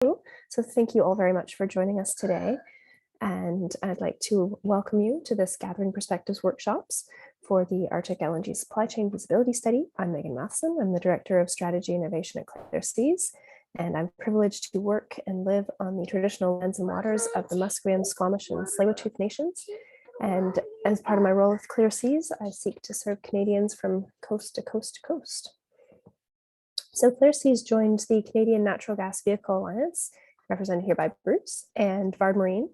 So thank you all very much for joining us today. And I'd like to welcome you to this Gathering Perspectives workshops for the Arctic LNG Supply Chain Feasibility Study. I'm Megan Matheson. I'm the Director of Strategy and Innovation at Clear Seas, and I'm privileged to work and live on the traditional lands and waters of the Musqueam, Squamish, and Tsleil-Waututh nations. And as part of my role with Clear Seas, I seek to serve Canadians from coast to coast to coast. So Clear Seas joined the Canadian Natural Gas Vehicle Alliance, represented here by Bruce, and Vard Marine,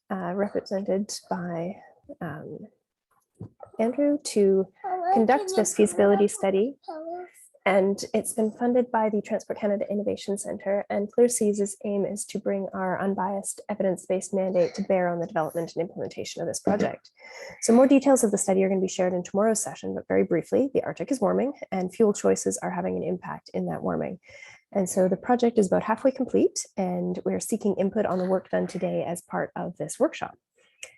represented by Andrew, to conduct this feasibility study. And it's been funded by the Transport Canada Innovation Centre, and Clear Seas' aim is to bring our unbiased evidence-based mandate to bear on the development and implementation of this project. So more details of the study are going to be shared in tomorrow's session, but very briefly, the Arctic is warming and fuel choices are having an impact in that warming. And so the project is about halfway complete, and we're seeking input on the work done today as part of this workshop.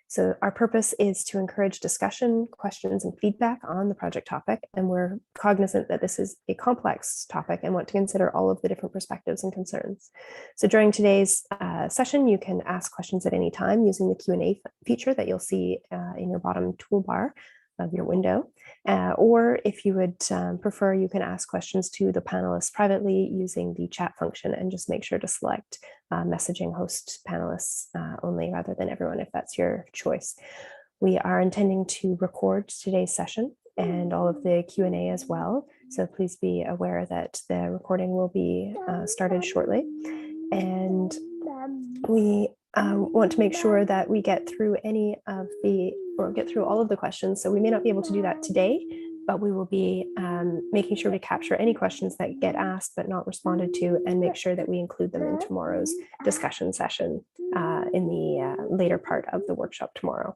So our purpose is to encourage discussion, questions, and feedback on the project topic. And we're cognizant that this is a complex topic and want to consider all of the different perspectives and concerns. So during today's session, you can ask questions at any time using the Q&A feature that you'll see in your bottom toolbar of your window. Or if you would prefer, you can ask questions to the panelists privately using the chat function, and just make sure to select messaging host panelists only rather than everyone if that's your choice. We are intending to record today's session and all of the Q&A as well. So please be aware that the recording will be started shortly. And we want to make sure that we get through get through all of the questions. So we may not be able to do that today, but we will be making sure to capture any questions that get asked but not responded to, and make sure that we include them in tomorrow's discussion session in the later part of the workshop tomorrow.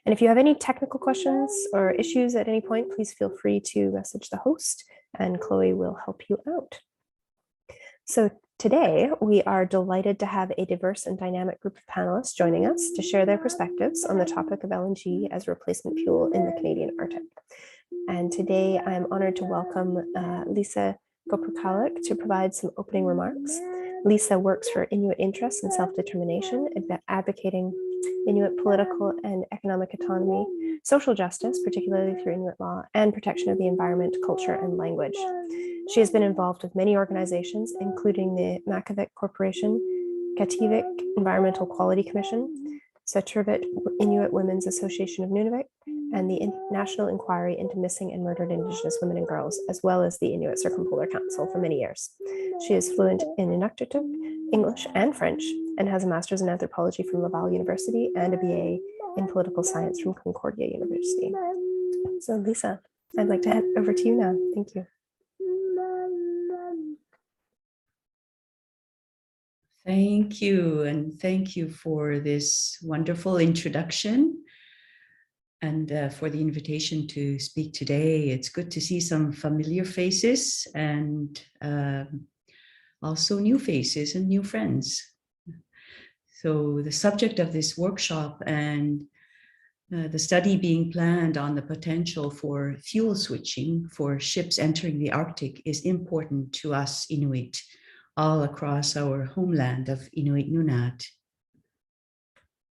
And if you have any technical questions or issues at any point, please feel free to message the host and Chloe will help you out. So today, we are delighted to have a diverse and dynamic group of panelists joining us to share their perspectives on the topic of LNG as replacement fuel in the Canadian Arctic. And today, I'm honored to welcome Lisa Koprikalik to provide some opening remarks. Lisa works for Inuit interests and self-determination, advocating Inuit political and economic autonomy, social justice, particularly through Inuit law, and protection of the environment, culture, and language. She has been involved with many organizations, including the Makivik Corporation, Kativik Environmental Quality Commission, Saturvik Inuit Women's Association of Nunavik, and the National Inquiry into Missing and Murdered Indigenous Women and Girls, as well as the Inuit Circumpolar Council for many years. She is fluent in Inuktitut, English, and French, and has a master's in anthropology from Laval University and a BA in political science from Concordia University. So Lisa, I'd like to hand over to you now. Thank you. Thank you, and thank you for this wonderful introduction and for the invitation to speak today. It's good to see some familiar faces and also new faces and new friends. So the subject of this workshop and the study being planned on the potential for fuel switching for ships entering the Arctic is important to us Inuit all across our homeland of Inuit Nunat.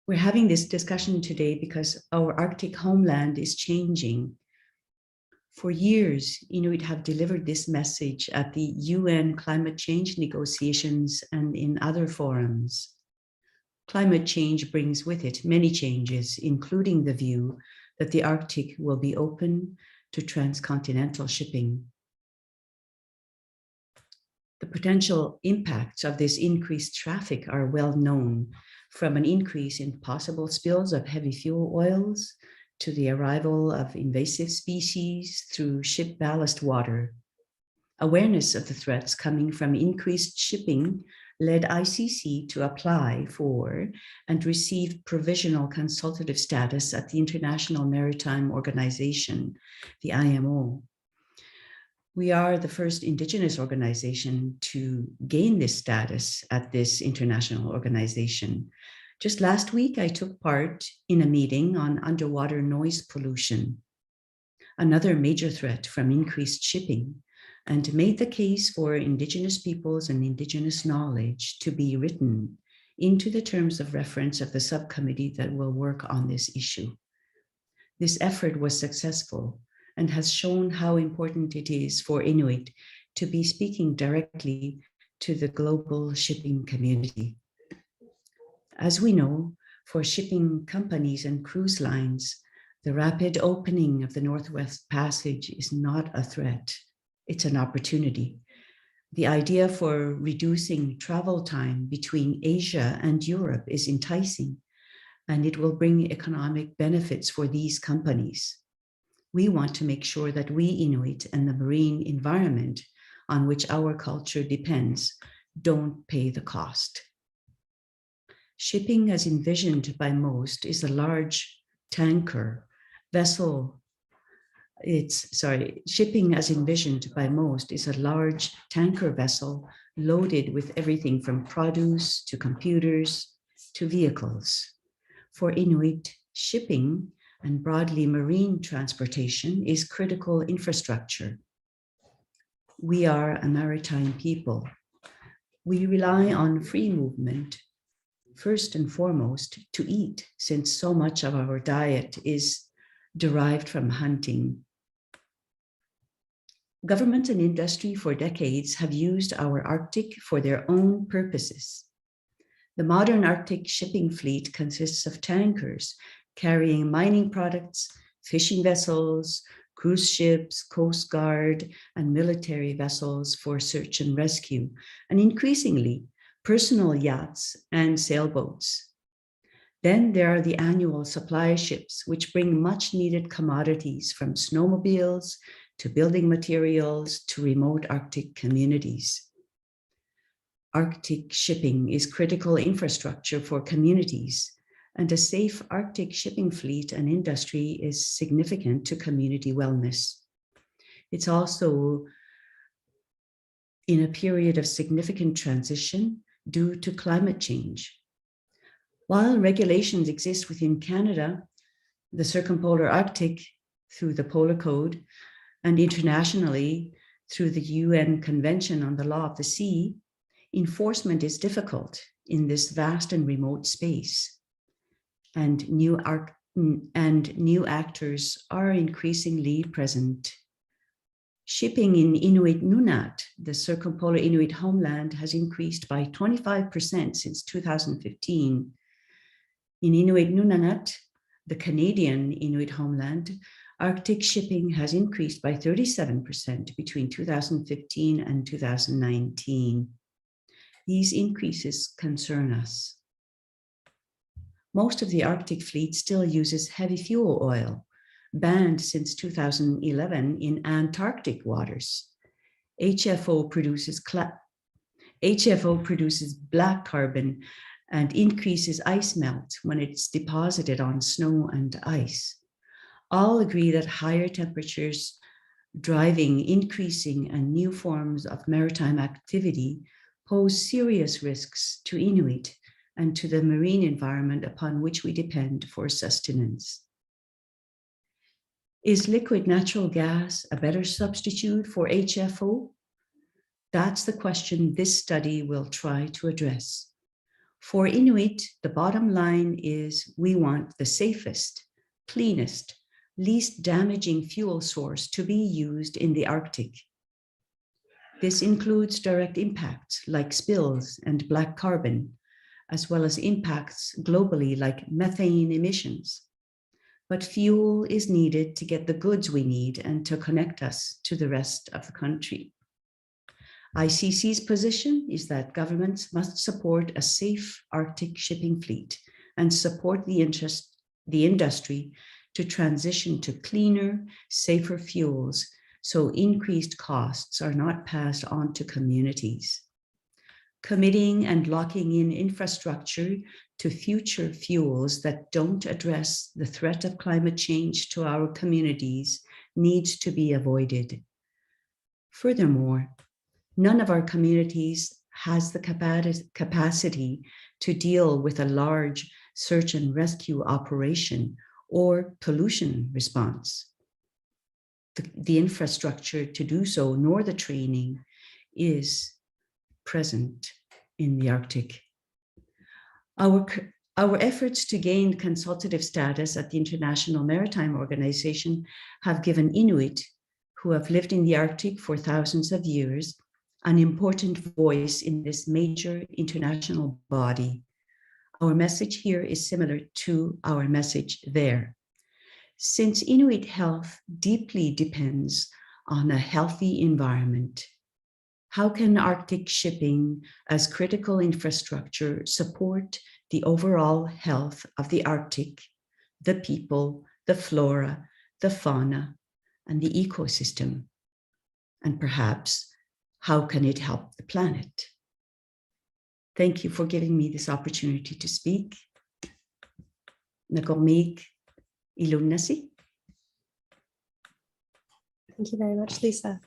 We're having this discussion today because our Arctic homeland is changing. For years, Inuit have delivered this message at the UN climate change negotiations and in other forums. Climate change brings with it many changes, including the view that the Arctic will be open to transcontinental shipping. The potential impacts of this increased traffic are well known, from an increase in possible spills of heavy fuel oils to the arrival of invasive species through ship ballast water. Awareness of the threats coming from increased shipping led ICC to apply for and receive provisional consultative status at the International Maritime Organization, the IMO. We are the first Indigenous organization to gain this status at this international organization. Just last week, I took part in a meeting on underwater noise pollution, another major threat from increased shipping, and made the case for Indigenous peoples and Indigenous knowledge to be written into the terms of reference of the subcommittee that will work on this issue. This effort was successful and has shown how important it is for Inuit to be speaking directly to the global shipping community. As we know, for shipping companies and cruise lines, the rapid opening of the Northwest Passage is not a threat, it's an opportunity. The idea for reducing travel time between Asia and Europe is enticing, and it will bring economic benefits for these companies. We want to make sure that we Inuit and the marine environment on which our culture depends don't pay the cost. Shipping as envisioned by most is a large tanker vessel. Shipping as envisioned by most is a large tanker vessel loaded with everything from produce to computers to vehicles. For Inuit, shipping and broadly marine transportation is critical infrastructure. We are a maritime people. We rely on free movement, first and foremost, to eat, since so much of our diet is derived from hunting. Government and industry for decades have used our Arctic for their own purposes. The modern Arctic shipping fleet consists of tankers carrying mining products, fishing vessels, cruise ships, coast guard, and military vessels for search and rescue, and increasingly personal yachts and sailboats. Then there are the annual supply ships, which bring much needed commodities from snowmobiles to building materials to remote Arctic communities. Arctic shipping is critical infrastructure for communities, and a safe Arctic shipping fleet and industry is significant to community wellness. It's also in a period of significant transition due to climate change. While regulations exist within Canada, the circumpolar Arctic through the Polar Code, and internationally through the UN Convention on the Law of the Sea, enforcement is difficult in this vast and remote space, and new actors are increasingly present. Shipping in Inuit Nunat, the circumpolar Inuit homeland, has increased by 25% since 2015. In Inuit Nunat, the Canadian Inuit homeland, Arctic shipping has increased by 37% between 2015 and 2019. These increases concern us. Most of the Arctic fleet still uses heavy fuel oil, banned since 2011 in Antarctic waters. HFO produces black carbon and increases ice melt when it's deposited on snow and ice. All agree that higher temperatures driving increasing and new forms of maritime activity pose serious risks to Inuit and to the marine environment upon which we depend for sustenance. Is liquid natural gas a better substitute for HFO? That's the question this study will try to address. For Inuit, the bottom line is we want the safest, cleanest, least damaging fuel source to be used in the Arctic. This includes direct impacts like spills and black carbon, as well as impacts globally like methane emissions. But fuel is needed to get the goods we need and to connect us to the rest of the country. ICC's position is that governments must support a safe Arctic shipping fleet and support the industry to transition to cleaner, safer fuels so increased costs are not passed on to communities. Committing and locking in infrastructure to future fuels that don't address the threat of climate change to our communities needs to be avoided. Furthermore, none of our communities has the capacity to deal with a large search and rescue operation or pollution response. the infrastructure to do so, nor the training is present in the Arctic. Our efforts to gain consultative status at the International Maritime Organization have given Inuit, who have lived in the Arctic for thousands of years, an important voice in this major international body. Our message here is similar to our message there. Since Inuit health deeply depends on a healthy environment, how can Arctic shipping as critical infrastructure support the overall health of the Arctic, the people, the flora, the fauna, and the ecosystem? And perhaps, how can it help the planet? Thank you for giving me this opportunity to speak. Nakormik Ilunasi. Thank you very much, Lisa.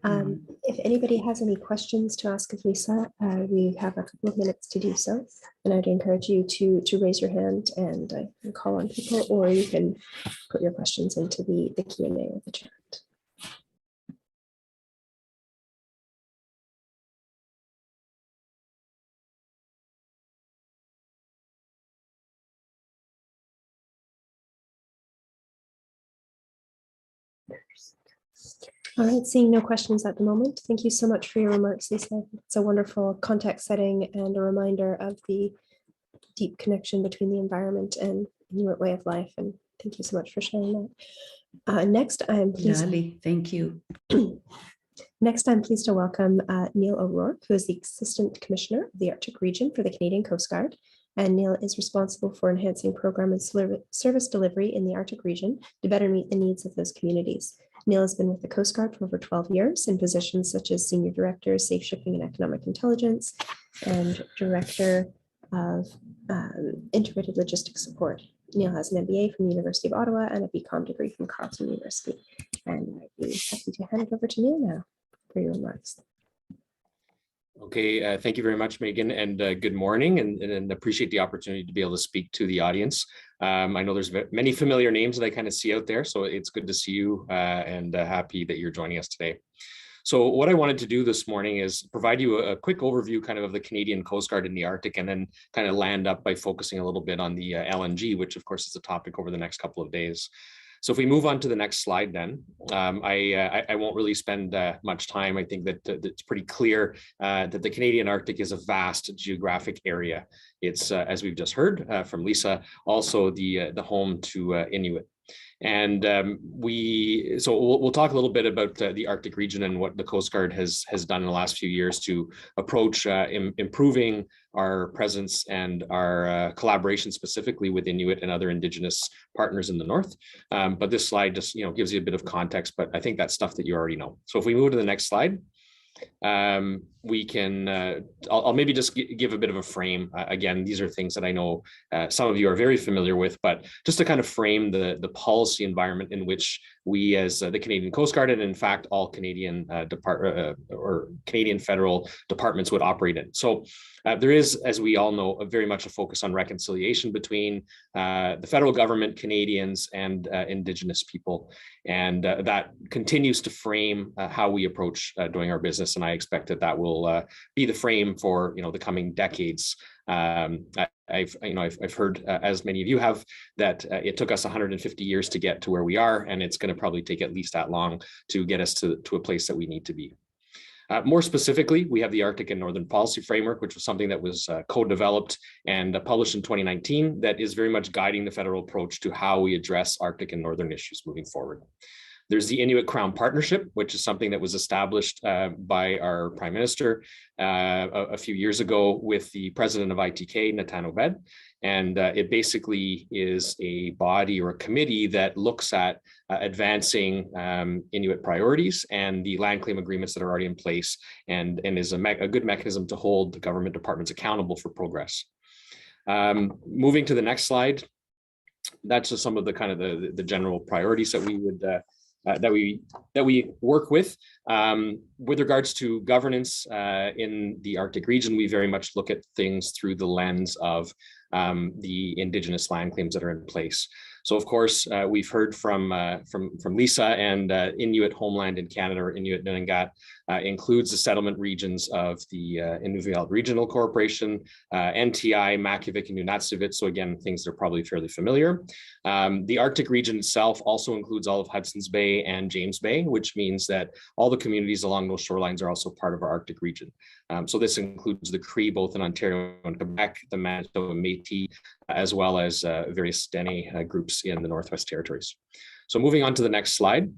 If anybody has any questions to ask of Lisa, we have a couple of minutes to do so. And I'd encourage you to raise your hand and call on people, or you can put your questions into the Q&A of the chat. All right, seeing no questions at the moment. Thank you so much for your remarks, Lisa. It's a wonderful context setting and a reminder of the deep connection between the environment and Inuit way of life. And thank you so much for sharing that. Next, I'm pleased. Lali, thank you. Next, I'm pleased to welcome Neil O'Rourke, who is the Assistant Commissioner of the Arctic Region for the Canadian Coast Guard. And Neil is responsible for enhancing program and service delivery in the Arctic region to better meet the needs of those communities. Neil has been with the Coast Guard for over 12 years in positions such as Senior Director, Safe Shipping and Economic Intelligence, and Director of Integrated Logistics Support. Neil has an MBA from the University of Ottawa and a BCom degree from Carleton University. And I'd be happy to hand it over to Neil now for your remarks. Okay, thank you very much, Megan, and good morning, and appreciate the opportunity to be able to speak to the audience. I know there's many familiar names that I kind of see out there, so it's good to see you and happy that you're joining us today. So what I wanted to do this morning is provide you a quick overview kind of the Canadian Coast Guard in the Arctic, and then kind of land up by focusing a little bit on the LNG, which of course is a topic over the next couple of days. So if we move on to the next slide, then I won't really spend much time. I think that it's pretty clear that the Canadian Arctic is a vast geographic area. It's, as we've just heard from Lisa, also the home to Inuit. And we'll talk a little bit about the Arctic region and what the Coast Guard has done in the last few years to approach improving our presence and our collaboration specifically with Inuit and other Indigenous partners in the North. But this slide just gives you a bit of context, but I think that's stuff that you already know. So if we move to the next slide, we can, I'll maybe just give a bit of a frame. Again, these are things that I know some of you are very familiar with, but just to kind of frame the policy environment in which we as the Canadian Coast Guard, and in fact, all Canadian or Canadian federal departments would operate in. So there is, as we all know, very much a focus on reconciliation between the federal government, Canadians, and Indigenous people. And that continues to frame how we approach doing our business. And I expect that will be the frame for the coming decades. I've heard, as many of you have, that it took us 150 years to get to where we are, and it's going to probably take at least that long to get us to a place that we need to be. More specifically, we have the Arctic and Northern Policy Framework, which was something that was co-developed and published in 2019 that is very much guiding the federal approach to how we address Arctic and Northern issues moving forward. There's the Inuit Crown Partnership, which is something that was established by our Prime Minister a few years ago with the President of ITK, Natan Obed. And it basically is a body or a committee that looks at advancing Inuit priorities and the land claim agreements that are already in place, and is a good mechanism to hold the government departments accountable for progress. Moving to the next slide, that's just some of the kind of the general priorities that we would that we work with. With regards to governance in the Arctic region, we very much look at things through the lens of the Indigenous land claims that are in place. So of course, we've heard from Lisa, and Inuit homeland in Canada, or Inuit Nunangat, includes the settlement regions of the Inuvialuit Regional Corporation, NTI, Makivik, and Nunatsiavut. So again, things that are probably fairly familiar. The Arctic region itself also includes all of Hudson's Bay and James Bay, which means that all the communities along those shorelines are also part of our Arctic region. So this includes the Cree, both in Ontario and Quebec, the Manitoba Métis, as well as various Dene groups in the Northwest Territories. So moving on to the next slide.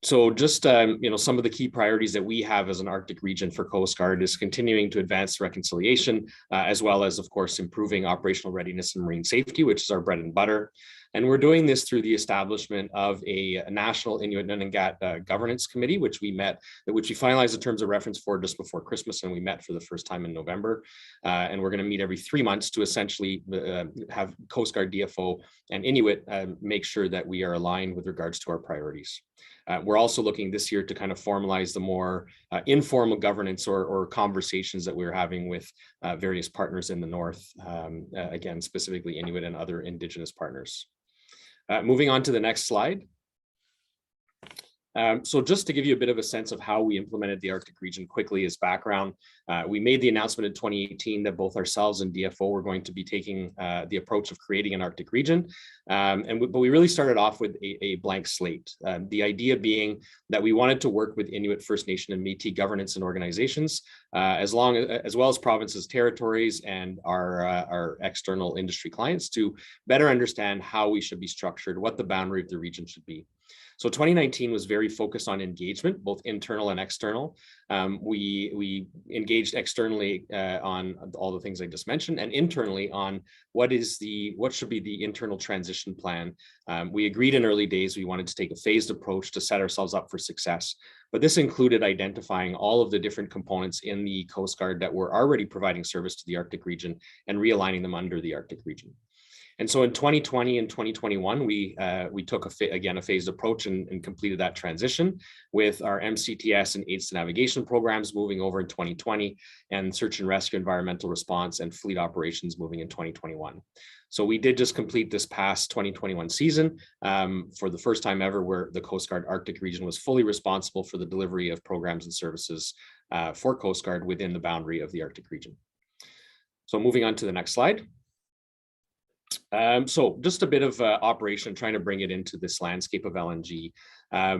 So just, some of the key priorities that we have as an Arctic region for Coast Guard is continuing to advance reconciliation, as well as, of course, improving operational readiness and marine safety, which is our bread and butter. And we're doing this through the establishment of a national Inuit Nunangat governance committee, which we finalized the terms of reference for just before Christmas, and we met for the first time in November. And we're going to meet every 3 months to essentially have Coast Guard, DFO, and Inuit make sure that we are aligned with regards to our priorities. We're also looking this year to kind of formalize the more informal governance or conversations that we're having with various partners in the North, again, specifically Inuit and other Indigenous partners. Moving on to the next slide. So just to give you a bit of a sense of how we implemented the Arctic region quickly as background, we made the announcement in 2018 that both ourselves and DFO were going to be taking the approach of creating an Arctic region. But we really started off with a blank slate. The idea being that we wanted to work with Inuit, First Nation, and Métis governance and organizations, as well as provinces, territories, and our external industry clients to better understand how we should be structured, what the boundary of the region should be. So 2019 was very focused on engagement, both internal and external. We engaged externally on all the things I just mentioned, and internally on what should be the internal transition plan. We agreed in early days we wanted to take a phased approach to set ourselves up for success. But this included identifying all of the different components in the Coast Guard that were already providing service to the Arctic region and realigning them under the Arctic region. And so in 2020 and 2021, we took a phased approach and completed that transition with our MCTS and aids to navigation programs moving over in 2020, and search and rescue, environmental response, and fleet operations moving in 2021. So we did just complete this past 2021 season for the first time ever, where the Coast Guard Arctic region was fully responsible for the delivery of programs and services for Coast Guard within the boundary of the Arctic region. So moving on to the next slide. So just a bit of operation, trying to bring it into this landscape of LNG.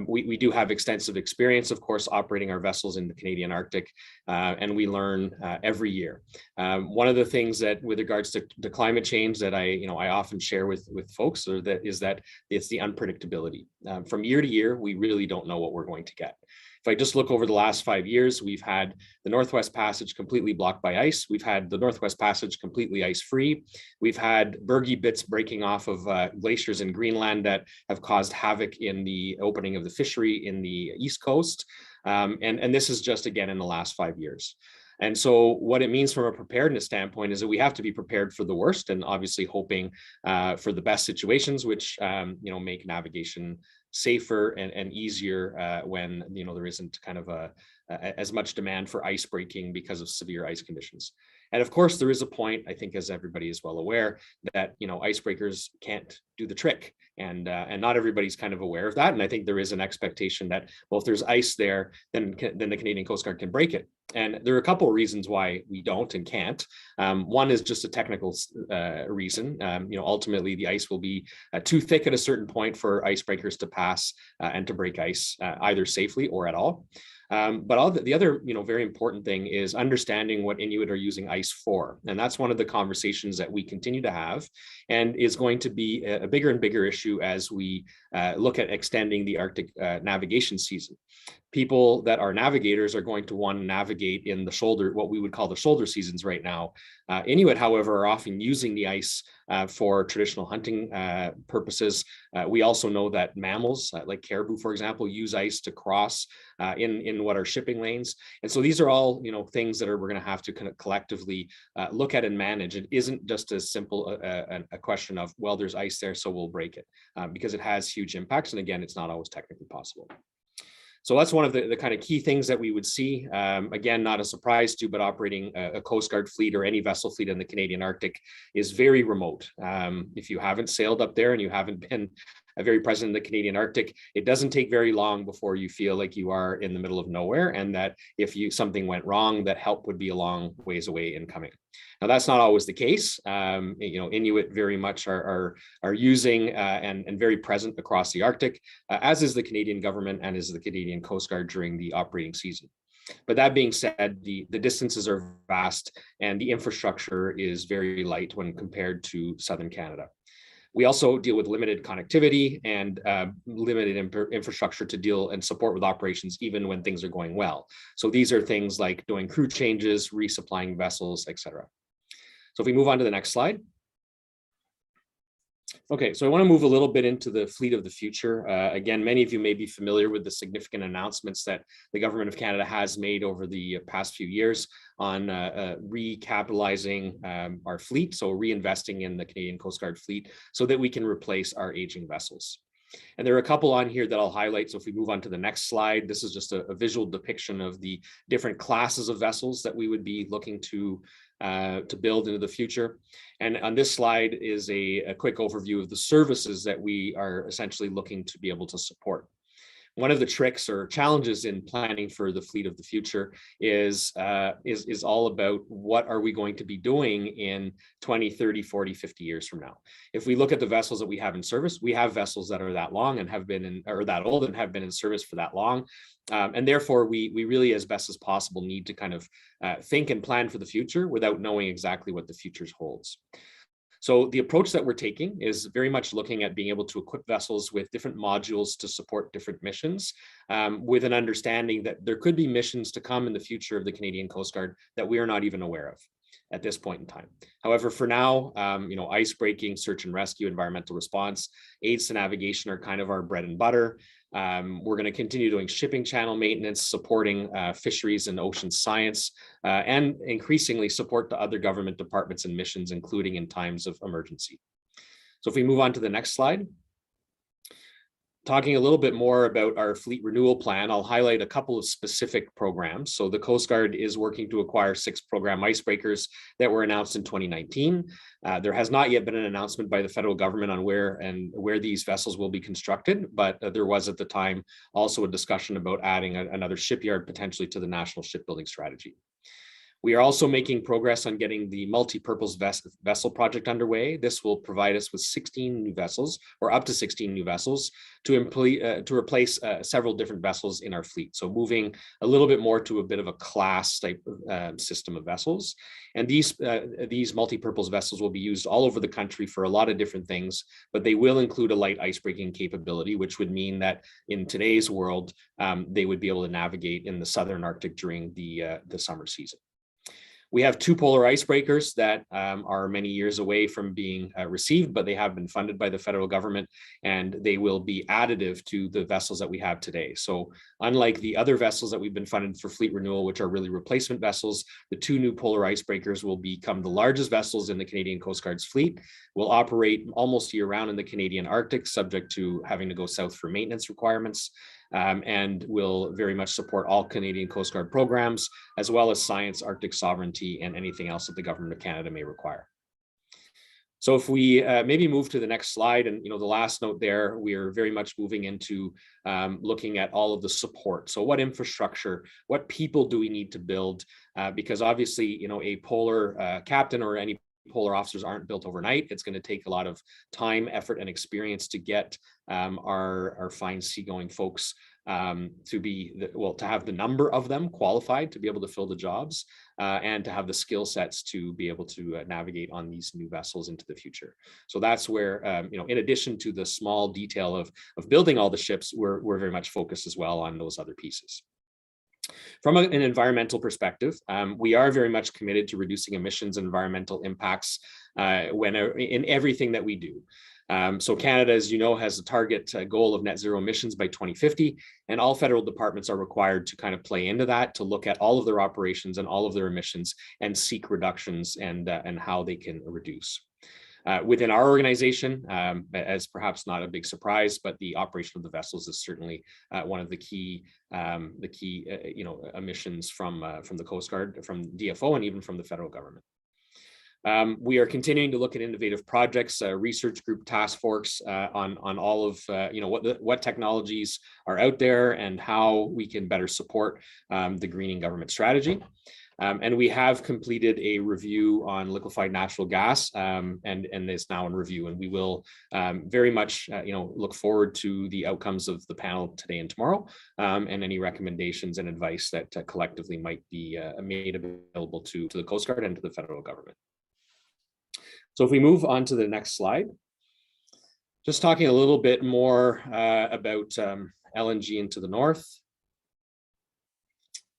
We do have extensive experience, of course, operating our vessels in the Canadian Arctic, and we learn every year. One of the things that, with regards to climate change, that I often share with folks is that it's the unpredictability. From year to year, we really don't know what we're going to get. If I just look over the last 5 years, we've had the Northwest Passage completely blocked by ice. We've had the Northwest Passage completely ice-free. We've had bergy bits breaking off of glaciers in Greenland that have caused havoc in the opening of the fishery in the East Coast. And this is just, again, in the last 5 years. And so what it means from a preparedness standpoint is that we have to be prepared for the worst, and obviously hoping for the best situations, which make navigation safer and easier when there isn't kind of as much demand for ice breaking because of severe ice conditions. And of course, there is a point, I think, as everybody is well aware, that icebreakers can't do the trick, and not everybody's kind of aware of that. And I think there is an expectation that, well, if there's ice there, then the Canadian Coast Guard can break it. And there are a couple of reasons why we don't and can't. One is just a technical reason. Ultimately, the ice will be too thick at a certain point for icebreakers to pass and to break ice either safely or at all. But the other, very important thing is understanding what Inuit are using ice for. And that's one of the conversations that we continue to have, and is going to be a bigger and bigger issue as we look at extending the Arctic navigation season. People that are navigators are going to want to navigate in the shoulder, what we would call the shoulder seasons right now. Inuit, however, are often using the ice for traditional hunting purposes. We also know that mammals, like caribou, for example, use ice to cross in what are shipping lanes. And so these are all, things that we're going to have to kind of collectively look at and manage. It isn't just as simple a question of, well, there's ice there, so we'll break it, because it has huge impacts. And again, it's not always technically possible. So that's one of the kind of key things that we would see. Again, not a surprise to, but operating a Coast Guard fleet or any vessel fleet in the Canadian Arctic is very remote. If you haven't sailed up there and you haven't been very present in the Canadian Arctic, it doesn't take very long before you feel like you are in the middle of nowhere, and that if something went wrong, that help would be a long ways away in coming. Now, that's not always the case. Inuit very much are using and very present across the Arctic, as is the Canadian government and is the Canadian Coast Guard during the operating season. But that being said, the distances are vast and the infrastructure is very light when compared to Southern Canada. We also deal with limited connectivity and limited infrastructure to deal and support with operations, even when things are going well. So these are things like doing crew changes, resupplying vessels, etc. So if we move on to the next slide. Okay, so I want to move a little bit into the fleet of the future. Again, many of you may be familiar with the significant announcements that the Government of Canada has made over the past few years on recapitalizing our fleet, so reinvesting in the Canadian Coast Guard fleet so that we can replace our aging vessels. And there are a couple on here that I'll highlight. So if we move on to the next slide, this is just a visual depiction of the different classes of vessels that we would be looking to build into the future. And on this slide is a quick overview of the services that we are essentially looking to be able to support. One of the tricks or challenges in planning for the fleet of the future is all about what are we going to be doing in 20, 30, 40, 50 years from now. If we look at the vessels that we have in service, we have vessels that are that long and have been in, or that old and have been in service for that long. And therefore, we really, as best as possible, need to kind of think and plan for the future without knowing exactly what the future holds. So the approach that we're taking is very much looking at being able to equip vessels with different modules to support different missions, with an understanding that there could be missions to come in the future of the Canadian Coast Guard that we are not even aware of at this point in time. However, for now, ice breaking, search and rescue, environmental response, aids to navigation are kind of our bread and butter. We're going to continue doing shipping channel maintenance, supporting fisheries and ocean science, and increasingly support to other government departments and missions, including in times of emergency. So if we move on to the next slide. Talking a little bit more about our fleet renewal plan, I'll highlight a couple of specific programs. So the Coast Guard is working to acquire 6 program icebreakers that were announced in 2019. There has not yet been an announcement by the federal government on where these vessels will be constructed, but there was at the time also a discussion about adding another shipyard potentially to the national shipbuilding strategy. We are also making progress on getting the multi-purpose vessel project underway. This will provide us with 16 new vessels, or up to 16 new vessels, to replace several different vessels in our fleet. So moving a little bit more to a bit of a class type system of vessels. And these multi-purpose vessels will be used all over the country for a lot of different things, but they will include a light icebreaking capability, which would mean that in today's world, they would be able to navigate in the Southern Arctic during the summer season. We have 2 polar icebreakers that are many years away from being received, but they have been funded by the federal government, and they will be additive to the vessels that we have today. So unlike the other vessels that we've been funded for fleet renewal, which are really replacement vessels, the 2 new polar icebreakers will become the largest vessels in the Canadian Coast Guard's fleet, will operate almost year-round in the Canadian Arctic, subject to having to go south for maintenance requirements, and will very much support all Canadian Coast Guard programs, as well as science, Arctic sovereignty, and anything else that the Government of Canada may require. So if we maybe move to the next slide, and the last note there, we are very much moving into looking at all of the support. So what infrastructure, what people do we need to build? Because obviously, a polar captain or any polar officers aren't built overnight. It's going to take a lot of time, effort, and experience to get our fine seagoing folks to have the number of them qualified to be able to fill the jobs, and to have the skill sets to be able to navigate on these new vessels into the future. So that's where, in addition to the small detail of building all the ships, we're very much focused as well on those other pieces. From an environmental perspective, we are very much committed to reducing emissions and environmental impacts in everything that we do. So Canada, as you know, has a target goal of net zero emissions by 2050, and all federal departments are required to kind of play into that, to look at all of their operations and all of their emissions and seek reductions and how they can reduce. Within our organization, as perhaps not a big surprise, but the operation of the vessels is certainly one of the key emissions from the Coast Guard, from DFO, and even from the federal government. We are continuing to look at innovative projects, research group task force on all of what technologies are out there and how we can better support the greening government strategy. And we have completed a review on liquefied natural gas, and it's now in review. And we will very much look forward to the outcomes of the panel today and tomorrow, and any recommendations and advice that collectively might be made available to the Coast Guard and to the federal government. So if we move on to the next slide, just talking a little bit more about LNG into the north.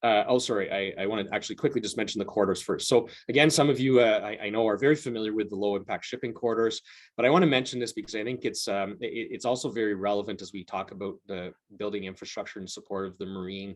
I want to actually quickly just mention the corridors first. So again, some of you I know are very familiar with the low impact shipping corridors, but I want to mention this because I think it's also very relevant as we talk about the building infrastructure in support of the marine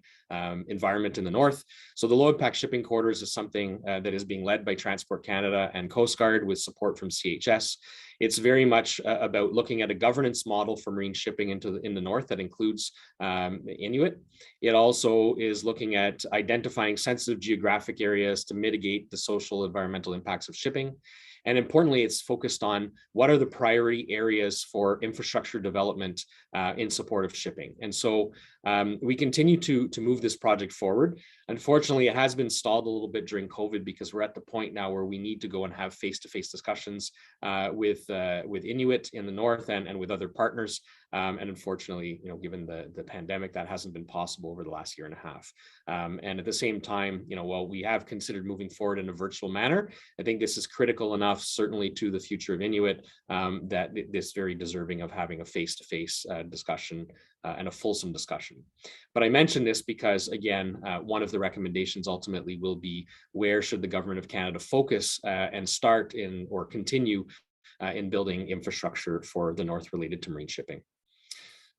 environment in the north. So the low impact shipping corridors is something that is being led by Transport Canada and Coast Guard with support from CHS. It's very much about looking at a governance model for marine shipping in the north that includes Inuit. It also is looking at identifying sensitive geographic areas to mitigate the social environmental impacts of shipping. And importantly, it's focused on what are the priority areas for infrastructure development in support of shipping. And so we continue to move this project forward. Unfortunately, it has been stalled a little bit during COVID because we're at the point now where we need to go and have face-to-face discussions with Inuit in the north and with other partners. And unfortunately, given the pandemic, that hasn't been possible over the last year and a half. And at the same time, while we have considered moving forward in a virtual manner, I think this is critical enough, certainly to the future of Inuit, that this is very deserving of having a face-to-face discussion and a fulsome discussion. But I mention this because, again, one of the recommendations ultimately will be where should the Government of Canada focus and start in or continue in building infrastructure for the north related to marine shipping.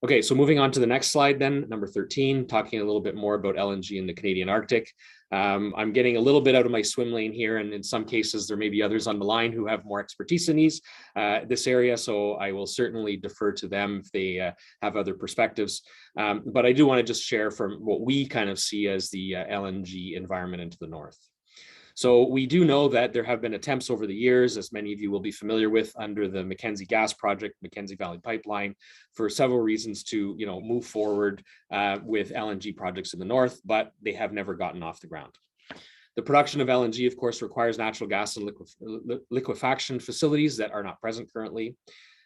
Okay, so moving on to the next slide then, number 13, talking a little bit more about LNG in the Canadian Arctic. I'm getting a little bit out of my swim lane here, and in some cases there may be others on the line who have more expertise in this area, so I will certainly defer to them if they have other perspectives. But I do want to just share from what we kind of see as the LNG environment into the north. So we do know that there have been attempts over the years, as many of you will be familiar with, under the Mackenzie Gas Project, Mackenzie Valley Pipeline, for several reasons to move forward with LNG projects in the north, but they have never gotten off the ground. The production of LNG, of course, requires natural gas and liquefaction facilities that are not present currently.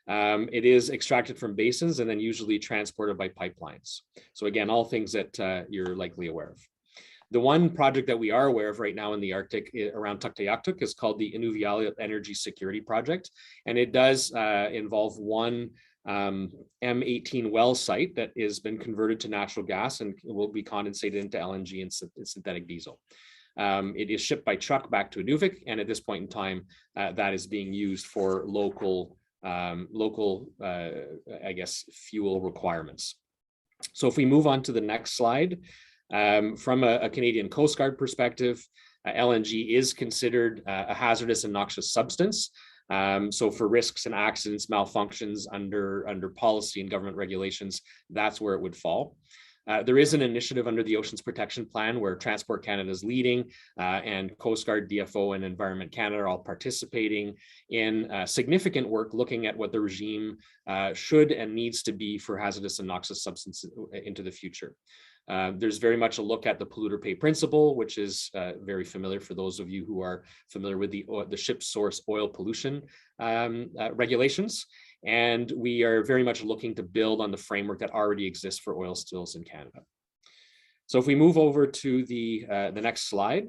It is extracted from basins and then usually transported by pipelines. So again, all things that you're likely aware of. The one project that we are aware of right now in the Arctic around Tuktoyaktuk is called the Inuvialuit Energy Security Project. And it does involve one M18 well site that has been converted to natural gas and will be condensated into LNG and synthetic diesel. It is shipped by truck back to Inuvik, and at this point in time, that is being used for local, I guess, fuel requirements. So if we move on to the next slide, from a Canadian Coast Guard perspective, LNG is considered a hazardous and noxious substance. So for risks and accidents, malfunctions under policy and government regulations, that's where it would fall. There is an initiative under the Oceans Protection Plan where Transport Canada is leading, and Coast Guard, DFO, and Environment Canada are all participating in significant work looking at what the regime should and needs to be for hazardous and noxious substances into the future. There's very much a look at the polluter pay principle, which is very familiar for those of you who are familiar with the ship source oil pollution regulations. And we are very much looking to build on the framework that already exists for oil spills in Canada. So if we move over to the next slide.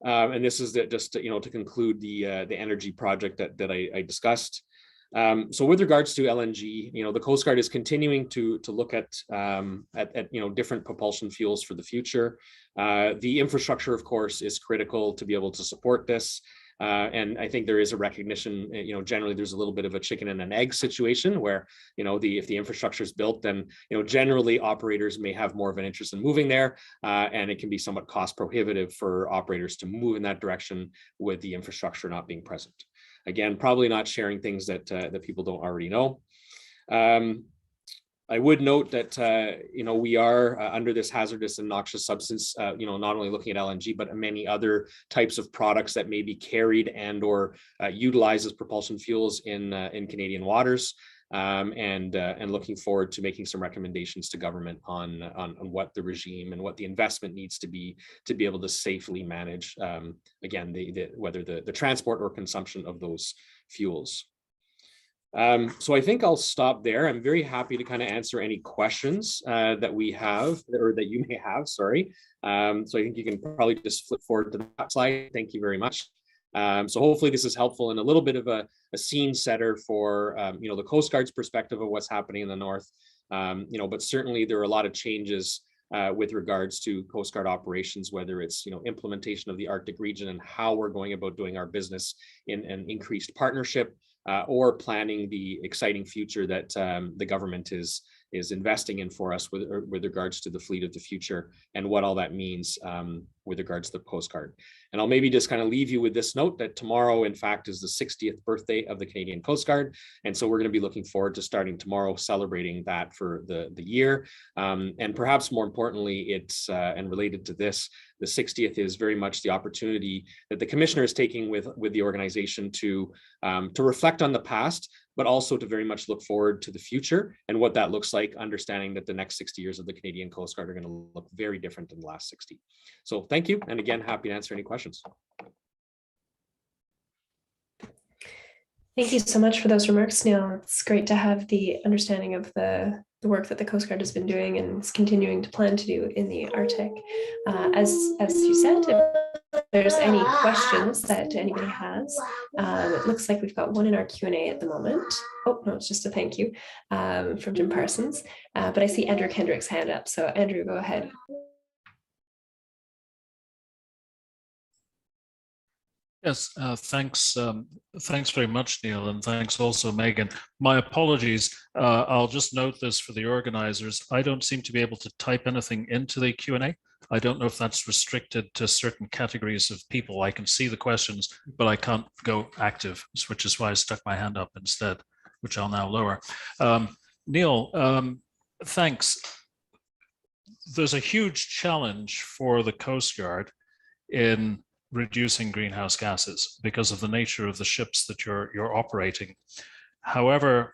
And this is just to conclude the energy project that I discussed. So with regards to LNG, the Coast Guard is continuing to look at different propulsion fuels for the future. The infrastructure, of course, is critical to be able to support this. And I think there is a recognition, generally there's a little bit of a chicken and an egg situation where, if the infrastructure is built, then, generally operators may have more of an interest in moving there. And it can be somewhat cost prohibitive for operators to move in that direction with the infrastructure not being present. Again, probably not sharing things that that people don't already know. I would note that we are under this hazardous and noxious substance, not only looking at LNG, but many other types of products that may be carried and or utilized as propulsion fuels in Canadian waters, and looking forward to making some recommendations to government on what the regime and what the investment needs to be able to safely manage again whether the transport or consumption of those fuels. So I think I'll stop there. I'm very happy to kind of answer any questions that we have or that you may have, sorry. So I think you can probably just flip forward to that slide. Thank you very much. So hopefully this is helpful and a little bit of a scene setter for, the Coast Guard's perspective of what's happening in the north. But certainly there are a lot of changes with regards to Coast Guard operations, whether it's implementation of the Arctic region and how we're going about doing our business in an increased partnership, or planning the exciting future that the government is investing in for us with regards to the fleet of the future and what all that means with regards to the Coast Guard. And I'll maybe just kind of leave you with this note that tomorrow, in fact, is the 60th birthday of the Canadian Coast Guard. And so we're going to be looking forward to starting tomorrow, celebrating that for the year. And perhaps more importantly, it's and related to this, the 60th is very much the opportunity that the commissioner is taking with the organization to reflect on the past, but also to very much look forward to the future and what that looks like, understanding that the next 60 years of the Canadian Coast Guard are going to look very different than the last 60. So thank you. And again, happy to answer any questions. Thank you so much for those remarks, Neil. It's great to have the understanding of the work that the Coast Guard has been doing and is continuing to plan to do in the Arctic. As you said, if there's any questions that anybody has, it looks like we've got one in our Q&A at the moment. Oh, no, it's just a thank you from Jim Parsons. But I see Andrew Kendrick's hand up. So Andrew, go ahead. Yes, thanks. Thanks very much, Neil, and thanks also, Megan. My apologies. I'll just note this for the organizers. I don't seem to be able to type anything into the Q&A. I don't know if that's restricted to certain categories of people. I can see the questions, but I can't go active, which is why I stuck my hand up instead, which I'll now lower. Neil, thanks. There's a huge challenge for the Coast Guard in reducing greenhouse gases because of the nature of the ships that you're operating. However,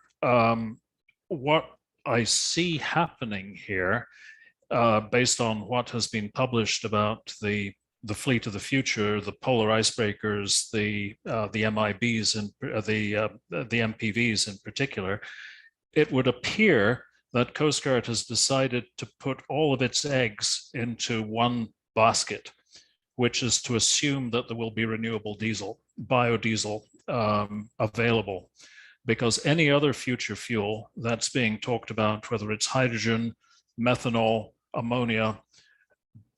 what I see happening here, based on what has been published about the fleet of the future, the polar icebreakers, the MIBs and the MPVs in particular, it would appear that Coast Guard has decided to put all of its eggs into one basket, which is to assume that there will be renewable diesel, biodiesel available, because any other future fuel that's being talked about, whether it's hydrogen, methanol, ammonia,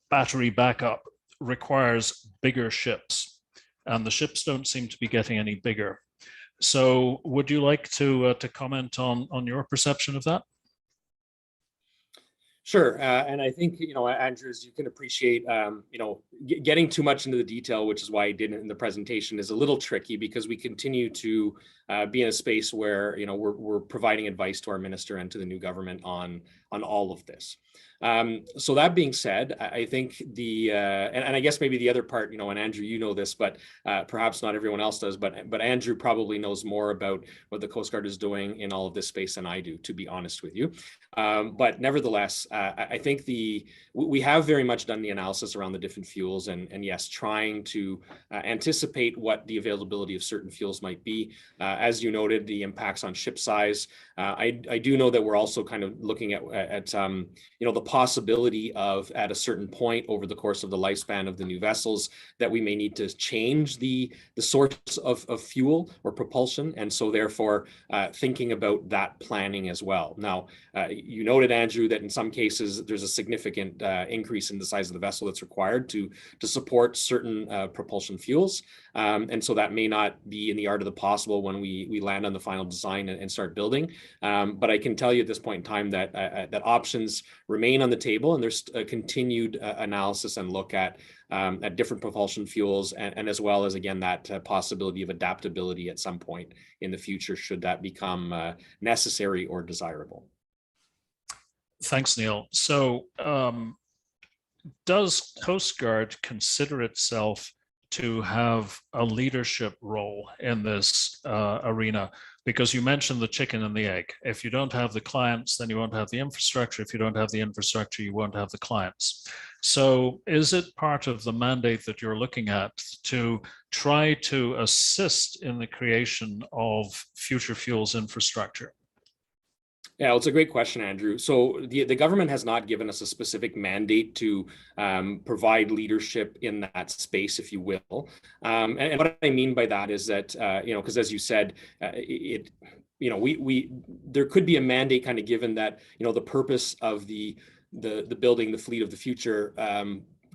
battery backup, requires bigger ships, and the ships don't seem to be getting any bigger. So would you like to comment on your perception of that? Sure, and I think, Andrew, as you can appreciate, getting too much into the detail, which is why I did it in the presentation, is a little tricky because we continue to be in a space where, we're providing advice to our minister and to the new government on all of this. So that being said, I think and I guess maybe the other part, and Andrew, you know this, but perhaps not everyone else does, but Andrew probably knows more about what the Coast Guard is doing in all of this space than I do, to be honest with you. But nevertheless, I think we have very much done the analysis around the different fuels and yes, trying to anticipate what the availability of certain fuels might be. As you noted, the impacts on ship size. I do know that we're also kind of looking at the possibility of, at a certain point over the course of the lifespan of the new vessels, that we may need to change the source of fuel or propulsion. And so therefore thinking about that planning as well. Now, you noted, Andrew, that in some cases there's a significant increase in the size of the vessel that's required to support certain propulsion fuels. And so that may not be in the art of the possible when we land on the final design and start building. But I can tell you at this point in time that that options remain on the table, and there's a continued analysis and look at different propulsion fuels, and as well as, again, that possibility of adaptability at some point in the future, should that become necessary or desirable. Thanks, Neil. So does Coast Guard consider itself to have a leadership role in this arena? Because you mentioned the chicken and the egg. If you don't have the clients, then you won't have the infrastructure. If you don't have the infrastructure, you won't have the clients. So is it part of the mandate that you're looking at to try to assist in the creation of future fuels infrastructure? Yeah, well, it's a great question, Andrew. So the government has not given us a specific mandate to provide leadership in that space, if you will. And what I mean by that is that, because as you said, there could be a mandate kind of given that, the purpose of the building the fleet of the future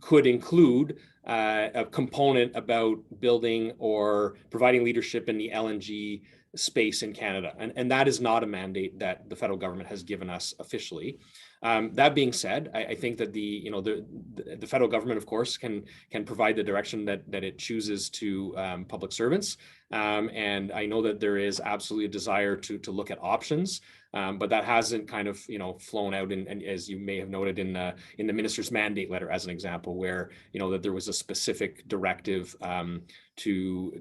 could include a component about building or providing leadership in the LNG space in Canada. And that is not a mandate that the federal government has given us officially. That being said, I think that the federal government, of course, can provide the direction that it chooses to public servants. And I know that there is absolutely a desire to look at options, but that hasn't kind of flown out, and as you may have noted in the minister's mandate letter, as an example, where that there was a specific directive to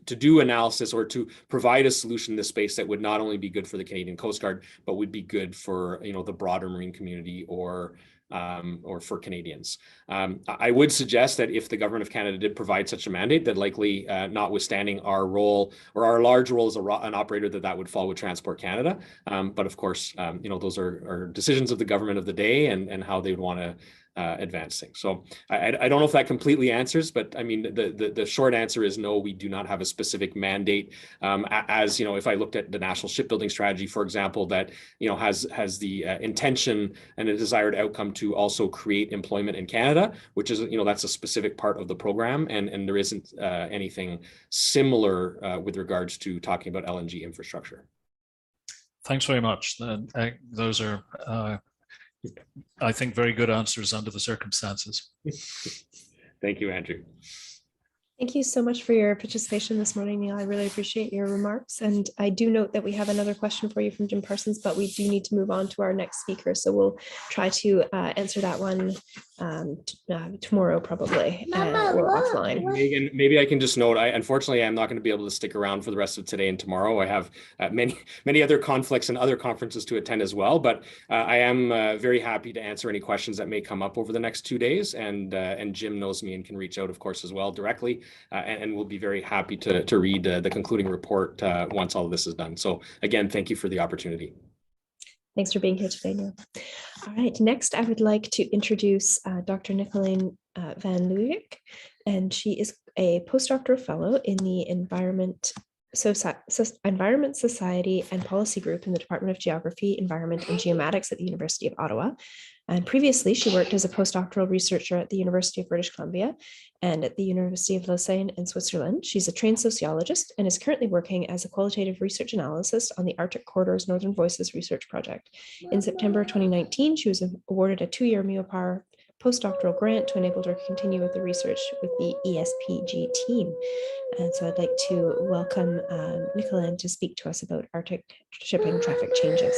do analysis or to provide a solution in this space that would not only be good for the Canadian Coast Guard, but would be good for the broader marine community or for Canadians. I would suggest that if the government of Canada did provide such a mandate, that likely, notwithstanding our role or our large role as an operator, that would fall with Transport Canada. But of course, those are decisions of the government of the day and how they would want to advance things. So I don't know if that completely answers, but I mean, the short answer is no, we do not have a specific mandate. As if I looked at the National Shipbuilding Strategy, for example, that has the intention and a desired outcome to also create employment in Canada, which is that's a specific part of the program, and there isn't anything similar with regards to talking about LNG infrastructure. Thanks very much. Those are I think very good answers under the circumstances. Thank you, Andrew. Thank you so much for your participation this morning, Neil. I really appreciate your remarks. And I do note that we have another question for you from Jim Parsons, but we do need to move on to our next speaker. So we'll try to answer that one tomorrow, probably, or offline. Megan, maybe I can just note, unfortunately, I'm not going to be able to stick around for the rest of today and tomorrow. I have many other conflicts and other conferences to attend as well, but I am very happy to answer any questions that may come up over the next 2 days. And Jim knows me and can reach out, of course, as well directly. And we'll be very happy to read the concluding report once all of this is done. So again, thank you for the opportunity. Thanks for being here today, Neil. All right, next I would like to introduce Dr. Nicolene van Luyk, and she is a postdoctoral fellow in the Environment Society and Policy Group in the Department of Geography, Environment and Geomatics at the University of Ottawa. And previously, she worked as a postdoctoral researcher at the University of British Columbia and at the University of Lausanne in Switzerland. She's a trained sociologist and is currently working as a qualitative research analyst on the Arctic Corridor's Northern Voices research project. In September 2019, she was awarded a 2-year MEOPAR postdoctoral grant to enable her to continue with the research with the ESPG team. And so I'd like to welcome Nicolene to speak to us about Arctic shipping traffic changes.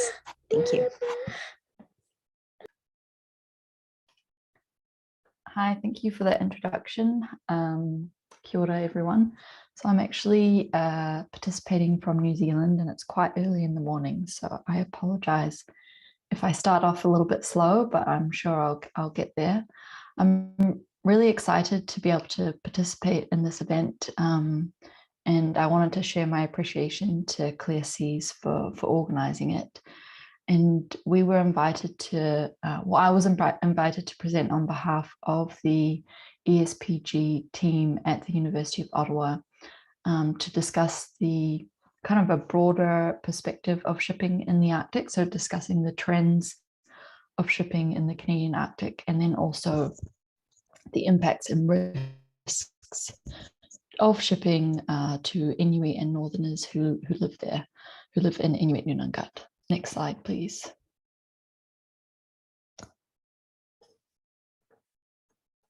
Thank you. Hi, thank you for the introduction. Kia ora, everyone. So I'm actually participating from New Zealand, and it's quite early in the morning, so I apologize if I start off a little bit slow, but I'm sure I'll get there. I'm really excited to be able to participate in this event, and I wanted to share my appreciation to Clear Seas for organizing it. And we were invited to, I was invited to present on behalf of the ESPG team at the University of Ottawa to discuss the kind of a broader perspective of shipping in the Arctic. So discussing the trends of shipping in the Canadian Arctic, and then also the impacts and risks of shipping to Inuit and Northerners who live there, who live in Inuit Nunangat. Next slide, please.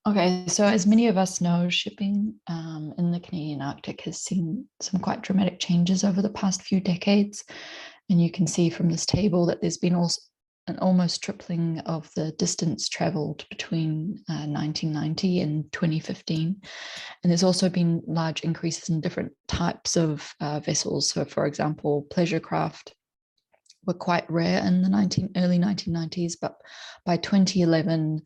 Okay, so as many of us know, shipping in the Canadian Arctic has seen some quite dramatic changes over the past few decades. And you can see from this table that there's been also an almost tripling of the distance traveled between 1990 and 2015. And there's also been large increases in different types of vessels. So for example, pleasure craft were quite rare in the early 1990s, but by 2011,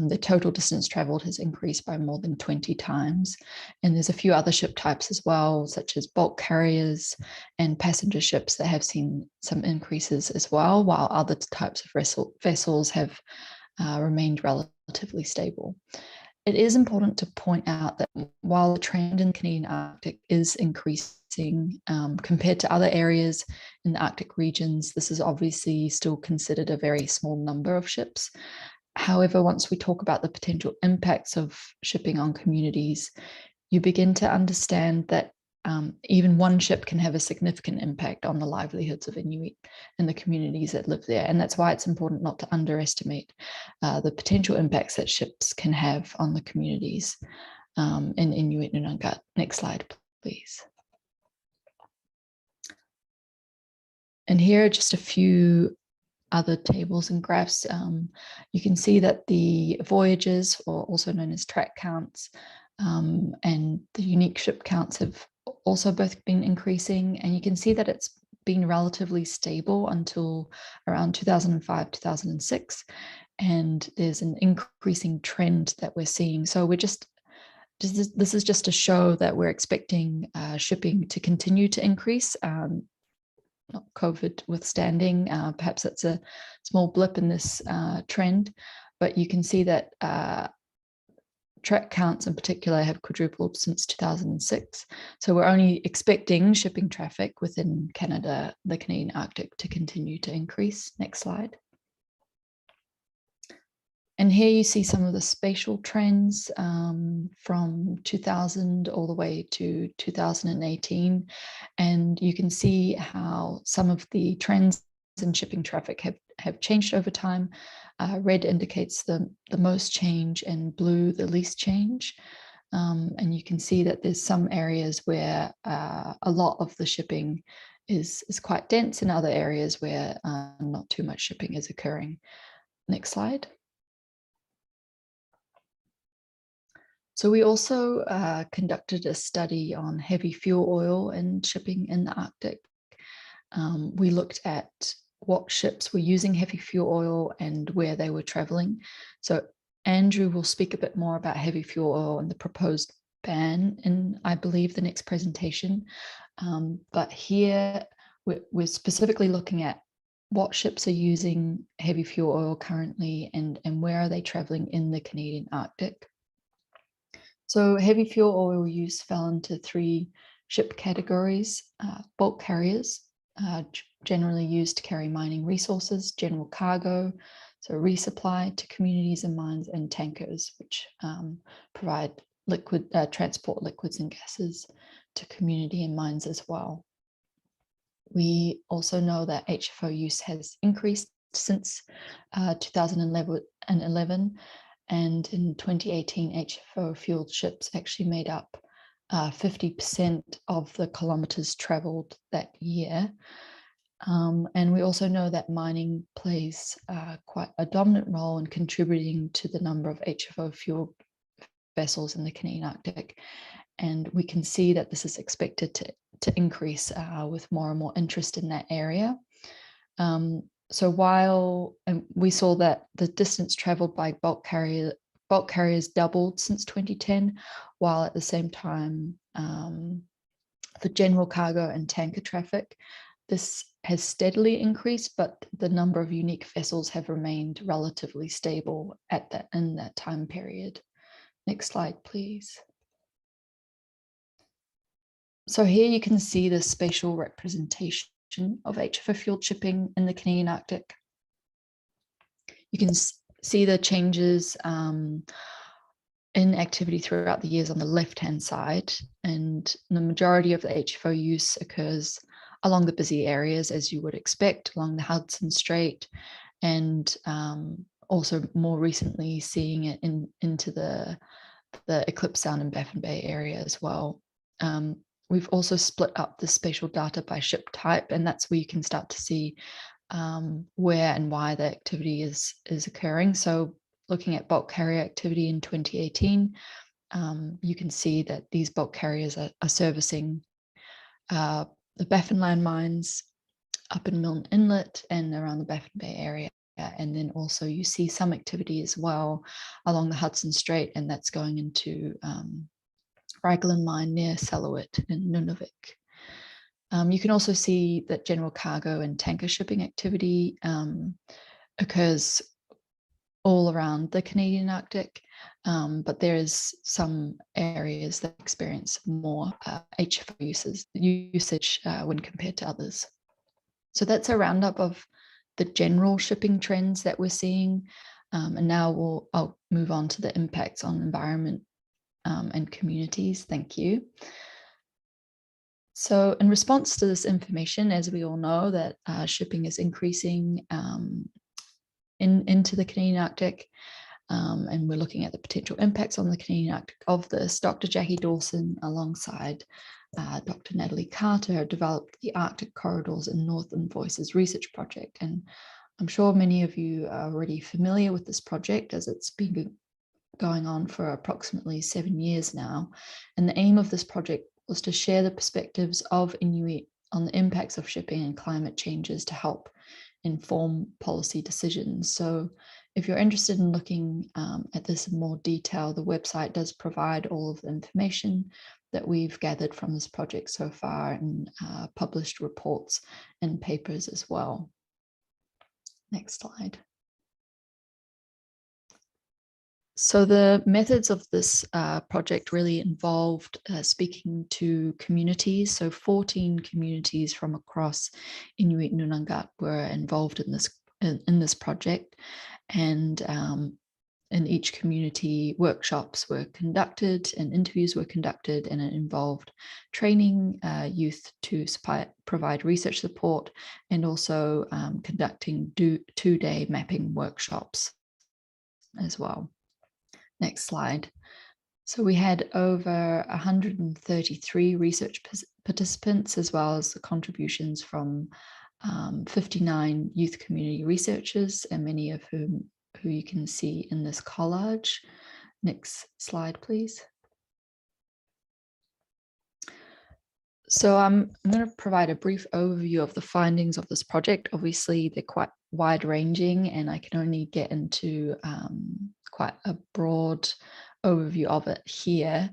the total distance traveled has increased by more than 20 times. And there's a few other ship types as well, such as bulk carriers and passenger ships that have seen some increases as well, while other types of vessels have remained relatively stable. It is important to point out that while the trend in the Canadian Arctic is increasing compared to other areas in the Arctic regions, this is obviously still considered a very small number of ships. However, once we talk about the potential impacts of shipping on communities, you begin to understand that even one ship can have a significant impact on the livelihoods of Inuit and the communities that live there. And that's why it's important not to underestimate the potential impacts that ships can have on the communities in Inuit Nunangat. Next slide, please. And here are just a few other tables and graphs. You can see that the voyages, or also known as track counts, and the unique ship counts have also both been increasing, and you can see that it's been relatively stable until around 2005, 2006, and there's an increasing trend that we're seeing. So this is just to show that we're expecting shipping to continue to increase, not COVID withstanding. Perhaps that's a small blip in this trend, but you can see that track counts in particular have quadrupled since 2006. So we're only expecting shipping traffic within Canada, the Canadian Arctic, to continue to increase. Next slide. And here you see some of the spatial trends from 2000 all the way to 2018. And you can see how some of the trends in shipping traffic have changed over time. Red indicates the most change and blue the least change. And you can see that there's some areas where a lot of the shipping is quite dense, and other areas where not too much shipping is occurring. Next slide. So we also conducted a study on heavy fuel oil and shipping in the Arctic. We looked at what ships were using heavy fuel oil and where they were traveling. So Andrew will speak a bit more about heavy fuel oil and the proposed ban in, I believe, the next presentation. But here we're specifically looking at what ships are using heavy fuel oil currently, and where are they traveling in the Canadian Arctic. So heavy fuel oil use fell into 3 ship categories: bulk carriers, generally used to carry mining resources; general cargo, so resupply to communities and mines; and tankers, which provide transport liquids and gases to community and mines as well. We also know that HFO use has increased since 2011, and in 2018, HFO fueled ships actually made up 50% of the kilometers traveled that year. And we also know that mining plays quite a dominant role in contributing to the number of HFO fueled vessels in the Canadian Arctic. And we can see that this is expected to increase with more and more interest in that area. So while we saw that the distance traveled by bulk carriers doubled since 2010, while at the same time for general cargo and tanker traffic, this has steadily increased, but the number of unique vessels have remained relatively stable in that time period. Next slide, please. So here you can see the spatial representation of HFO fueled shipping in the Canadian Arctic. You can see the changes in activity throughout the years on the left-hand side, and the majority of the HFO use occurs along the busy areas, as you would expect, along the Hudson Strait and also more recently seeing it into the Eclipse Sound and Baffin Bay area as well. We've also split up the spatial data by ship type, and that's where you can start to see where and why the activity is occurring. So looking at bulk carrier activity in 2018, you can see that these bulk carriers are servicing the Baffin landmines up in Milne Inlet and around the Baffin Bay area. And then also you see some activity as well along the Hudson Strait, and that's going into Raglan Mine near Selawit in Nunavik. You can also see that general cargo and tanker shipping activity occurs all around the Canadian Arctic, but there is some areas that experience more HFO usage when compared to others. So that's a roundup of the general shipping trends that we're seeing. And now I'll move on to the impacts on environment and communities. Thank you. So in response to this information, as we all know that shipping is increasing into the Canadian Arctic, and we're looking at the potential impacts on the Canadian Arctic of this, Dr. Jackie Dawson, alongside Dr. Natalie Carter, developed the Arctic Corridors and Northern Voices research project. And I'm sure many of you are already familiar with this project, as it's been going on for approximately 7 years now. And the aim of this project was to share the perspectives of Inuit on the impacts of shipping and climate changes to help inform policy decisions. So if you're interested in looking at this in more detail, the website does provide all of the information that we've gathered from this project so far, and published reports and papers as well. Next slide. So the methods of this project really involved speaking to communities. So 14 communities from across Inuit Nunangat were involved in this project, and in each community, workshops were conducted and interviews were conducted, and it involved training youth to provide research support, and also conducting two-day mapping workshops as well. Next slide. So we had over 133 research participants, as well as the contributions from 59 youth community researchers, and many of who you can see in this collage. Next slide, please. So I'm going to provide a brief overview of the findings of this project. Obviously, they're quite wide-ranging, and I can only get into quite a broad overview of it here.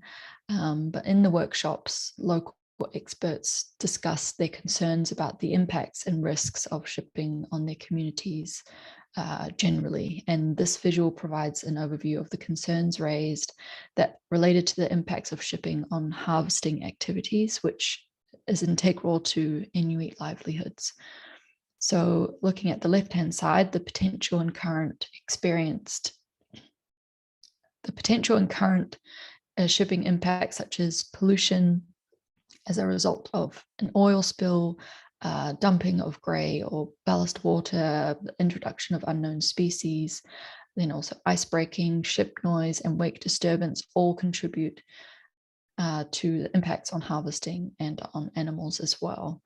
But in the workshops, local experts discussed their concerns about the impacts and risks of shipping on their communities generally. And this visual provides an overview of the concerns raised that related to the impacts of shipping on harvesting activities, which is integral to Inuit livelihoods. So looking at the left-hand side, the potential and current shipping impacts, such as pollution as a result of an oil spill, dumping of grey or ballast water, the introduction of unknown species, then also ice breaking, ship noise, and wake disturbance all contribute to the impacts on harvesting and on animals as well.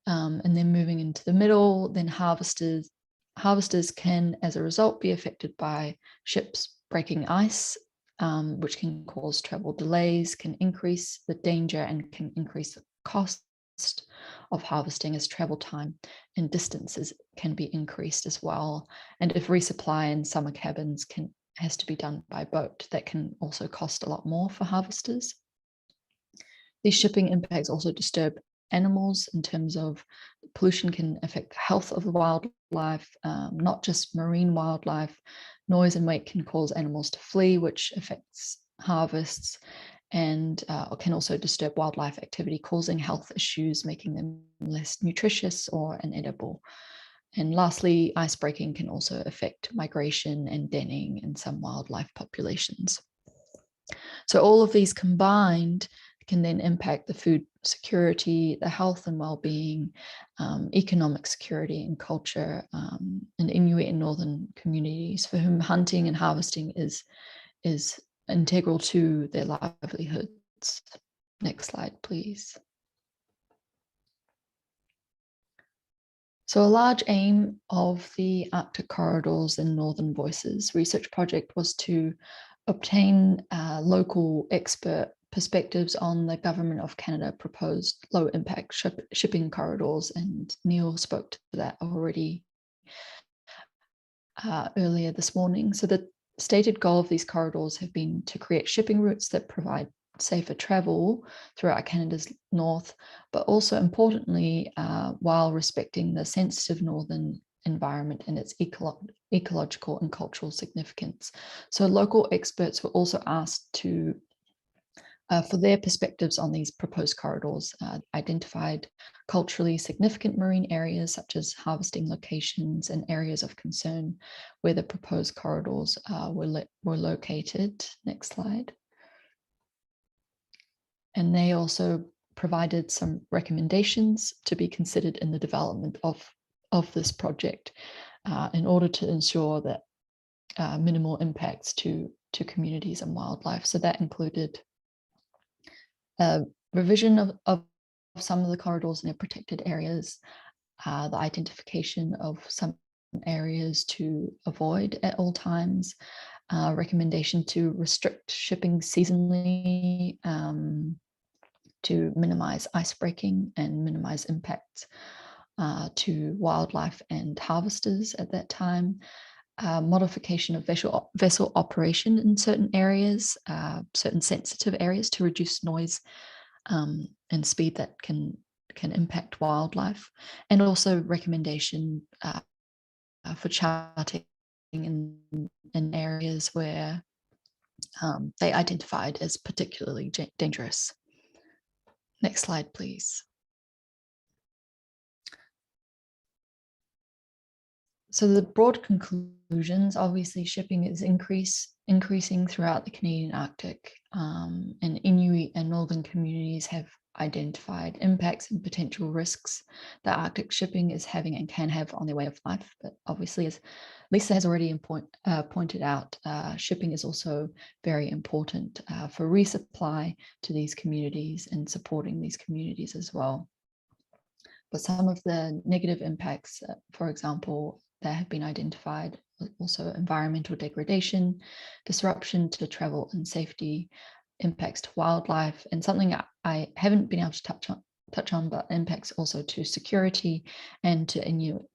And then moving into the middle, then harvesters can, as a result, be affected by ships breaking ice, which can cause travel delays, can increase the danger, and can increase the cost of harvesting as travel time and distances can be increased as well. And if resupply in summer cabins has to be done by boat, that can also cost a lot more for harvesters. These shipping impacts also disturb animals in terms of pollution can affect the health of the wildlife, not just marine wildlife. Noise and wake can cause animals to flee, which affects harvests, and can also disturb wildlife activity, causing health issues, making them less nutritious or inedible. And lastly, ice breaking can also affect migration and denning in some wildlife populations. So all of these combined can then impact the food security, the health and well-being, economic security and culture in Inuit and Northern communities for whom hunting and harvesting is integral to their livelihoods. Next slide, please. So a large aim of the Arctic Corridors and Northern Voices research project was to obtain local expert perspectives on the Government of Canada proposed low impact shipping corridors, and Neil spoke to that already earlier this morning. So the stated goal of these corridors have been to create shipping routes that provide safer travel throughout Canada's north, but also importantly, while respecting the sensitive northern environment and its ecological and cultural significance. So local experts were also asked to for their perspectives on these proposed corridors, identified culturally significant marine areas such as harvesting locations and areas of concern where the proposed corridors were located. Next slide. And they also provided some recommendations to be considered in the development of this project in order to ensure that minimal impacts to communities and wildlife. So that included revision of some of the corridors in their protected areas, the identification of some areas to avoid at all times, recommendation to restrict shipping seasonally to minimize ice breaking and minimize impacts to wildlife and harvesters at that time, modification of vessel operation in certain areas, certain sensitive areas to reduce noise and speed that can impact wildlife, and also recommendation for charting in areas where they identified as particularly dangerous. Next slide, please. So the broad conclusions, obviously shipping is increasing throughout the Canadian Arctic, and Inuit and Northern communities have identified impacts and potential risks that Arctic shipping is having and can have on their way of life. But obviously, as Lisa has already pointed out, shipping is also very important for resupply to these communities and supporting these communities as well. But some of the negative impacts, for example, that have been identified, also environmental degradation, disruption to travel and safety, impacts to wildlife, and something I haven't been able to touch on, but impacts also to security and to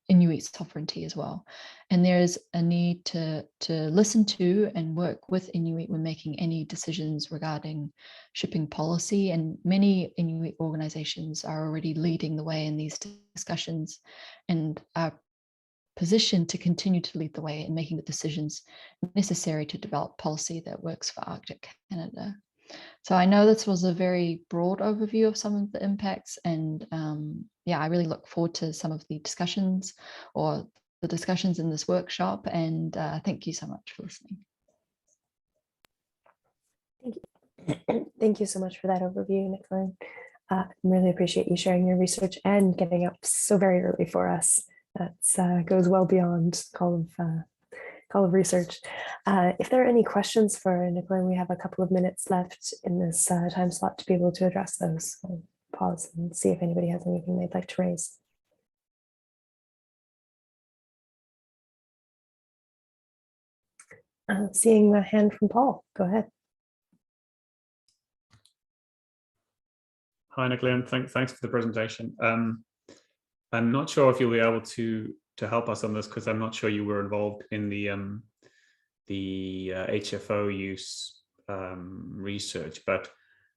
Inuit sovereignty as well. And there is a need to listen to and work with Inuit when making any decisions regarding shipping policy. And many Inuit organizations are already leading the way in these discussions and are positioned to continue to lead the way in making the decisions necessary to develop policy that works for Arctic Canada. So I know this was a very broad overview of some of the impacts, and yeah, I really look forward to some of the discussions or the discussions in this workshop, and thank you so much for listening. Thank you. Thank you so much for that overview, Nicola. I really appreciate you sharing your research and getting up so very early for us. That goes well beyond call of research. If there are any questions for Nicola, we have a couple of minutes left in this time slot to be able to address those. I'll pause and see if anybody has anything they'd like to raise. Seeing a hand from Paul, go ahead. Hi, Nicola, and thanks for the presentation. I'm not sure if you'll be able to help us on this, because I'm not sure you were involved in the HFO use research, but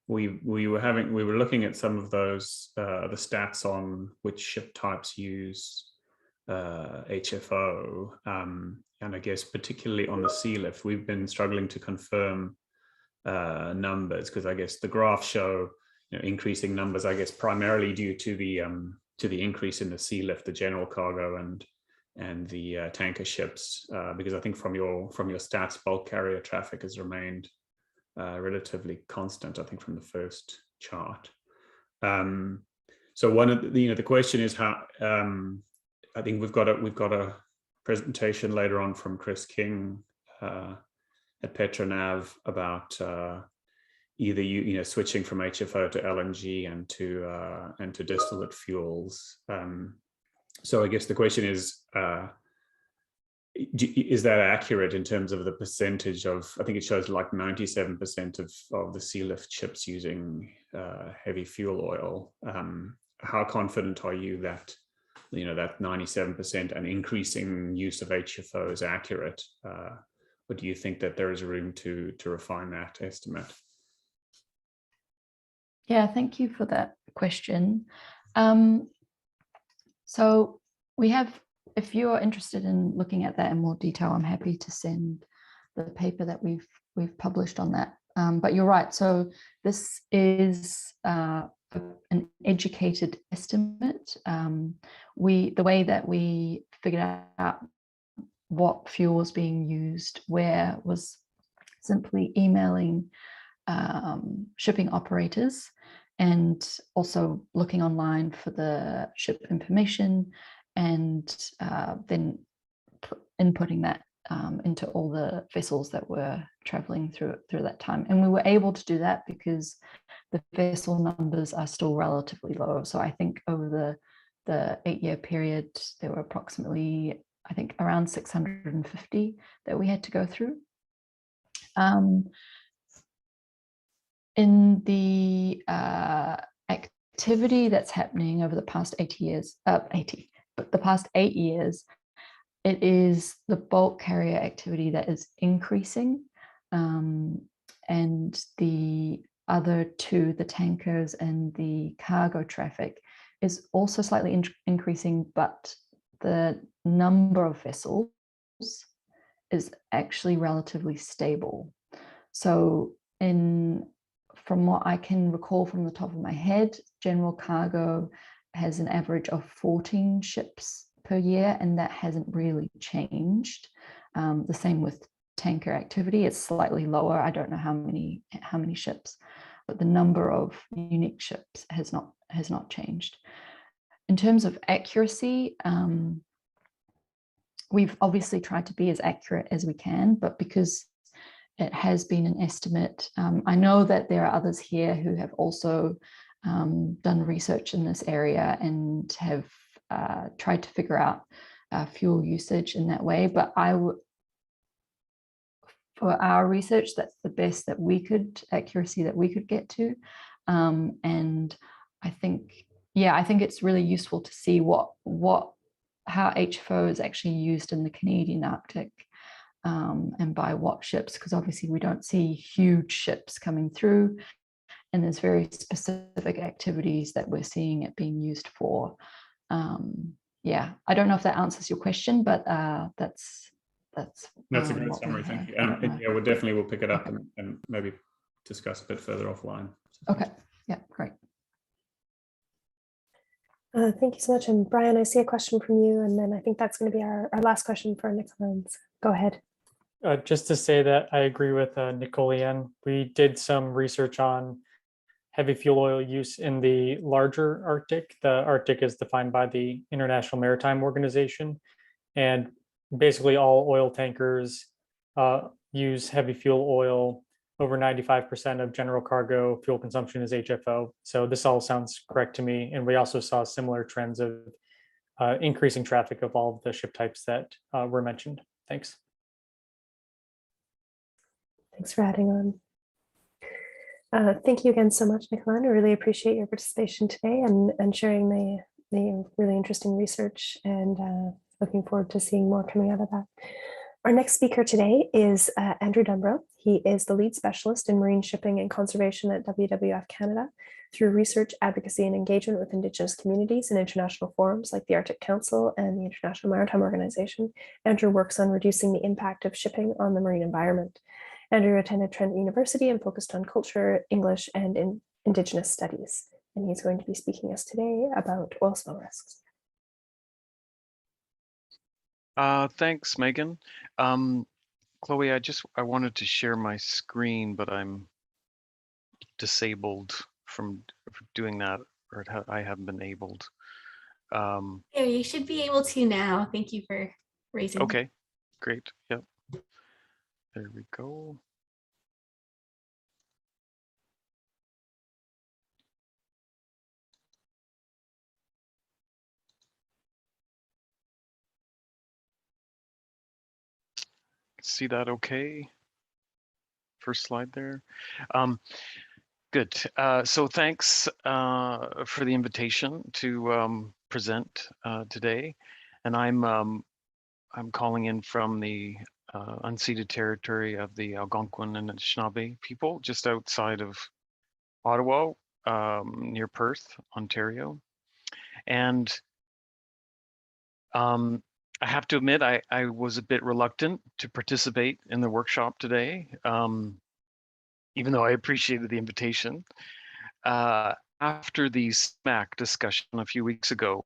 we were looking at some of those the stats on which ship types use HFO, and I guess particularly on the sea lift, we've been struggling to confirm numbers, because I guess the graphs show increasing numbers, I guess primarily due to the increase in the sea lift, the general cargo and the tanker ships, because I think from your stats, bulk carrier traffic has remained relatively constant, I think, from the first chart. So one of the question is how. I think we've got a presentation later on from Chris King at Petronav about either switching from HFO to LNG and to distillate fuels. So I guess the question is that accurate in terms of the percentage of? I think it shows like 97% of the sea lift ships using heavy fuel oil. How confident are you that that 97% and increasing use of HFO is accurate? Or do you think that there is room to refine that estimate? Yeah, thank you for that question. So we have, if you are interested in looking at that in more detail, I'm happy to send the paper that we've published on that. But you're right. So this is an educated estimate. The way that we figured out what fuel was being used where was simply emailing shipping operators and also looking online for the ship information, and then inputting that into all the vessels that were traveling through that time. And we were able to do that because the vessel numbers are still relatively low. So I think over the 8-year period, there were approximately, I think, around 650 that we had to go through. In the activity that's happening over the past 80 years, but the past 8 years, it is the bulk carrier activity that is increasing, and the other two, the tankers and the cargo traffic, is also slightly increasing, but the number of vessels is actually relatively stable. So from what I can recall from the top of my head, general cargo has an average of 14 ships per year, and that hasn't really changed. The same with tanker activity, it's slightly lower. I don't know how many ships, but the number of unique ships has not changed. In terms of accuracy, we've obviously tried to be as accurate as we can, but because it has been an estimate, I know that there are others here who have also done research in this area and have tried to figure out fuel usage in that way. But for our research, that's the best accuracy that we could get to. And I think it's really useful to see how HFO is actually used in the Canadian Arctic, and by what ships, because obviously we don't see huge ships coming through, and there's very specific activities that we're seeing it being used for. Yeah, I don't know if that answers your question, but that's a great summary. Thank you. Yeah, we'll pick it up and maybe discuss a bit further offline. Okay. Yeah, great. Thank you so much. And Brian, I see a question from you, and then I think that's going to be our last question for Nicola. Go ahead. Just to say that I agree with Nicole. We did some research on heavy fuel oil use in the larger Arctic. The Arctic is defined by the International Maritime Organization, and basically all oil tankers use heavy fuel oil. Over 95% of general cargo fuel consumption is HFO. So this all sounds correct to me. And we also saw similar trends of increasing traffic of all of the ship types that were mentioned. Thanks. Thanks for adding on. Thank you again so much, Nicola. I really appreciate your participation today and sharing the really interesting research, and looking forward to seeing more coming out of that. Our next speaker today is Andrew Dumbrow. He is the lead specialist in marine shipping and conservation at WWF Canada. Through research, advocacy, and engagement with Indigenous communities and international forums like the Arctic Council and the International Maritime Organization, Andrew works on reducing the impact of shipping on the marine environment. Andrew attended Trent University and focused on culture, English, and Indigenous studies. And he's going to be speaking to us today about oil spill risks. Thanks, Megan. Chloe, I wanted to share my screen, but I'm disabled from for doing that, or I haven't been able. Yeah, you should be able to now. Thank you for raising. Okay, great. Yep. There we go. See that okay? First slide there. Good. So thanks for the invitation to present today. And I'm calling in from the unceded territory of the Algonquin and Anishinaabe people, just outside of Ottawa, near Perth, Ontario. And I have to admit, I was a bit reluctant to participate in the workshop today, even though I appreciated the invitation. After the SMAC discussion a few weeks ago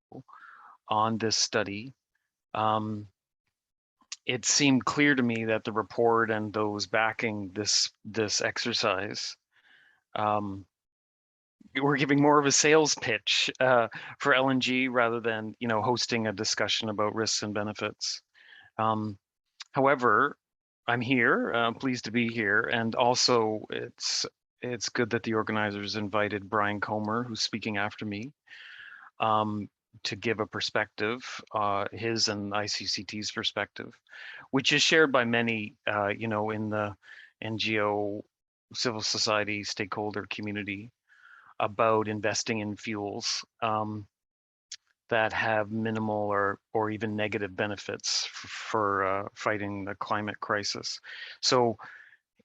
on this study, it seemed clear to me that the report and those backing this exercise we're giving more of a sales pitch for LNG rather than hosting a discussion about risks and benefits. However, I'm here, pleased to be here, and also it's good that the organizers invited Brian Comer, who's speaking after me, to give a perspective, his and ICCT's perspective, which is shared by many, in the NGO, civil society, stakeholder community, about investing in fuels that have minimal or even negative benefits for fighting the climate crisis. So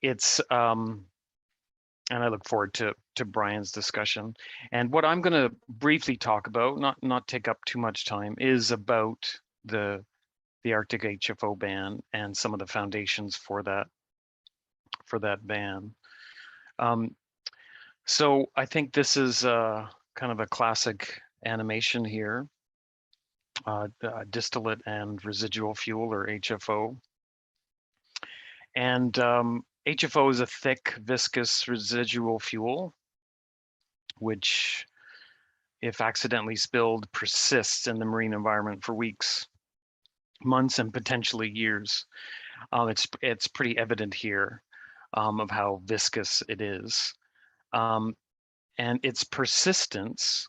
it's, and I look forward to Brian's discussion. And what I'm going to briefly talk about, not take up too much time, is about the Arctic HFO ban and some of the foundations for that ban. So I think this is kind of a classic animation here, distillate and residual fuel, or HFO. And HFO is a thick, viscous residual fuel, which, if accidentally spilled, persists in the marine environment for weeks, months, and potentially years. It's pretty evident here of how viscous it is. And its persistence,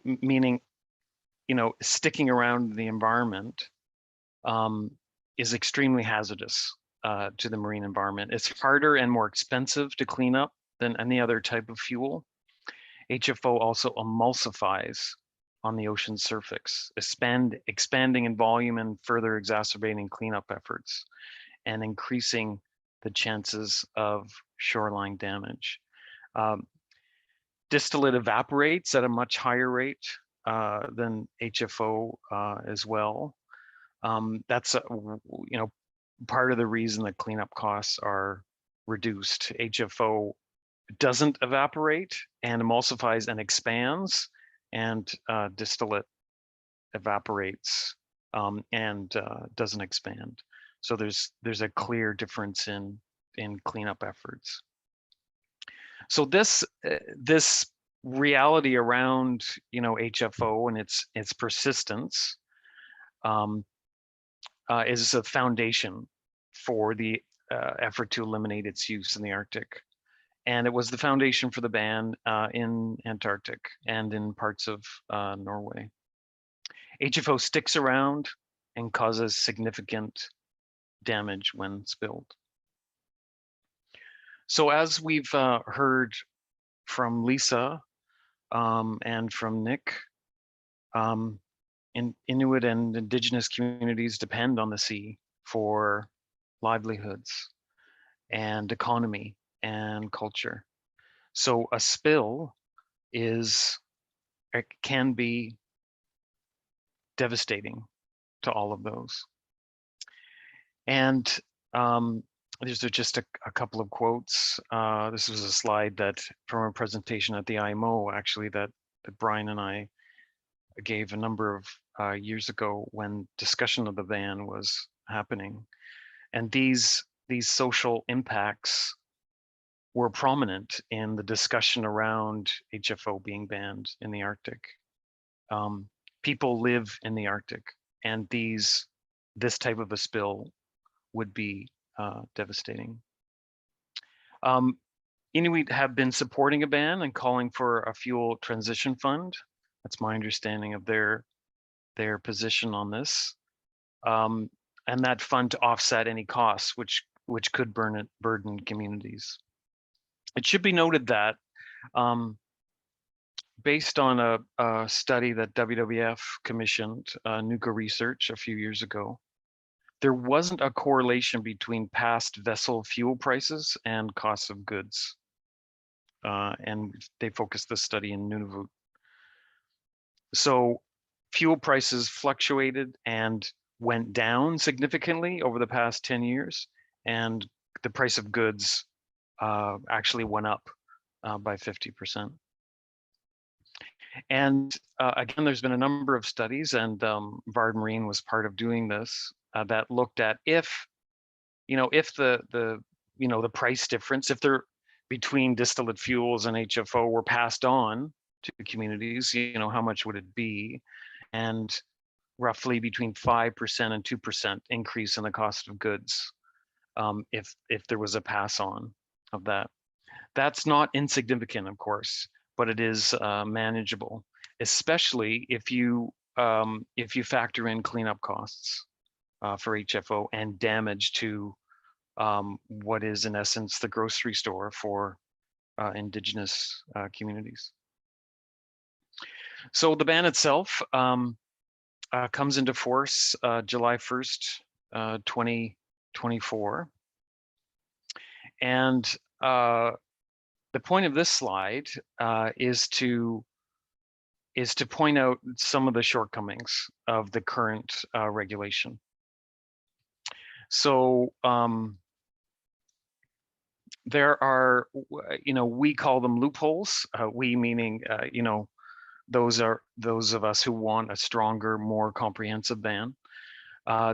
meaning, sticking around the environment, is extremely hazardous to the marine environment. It's harder and more expensive to clean up than any other type of fuel. HFO also emulsifies on the ocean surface, expanding in volume and further exacerbating cleanup efforts and increasing the chances of shoreline damage. Distillate evaporates at a much higher rate than HFO as well. That's part of the reason that cleanup costs are reduced. HFO doesn't evaporate and emulsifies and expands, and distillate evaporates and doesn't expand. So there's a clear difference in cleanup efforts. So this reality around HFO and its persistence is a foundation for the effort to eliminate its use in the Arctic. And it was the foundation for the ban in Antarctic and in parts of Norway. HFO sticks around and causes significant damage when spilled. So as we've heard from Lisa and from Nick, Inuit and Indigenous communities depend on the sea for livelihoods and economy and culture. So a spill can be devastating to all of those. And these are just a couple of quotes. This was a slide from a presentation at the IMO, actually, that Brian and I gave a number of years ago when discussion of the ban was happening. And these social impacts were prominent in the discussion around HFO being banned in the Arctic. People live in the Arctic, and this type of a spill would be devastating. Inuit have been supporting a ban and calling for a fuel transition fund. That's my understanding of their position on this. And that fund to offset any costs which could burden communities. It should be noted that based on a study that WWF commissioned, Nuka Research, a few years ago, there wasn't a correlation between past vessel fuel prices and costs of goods. And they focused the study in Nunavut. So fuel prices fluctuated and went down significantly over the past 10 years, and the price of goods actually went up by 50%. And again, there's been a number of studies, and Vard Marine was part of doing this, that looked at if the price difference, if they're between distillate fuels and HFO were passed on to communities, how much would it be? And roughly between 5% and 2% increase in the cost of goods if there was a pass on of that. That's not insignificant, of course, but it is manageable, especially if you factor in cleanup costs for HFO and damage to what is in essence the grocery store for Indigenous communities. So the ban itself comes into force July 1st, 2024. And the point of this slide is to point out some of the shortcomings of the current regulation. So there are, we call them loopholes. We meaning, those of us who want a stronger, more comprehensive ban.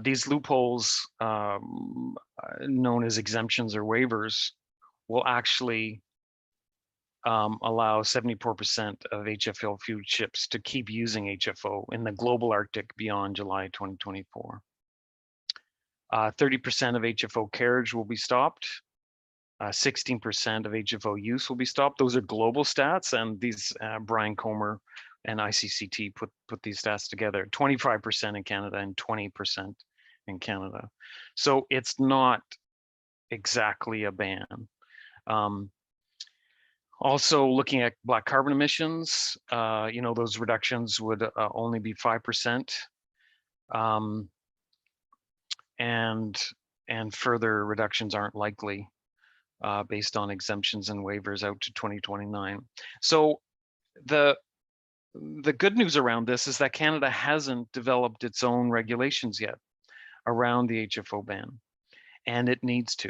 These loopholes, known as exemptions or waivers, will actually allow 74% of HFO fuel ships to keep using HFO in the global Arctic beyond July 2024. 30% of HFO carriage will be stopped. 16% of HFO use will be stopped. Those are global stats, and these Brian Comer and ICCT put these stats together. 25% in Canada and 20% in Canada. So it's not exactly a ban. Also, looking at black carbon emissions, those reductions would only be 5%, and further reductions aren't likely based on exemptions and waivers out to 2029. So the good news around this is that Canada hasn't developed its own regulations yet around the HFO ban, and it needs to.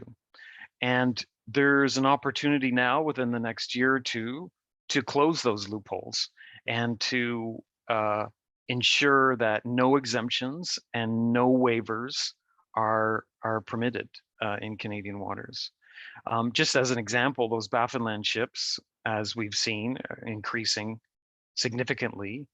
And there's an opportunity now within the next year or two to close those loopholes and to ensure that no exemptions and no waivers are permitted in Canadian waters. Just as an example, those Baffinland ships, as we've seen, increasing significantly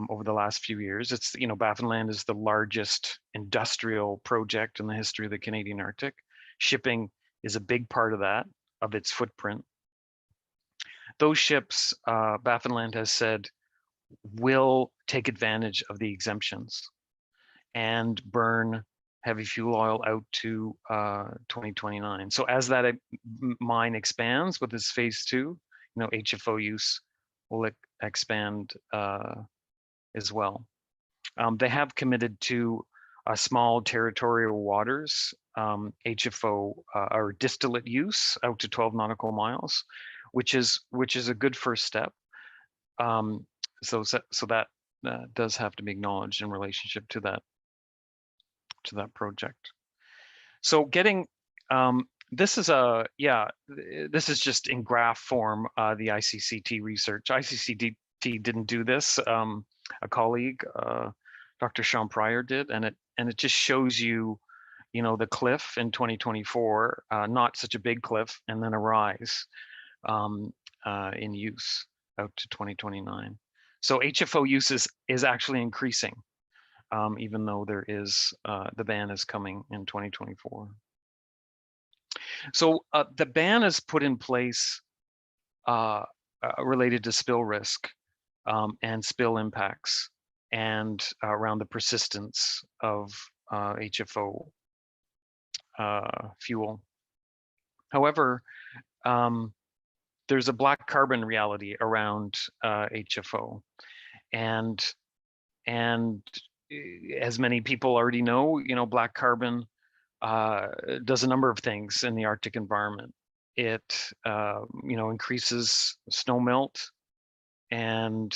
over the last few years. It's, Baffinland is the largest industrial project in the history of the Canadian Arctic. Shipping is a big part of that, of its footprint. Those ships, Baffinland has said, will take advantage of the exemptions and burn heavy fuel oil out to 2029. So as that mine expands with this phase 2, HFO use will expand as well. They have committed to small territorial waters, HFO or distillate use out to 12 nautical miles, which is a good first step. So that does have to be acknowledged in relationship to that project. So getting this is just in graph form, the ICCT research. ICCT didn't do this. A colleague, Dr. Sean Pryor, did, and it just shows you, the cliff in 2024, not such a big cliff, and then a rise in use out to 2029. So HFO use is actually increasing, even though there is the ban is coming in 2024. So the ban is put in place related to spill risk and spill impacts, and around the persistence of HFO fuel. However, there's a black carbon reality around HFO, and as many people already know, black carbon does a number of things in the Arctic environment. It increases snow melt and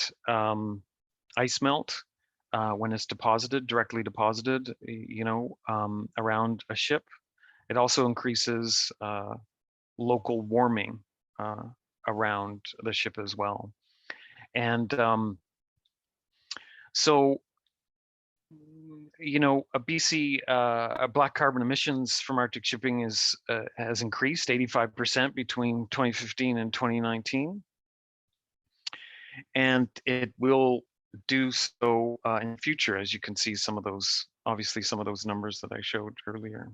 ice melt when it's directly deposited, around a ship. It also increases local warming around the ship as well. And so, a BC black carbon emissions from Arctic shipping has increased 85% between 2015 and 2019. And it will do so in the future, as you can see some of those numbers that I showed earlier.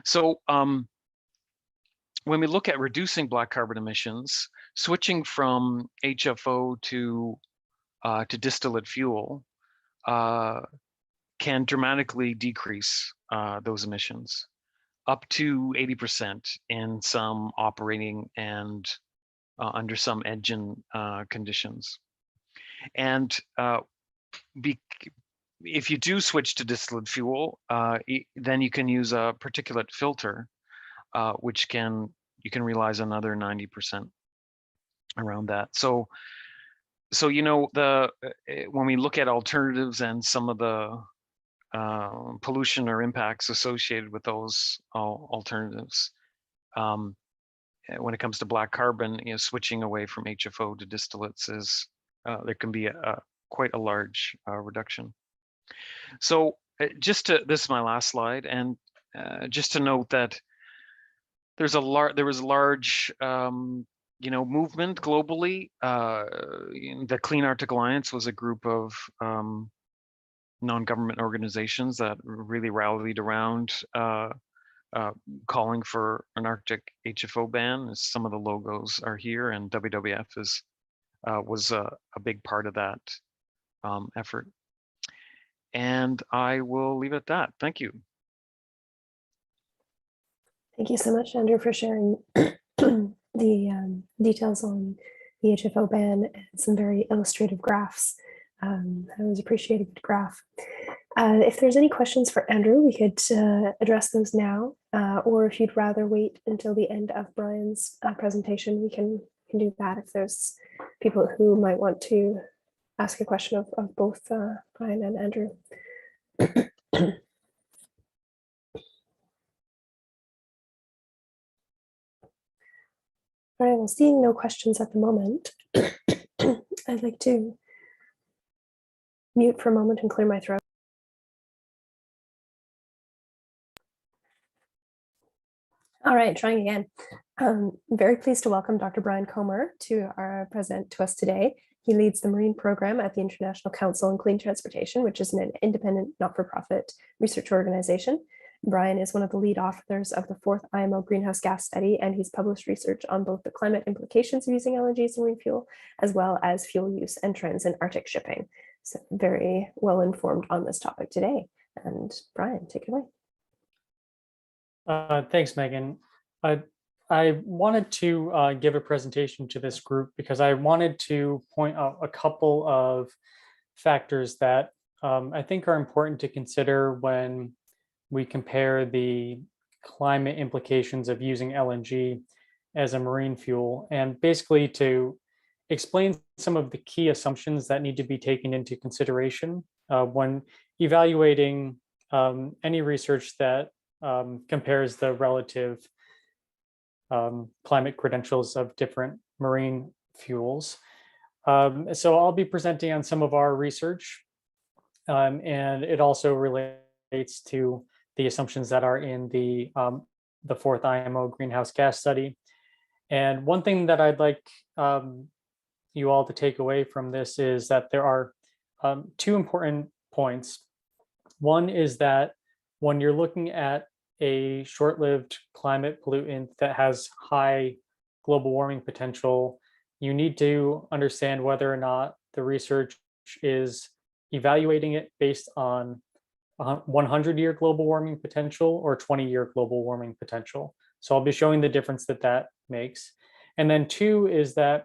So when we look at reducing black carbon emissions, switching from HFO to distillate fuel can dramatically decrease those emissions, up to 80% in some operating and under some engine conditions. And if you do switch to distillate fuel, then you can use a particulate filter, which you can realize another 90% around that. So when we look at alternatives and some of the pollution or impacts associated with those alternatives, when it comes to black carbon, switching away from HFO to distillates there can be quite a large reduction. So this is my last slide, and just to note that there was a large movement globally. The Clean Arctic Alliance was a group of non-government organizations that really rallied around calling for an Arctic HFO ban. Some of the logos are here, and WWF was a big part of that effort. And I will leave it at that. Thank you. Thank you so much, Andrew, for sharing the details on the HFO ban and some very illustrative graphs. I was appreciating the graph. If there's any questions for Andrew, we could address those now, or if you'd rather wait until the end of Brian's presentation, we can do that if there's people who might want to ask a question of both Brian and Andrew. All right, well, seeing no questions at the moment, I'd like to mute for a moment and clear my throat. All right, trying again. I'm very pleased to welcome Dr. Brian Comer to present to us today. He leads the Marine Program at the International Council on Clean Transportation, which is an independent, not-for-profit research organization. Brian is one of the lead authors of the 4th IMO greenhouse gas study, and he's published research on both the climate implications of using LNG as marine fuel, as well as fuel use and trends in Arctic shipping. So very well informed on this topic today. And Brian, take it away. Thanks, Megan. I wanted to give a presentation to this group because I wanted to point out a couple of factors that I think are important to consider when we compare the climate implications of using LNG as a marine fuel, and basically to explain some of the key assumptions that need to be taken into consideration when evaluating any research that compares the relative climate credentials of different marine fuels. So I'll be presenting on some of our research, and it also relates relates to the assumptions that are in the fourth IMO greenhouse gas study. And one thing that I'd like you all to take away from this is that there are two important points. One is that when you're looking at a short-lived climate pollutant that has high global warming potential, you need to understand whether or not the research is evaluating it based on 100-year global warming potential or 20-year global warming potential. So I'll be showing the difference that that makes. And then two is that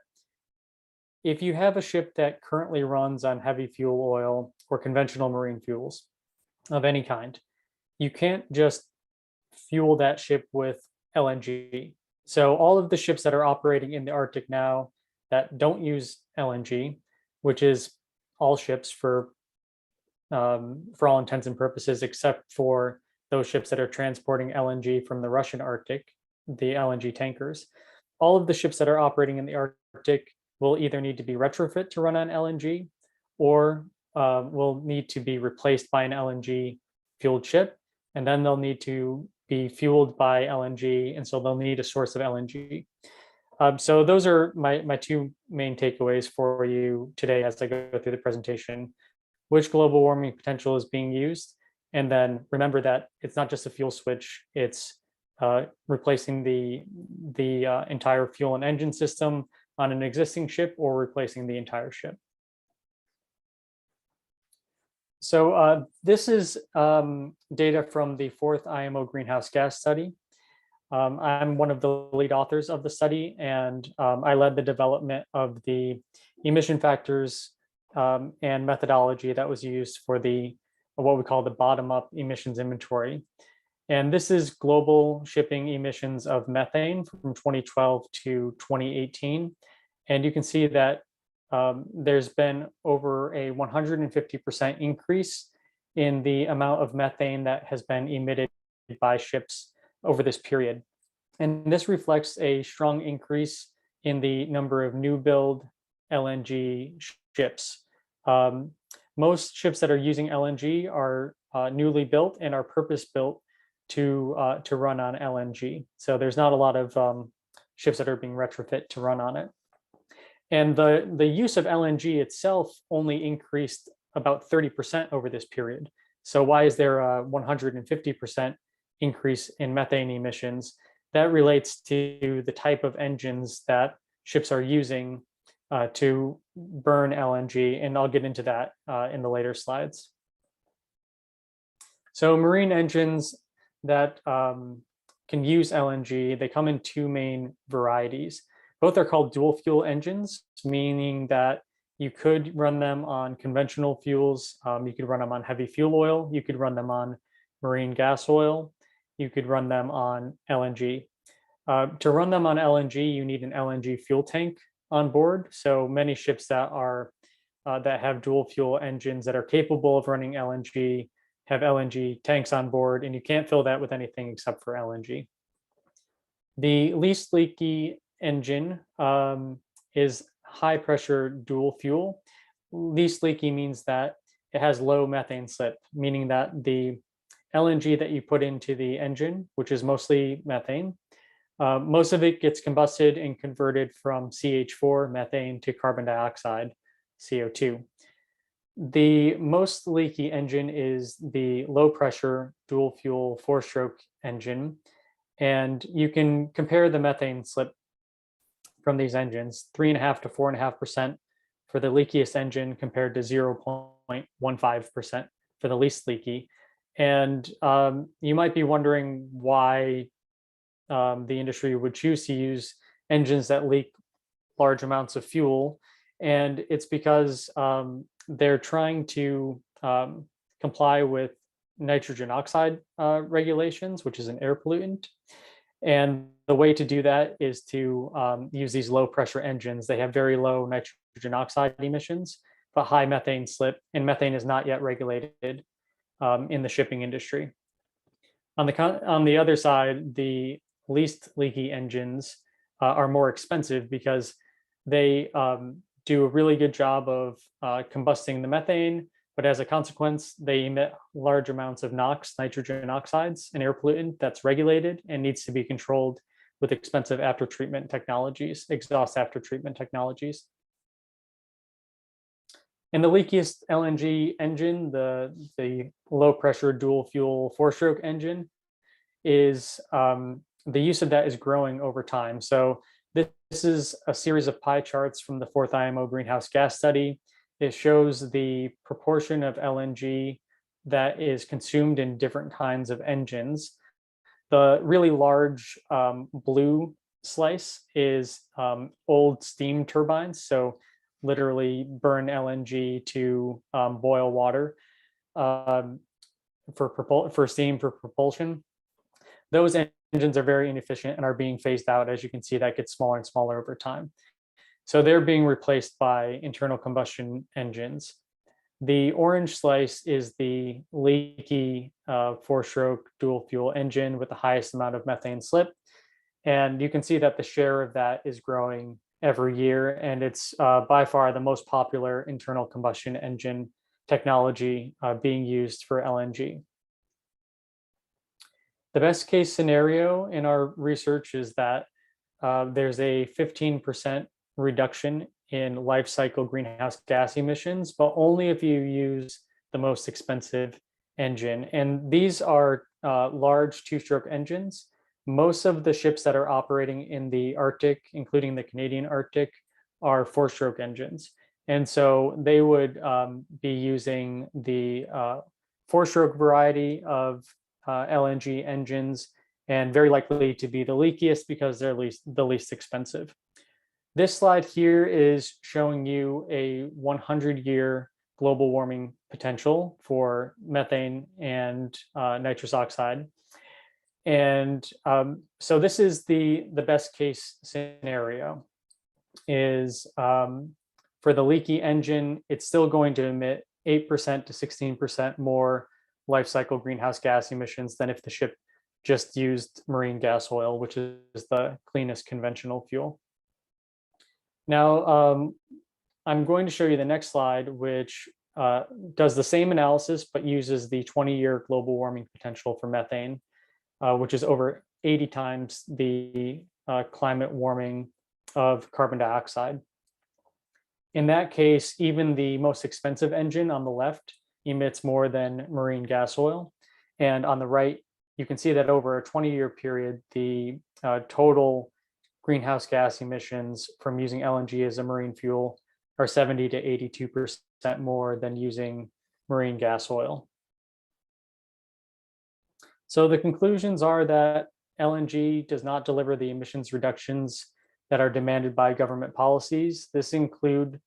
if you have a ship that currently runs on heavy fuel oil or conventional marine fuels of any kind, you can't just fuel that ship with LNG. So all of the ships that are operating in the Arctic now that don't use LNG, which is all ships for all intents and purposes, except for those ships that are transporting LNG from the Russian Arctic, the LNG tankers. All of the ships that are operating in the Arctic will either need to be retrofit to run on LNG or will need to be replaced by an LNG fueled ship. And then they'll need to be fueled by LNG. And so they'll need a source of LNG. So those are my two main takeaways for you today as I go through the presentation. Which global warming potential is being used? And then remember that it's not just a fuel switch, it's replacing the entire fuel and engine system on an existing ship or replacing the entire ship. So this is data from the fourth IMO greenhouse gas study. I'm one of the lead authors of the study, and I led the development of the emission factors and methodology that was used for what we call the bottom-up emissions inventory. And this is global shipping emissions of methane from 2012 to 2018. And you can see that there's been over a 150% increase in the amount of methane that has been emitted by ships over this period. And this reflects a strong increase in the number of new build LNG ships. Most ships that are using LNG are newly built and are purpose built to run on LNG. So there's not a lot of ships that are being retrofit to run on it. And the use of LNG itself only increased about 30% over this period. So why is there a 150% increase in methane emissions? That relates to the type of engines that ships are using to burn LNG, and I'll get into that in the later slides. So marine engines that can use LNG, they come in two main varieties. Both are called dual fuel engines, meaning that you could run them on conventional fuels. You could run them on heavy fuel oil. You could run them on marine gas oil. You could run them on LNG. To run them on LNG, you need an LNG fuel tank on board. So many ships that have dual fuel engines that are capable of running LNG have LNG tanks on board, and you can't fill that with anything except for LNG. The least leaky engine is high pressure dual fuel. Least leaky means that it has low methane slip, meaning that the LNG that you put into the engine, which is mostly methane, most of it gets combusted and converted from CH4 methane to carbon dioxide, CO2. The most leaky engine is the low pressure dual fuel 4-stroke engine. And you can compare the methane slip from these engines, 3.5 to 4.5% for the leakiest engine compared to 0.15% for the least leaky. And you might be wondering why the industry would choose to use engines that leak large amounts of fuel. And it's because they're trying to comply with nitrogen oxide regulations, which is an air pollutant. And the way to do that is to use these low pressure engines. They have very low nitrogen oxide emissions, but high methane slip, and methane is not yet regulated in the shipping industry. On the other side, the least leaky engines are more expensive because they do a really good job of combusting the methane, but as a consequence, they emit large amounts of NOx, nitrogen oxides, an air pollutant that's regulated and needs to be controlled with expensive after treatment technologies, exhaust after treatment technologies. And the leakiest LNG engine, the low pressure dual fuel 4-stroke engine, is the use of that is growing over time. So this is a series of pie charts from the 4th IMO greenhouse gas study. It shows the proportion of LNG that is consumed in different kinds of engines. The really large blue slice is old steam turbines. So literally burn LNG to boil water for steam for propulsion. Those engines are very inefficient and are being phased out. As you can see, that gets smaller and smaller over time. So they're being replaced by internal combustion engines. The orange slice is the leaky 4-stroke dual fuel engine with the highest amount of methane slip. And you can see that the share of that is growing every year. And it's by far the most popular internal combustion engine technology being used for LNG. The best case scenario in our research is that there's a 15% reduction in life cycle greenhouse gas emissions, but only if you use the most expensive engine. And these are large 2-stroke engines. Most of the ships that are operating in the Arctic, including the Canadian Arctic, are 4-stroke engines. And so they would be using the 4-stroke variety of LNG engines, and very likely to be the leakiest because they're the least expensive. This slide here is showing you a 100-year global warming potential for methane and nitrous oxide. And so this is the best case scenario is for the leaky engine, it's still going to emit 8% to 16% more life cycle greenhouse gas emissions than if the ship just used marine gas oil, which is the cleanest conventional fuel. Now, I'm going to show you the next slide, which does the same analysis, but uses the 20-year global warming potential for methane, which is over 80 times the climate warming of carbon dioxide. In that case, even the most expensive engine on the left emits more than marine gas oil. And on the right, you can see that over a 20-year period, the total greenhouse gas emissions from using LNG as a marine fuel are 70 to 82% more than using marine gas oil. So the conclusions are that LNG does not deliver the emissions reductions that are demanded by government policies. This include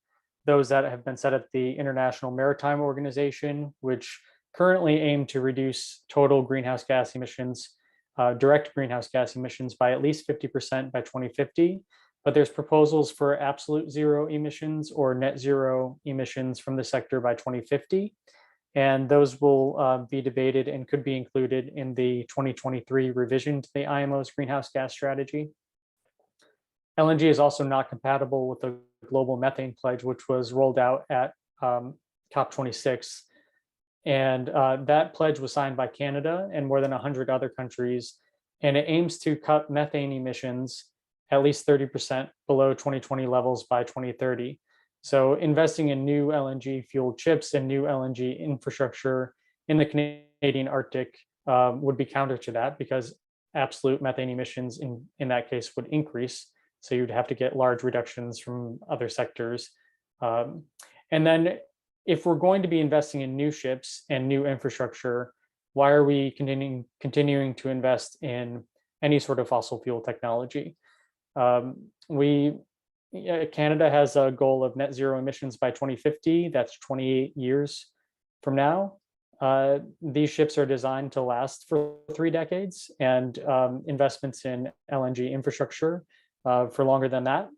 those that have been set at the International Maritime Organization, which currently aim to reduce total greenhouse gas emissions, direct greenhouse gas emissions by at least 50% by 2050. But there's proposals for absolute zero emissions or net zero emissions from the sector by 2050. And those will be debated and could be included in the 2023 revision to the IMO's greenhouse gas strategy. LNG is also not compatible with the global methane pledge, which was rolled out at COP26. And that pledge was signed by Canada and more than 100 other countries. And it aims to cut methane emissions at least 30% below 2020 levels by 2030. So investing in new LNG fueled ships and new LNG infrastructure in the Canadian Arctic would be counter to that, because absolute methane emissions in that case would increase. So you'd have to get large reductions from other sectors. And then if we're going to be investing in new ships and new infrastructure, why are we continuing to invest in any sort of fossil fuel technology? Canada has a goal of net zero emissions by 2050. That's 28 years from now. These ships are designed to last for 3 decades, and investments in LNG infrastructure for longer than that.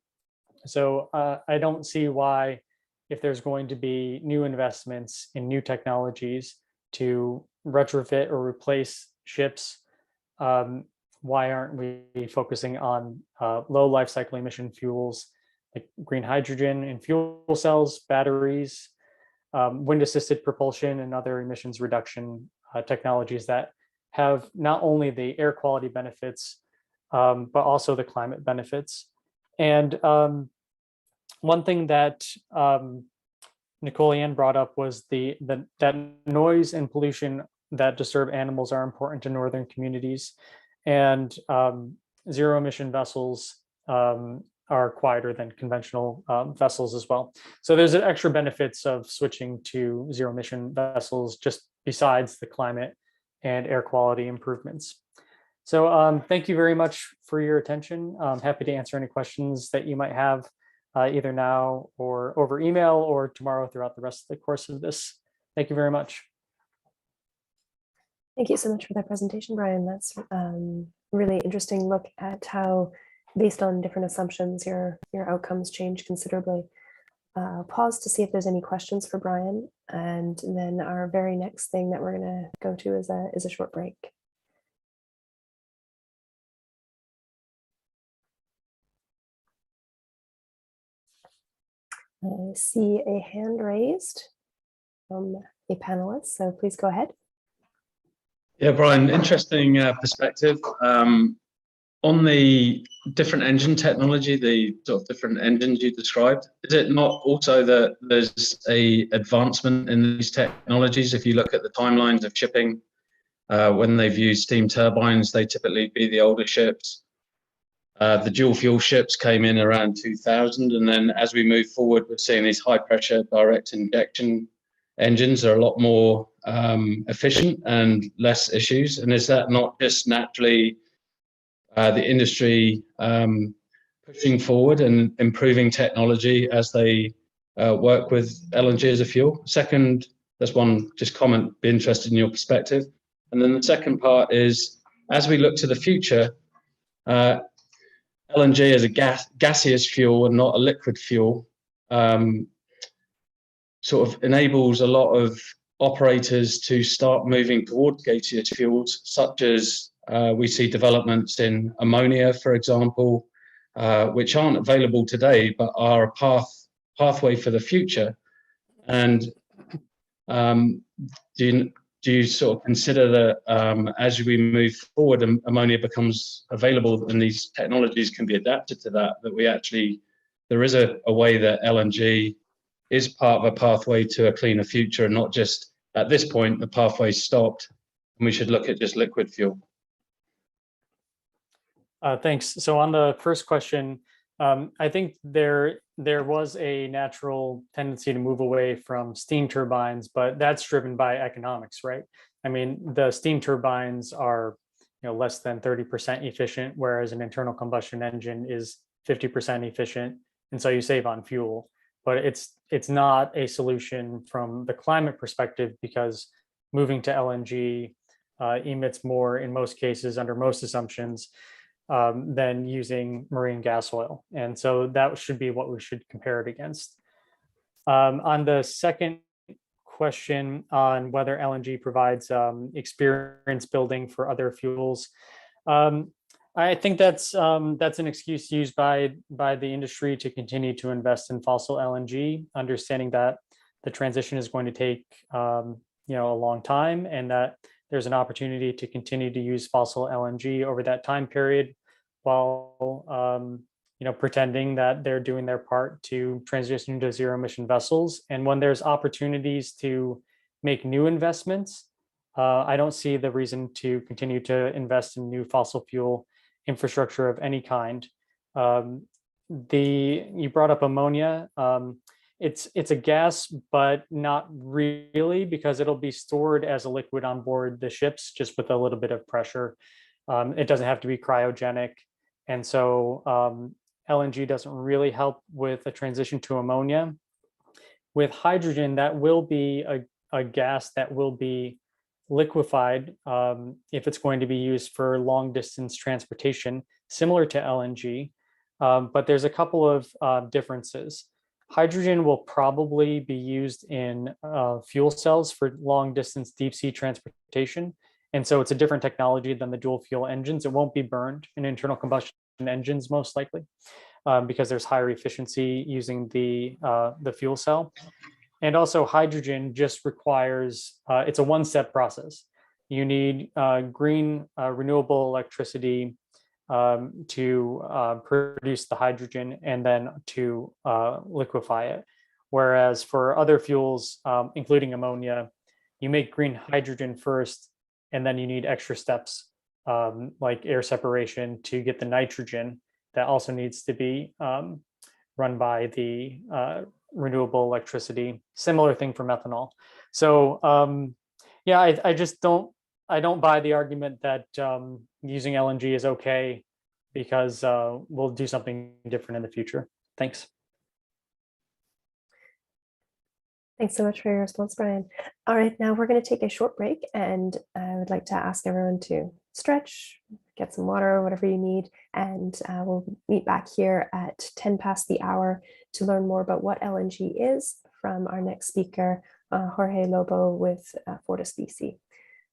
So I don't see why, if there's going to be new investments in new technologies to retrofit or replace ships, why aren't we focusing on low life cycle emission fuels like green hydrogen and fuel cells, batteries, wind-assisted propulsion and other emissions reduction technologies that have not only the air quality benefits, but also the climate benefits. And one thing that Nicole-Ann brought up was that noise and pollution that disturb animals are important to northern communities, and zero emission vessels are quieter than conventional vessels as well. So there's extra benefits of switching to zero emission vessels just besides the climate and air quality improvements. So thank you very much for your attention. I'm happy to answer any questions that you might have either now or over email or tomorrow throughout the rest of the course of this. Thank you very much. Thank you so much for that presentation, Brian. That's really interesting look at how, based on different assumptions, your outcomes change considerably. Pause to see if there's any questions for Brian, and then our very next thing that we're going to go to is a short break. I see a hand raised from a panelist, so please go ahead. Yeah, Brian, interesting perspective. On the different engine technology, the sort of different engines you described, is it not also that there's a advancement in these technologies? If you look at the timelines of shipping, when they've used steam turbines, they typically be the older ships. The dual fuel ships came in around 2000, and then as we move forward, we're seeing these high pressure direct injection engines are a lot more efficient and less issues. And is that not just naturally the industry pushing forward and improving technology as they work with LNG as a fuel? Second, that's one just comment, be interested in your perspective. And then the second part is, as we look to the future, LNG as a gaseous fuel and not a liquid fuel sort of enables a lot of operators to start moving towards gaseous fuels, such as we see developments in ammonia, for example, which aren't available today, but are a pathway for the future. And do you sort of consider that as we move forward and ammonia becomes available and these technologies can be adapted to that, that we actually, there is a way that LNG is part of a pathway to a cleaner future, and not just at this point the pathway's stopped and we should look at just liquid fuel? Thanks. So on the first question, I think there was a natural tendency to move away from steam turbines, but that's driven by economics, right? I mean, the steam turbines are less than 30% efficient, whereas an internal combustion engine is 50% efficient, and so you save on fuel. But it's not a solution from the climate perspective, because moving to LNG emits more in most cases under most assumptions than using marine gas oil. And so that should be what we should compare it against. On the second question on whether LNG provides experience building for other fuels, I think that's an excuse used by the industry to continue to invest in fossil LNG, understanding that the transition is going to take a long time, and that there's an opportunity to continue to use fossil LNG over that time period, while pretending that they're doing their part to transition to zero emission vessels. And when there's opportunities to make new investments, I don't see the reason to continue to invest in new fossil fuel infrastructure of any kind. You brought up ammonia. It's a gas, but not really, because it'll be stored as a liquid on board the ships, just with a little bit of pressure. It doesn't have to be cryogenic. And so LNG doesn't really help with a transition to ammonia. With hydrogen, that will be a gas that will be liquefied if it's going to be used for long distance transportation, similar to LNG. But there's a couple of differences. Hydrogen will probably be used in fuel cells for long distance deep sea transportation. And so it's a different technology than the dual fuel engines. It won't be burned in internal combustion engines, most likely, because there's higher efficiency using the fuel cell. And also hydrogen just requires, it's a one-step process. You need green renewable electricity to produce the hydrogen and then to liquefy it. Whereas for other fuels, including ammonia, you make green hydrogen first, and then you need extra steps like air separation to get the nitrogen that also needs to be run by the renewable electricity. Similar thing for methanol. So yeah, I just don't buy the argument that using LNG is okay because we'll do something different in the future. Thanks. Thanks so much for your response, Brian. All right, now we're going to take a short break, and I would like to ask everyone to stretch, get some water, whatever you need, and we'll meet back here at 10 past the hour to learn more about what LNG is from our next speaker, Jorge Lobo with Fortis BC.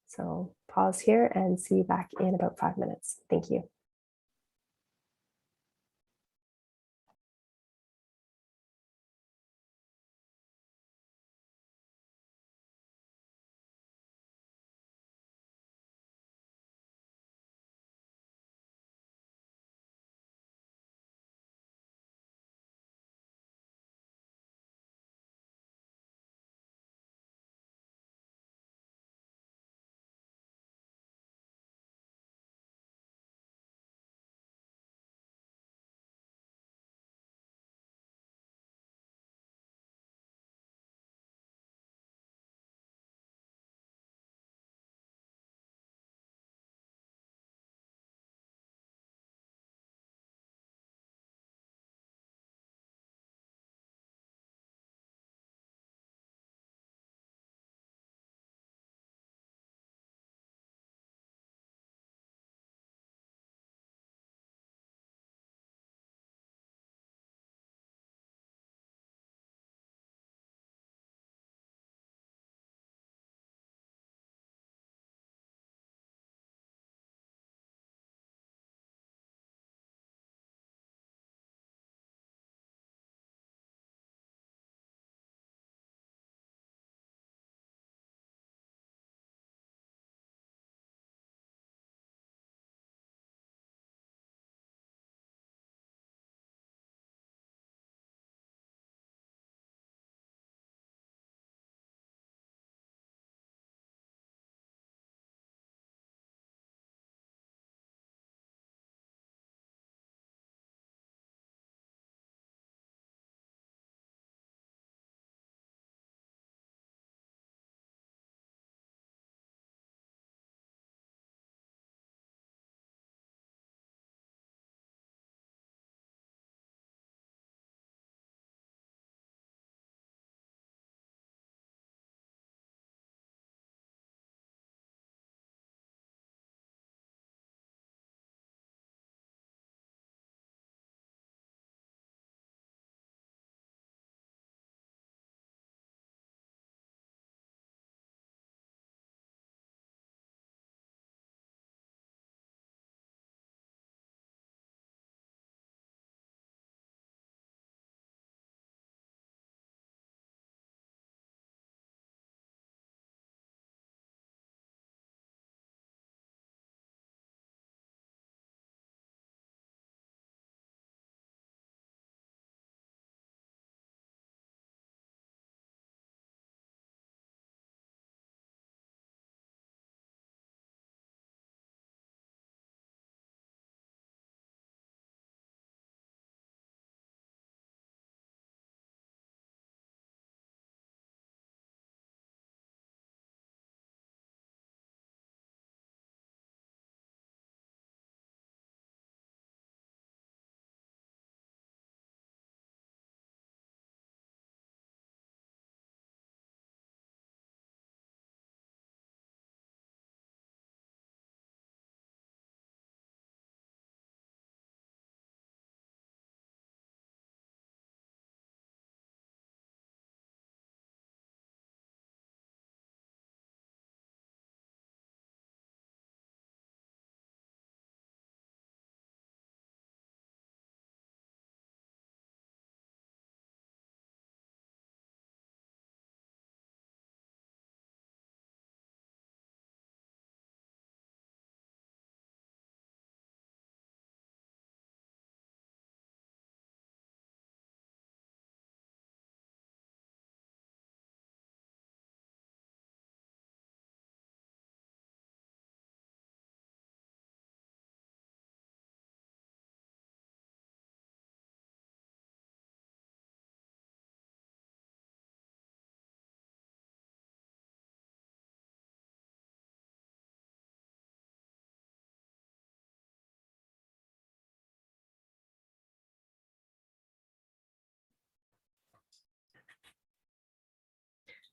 So pause here and see you back in about 5 minutes. Thank you.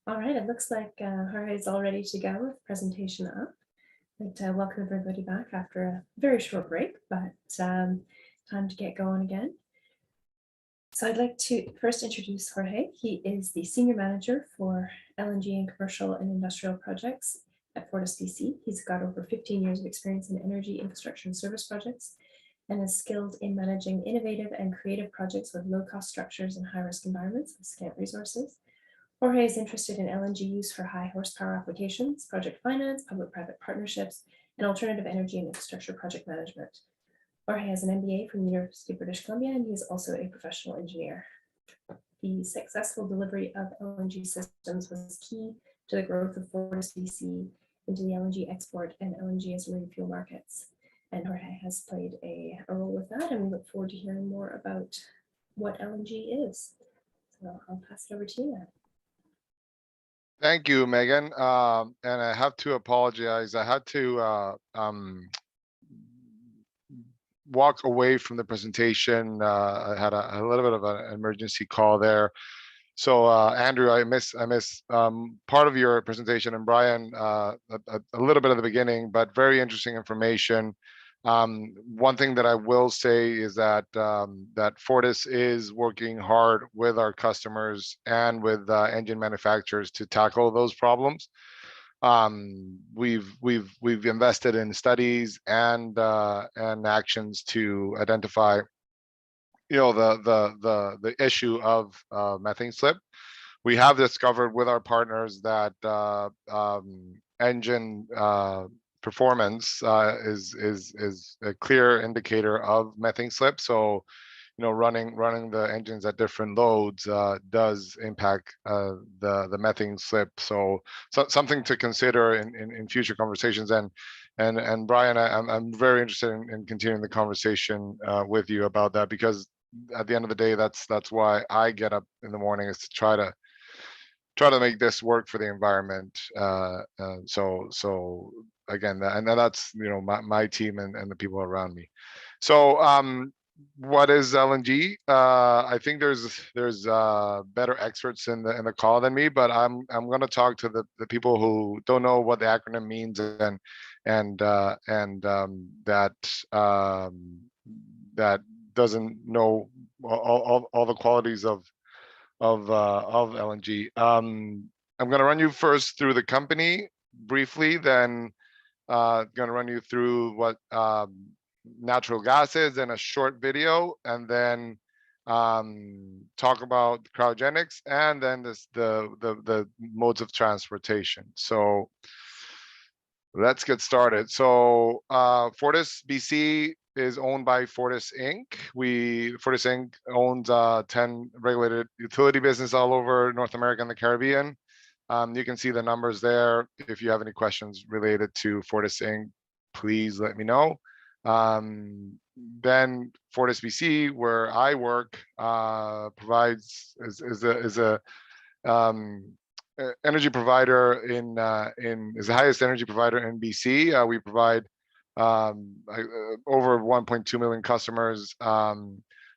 All right, it looks like Jorge is all ready to go with the presentation up. I'd like to welcome everybody back after a very short break, but time to get going again. So I'd like to first introduce Jorge. He is the Senior Manager for LNG and Commercial and Industrial Projects at Fortis BC. He's got over 15 years of experience in energy infrastructure and service projects and is skilled in managing innovative and creative projects with low-cost structures and high-risk environments with scant resources. Jorge is interested in LNG use for high horsepower applications, project finance, public-private partnerships, and alternative energy and infrastructure project management. Jorge has an MBA from the University of British Columbia, and he is also a professional engineer. The successful delivery of LNG systems was key to the growth of Fortis BC into the LNG export and LNG as marine fuel markets. And Jorge has played a role with that, and we look forward to hearing more about what LNG is. So I'll pass it over to you now. Thank you, Megan. And I have to apologize. I had to walk away from the presentation. I had a little bit of an emergency call there. So Andrew, I miss part of your presentation, and Brian a little bit at the beginning, but very interesting information. One thing that I will say is that that Fortis is working hard with our customers and with engine manufacturers to tackle those problems. We've invested in studies and actions to identify, you know, the issue of methane slip. We have discovered with our partners that engine performance is a clear indicator of methane slip. So, you know, running the engines at different loads does impact the methane slip. So something to consider in future conversations. And Brian, I'm very interested in continuing the conversation with you about that, because at the end of the day, that's why I get up in the morning, is to try to make this work for the environment. So again, and that's, you know, my team and the people around me. So what is LNG? I think there's better experts in the call than me, but I'm going to talk to the people who don't know what the acronym means and that doesn't know all the qualities of LNG. I'm going to run you first through the company briefly, then going to run you through what natural gas is in a short video, and then talk about cryogenics, and then the modes of transportation. So let's get started. So Fortis BC is owned by Fortis Inc. Fortis Inc. owns 10 regulated utility business all over North America and the Caribbean. You can see the numbers there. If you have any questions related to Fortis Inc., please let me know. Then Fortis BC, where I work, is a energy provider is the highest energy provider in BC. We provide over 1.2 million customers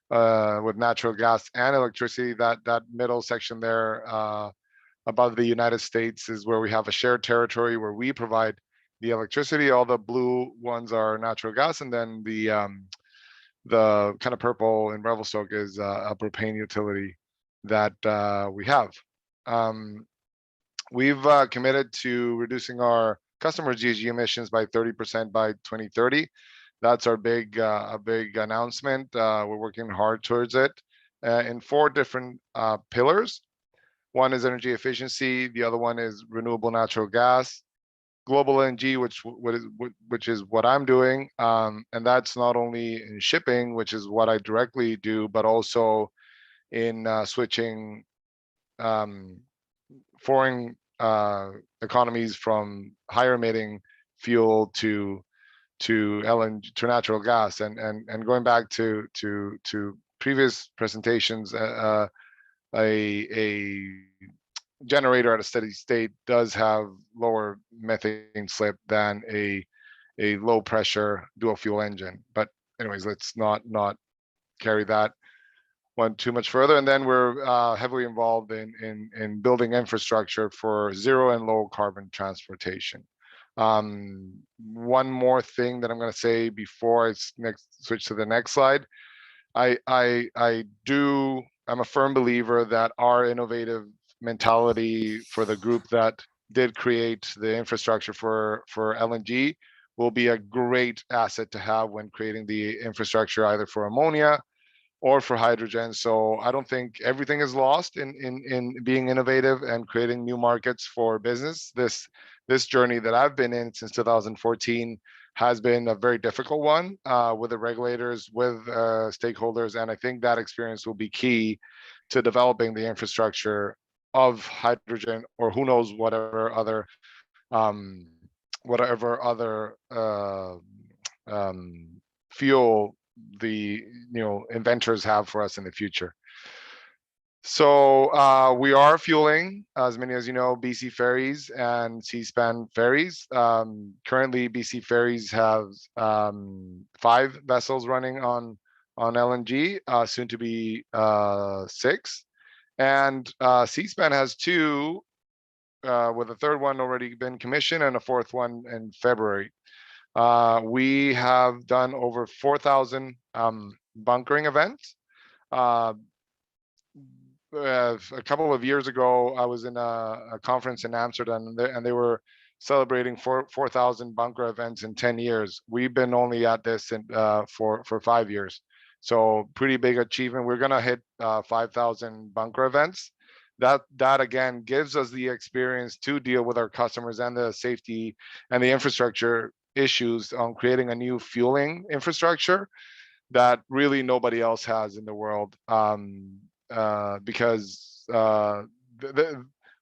with natural gas and electricity. That middle section there above the United States is where we have a shared territory where we provide the electricity. All the blue ones are natural gas, and then the kind of purple in Revelstoke is a propane utility that we have. We've committed to reducing our customers' GHG emissions by 30% by 2030. That's our big announcement. We're working hard towards it in 4 different pillars. One is energy efficiency. The other one is renewable natural gas, global LNG, which is what I'm doing, and that's not only in shipping, which is what I directly do, but also in switching foreign economies from higher emitting fuel to LNG, to natural gas, and going back to previous presentations, a generator at a steady state does have lower methane slip than a low pressure dual fuel engine. But anyways, let's not carry that went too much further. And then we're heavily involved in building infrastructure for zero and low carbon transportation. One more thing that I'm going to say before I switch to the next slide. I'm a firm believer that our innovative mentality for the group that did create the infrastructure for LNG will be a great asset to have when creating the infrastructure either for ammonia or for hydrogen. So I don't think everything is lost in being innovative and creating new markets for business. This journey that I've been in since 2014 has been a very difficult one with the regulators, with stakeholders, and I think that experience will be key to developing the infrastructure of hydrogen, or who knows whatever other fuel the inventors have for us in the future. So we are fueling, as many as you know, BC Ferries and Seaspan Ferries. Currently, BC Ferries have 5 vessels running on LNG, soon to be 6. And Seaspan has 2, with a 3rd one already been commissioned and a 4th one in February. We have done over 4,000 bunkering events. A couple of years ago, I was in a conference in Amsterdam, and they were celebrating 4,000 bunker events in 10 years. We've been only at this for 5 years. So pretty big achievement. We're going to hit 5,000 bunker events. That again gives us the experience to deal with our customers and the safety and the infrastructure issues on creating a new fueling infrastructure that really nobody else has in the world. Because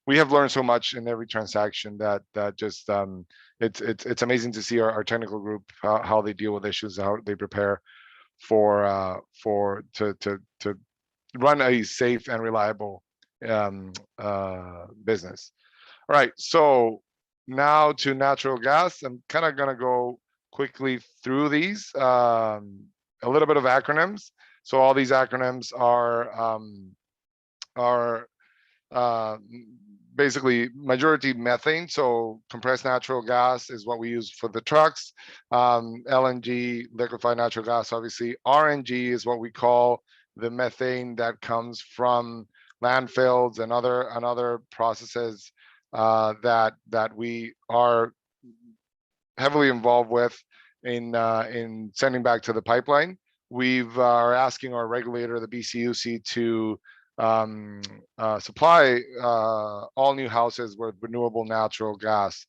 we have learned so much in every transaction that just it's amazing to see our technical group how they deal with issues, how they prepare to run a safe and reliable business. All right, so now to natural gas. I'm kind of gonna go quickly through these, a little bit of acronyms. So all these acronyms are basically majority methane. So compressed natural gas is what we use for the trucks. LNG, liquefied natural gas, obviously. RNG is what we call the methane that comes from landfills and other processes that we are heavily involved with in sending back to the pipeline. We are asking our regulator, the BCUC, to supply all new houses with renewable natural gas.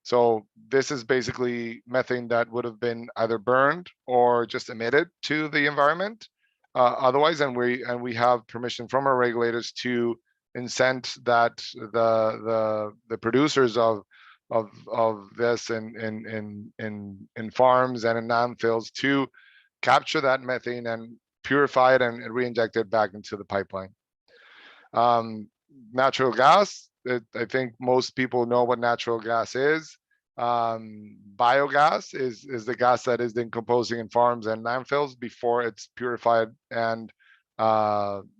So this is basically methane that would have been either burned or just emitted to the environment otherwise, and we have permission from our regulators to incent that the producers of this in farms and in landfills to capture that methane and purify it and re-inject it back into the pipeline. Natural gas, I think most people know what natural gas is. Biogas is the gas that is decomposing in farms and landfills before it's purified and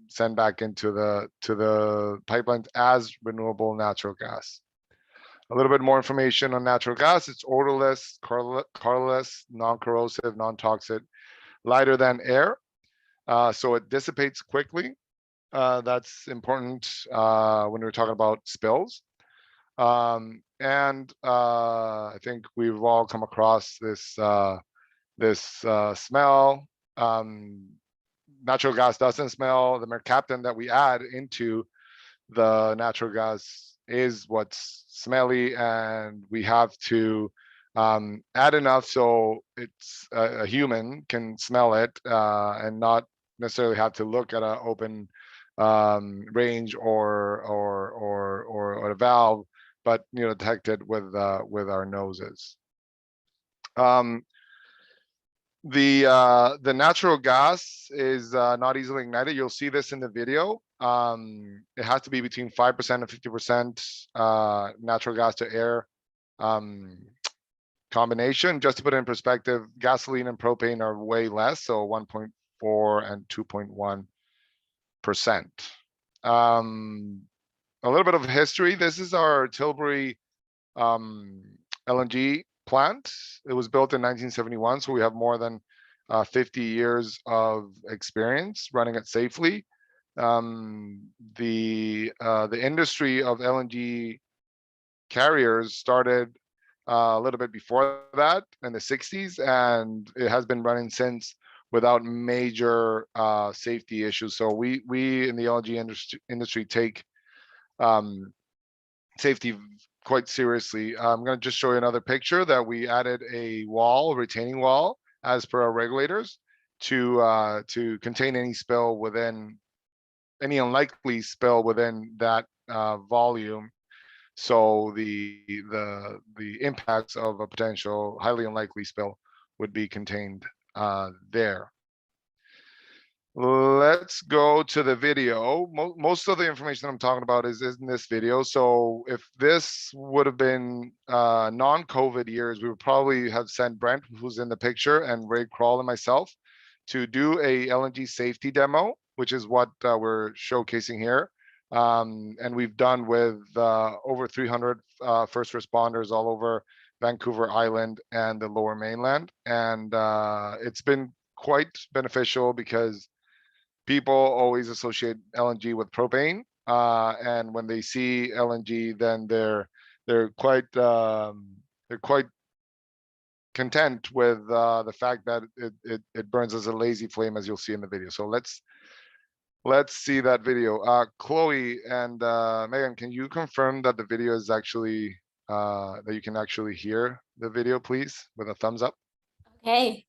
sent back into the pipelines as renewable natural gas. A little bit more information on natural gas. It's odorless, colorless, non-corrosive, non-toxic, lighter than air. So it dissipates quickly. That's important when we're talking about spills. And I think we've all come across this smell. Natural gas doesn't smell. The mercaptan that we add into the natural gas is what's smelly, and we have to add enough so it's a human can smell it and not necessarily have to look at an open range or a valve, but detect it with our noses. The natural gas is not easily ignited. You'll see this in the video. It has to be between 5% and 50% natural gas to air combination. Just to put it in perspective, gasoline and propane are way less, so 1.4 and 2.1 A little bit of history. This is our Tilbury LNG plant. It was built in 1971, so we have more than 50 years of experience running it safely. The industry of LNG carriers started a little bit before that in the 60s, and it has been running since without major safety issues. So we in the LNG industry take safety quite seriously. I'm going to just show you another picture that we added a wall, retaining wall, as per our regulators, to contain any spill within any unlikely spill within that volume. So the impacts of a potential highly unlikely spill would be contained there. Let's go to the video. Most of the information I'm talking about is in this video. So if this would have been non-COVID years, we would probably have sent Brent, who's in the picture, and Ray Kroll and myself to do a LNG safety demo, which is what we're showcasing here. And we've done with over 300 first responders all over Vancouver Island and the Lower Mainland. And it's been quite beneficial because people always associate LNG with propane, and when they see LNG, then they're quite content with the fact that it burns as a lazy flame, as you'll see in the video. So let's see that video. Chloe and Megan, can you confirm that the video is actually that you can actually hear the video, please, with a thumbs up? Okay.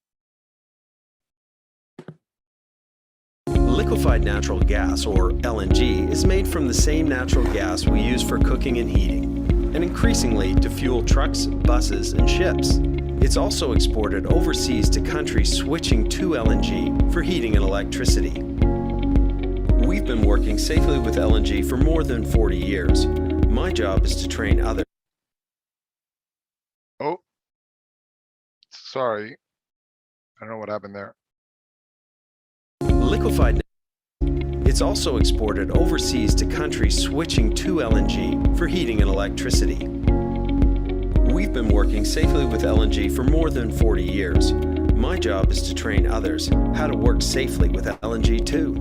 Liquefied natural gas, or LNG, is made from the same natural gas we use for cooking and heating, and increasingly to fuel trucks, buses, and ships. It's also exported overseas to countries switching to LNG for heating and electricity. We've been working safely with LNG for more than 40 years. My job is to train others. Oh, sorry. I don't know what happened there. Liquefied. It's also exported overseas to countries switching to LNG for heating and electricity. We've been working safely with LNG for more than 40 years. My job is to train others how to work safely with LNG too.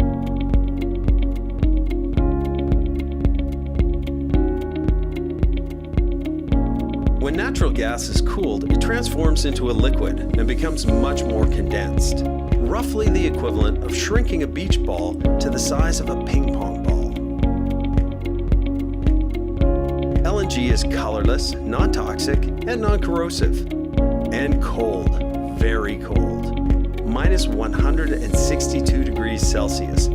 When natural gas is cooled, it transforms into a liquid and becomes much more condensed, roughly the equivalent of shrinking a beach ball to the size of a ping pong ball. LNG is colorless, non-toxic, and non-corrosive. And cold, very cold, minus 162 degrees Celsius.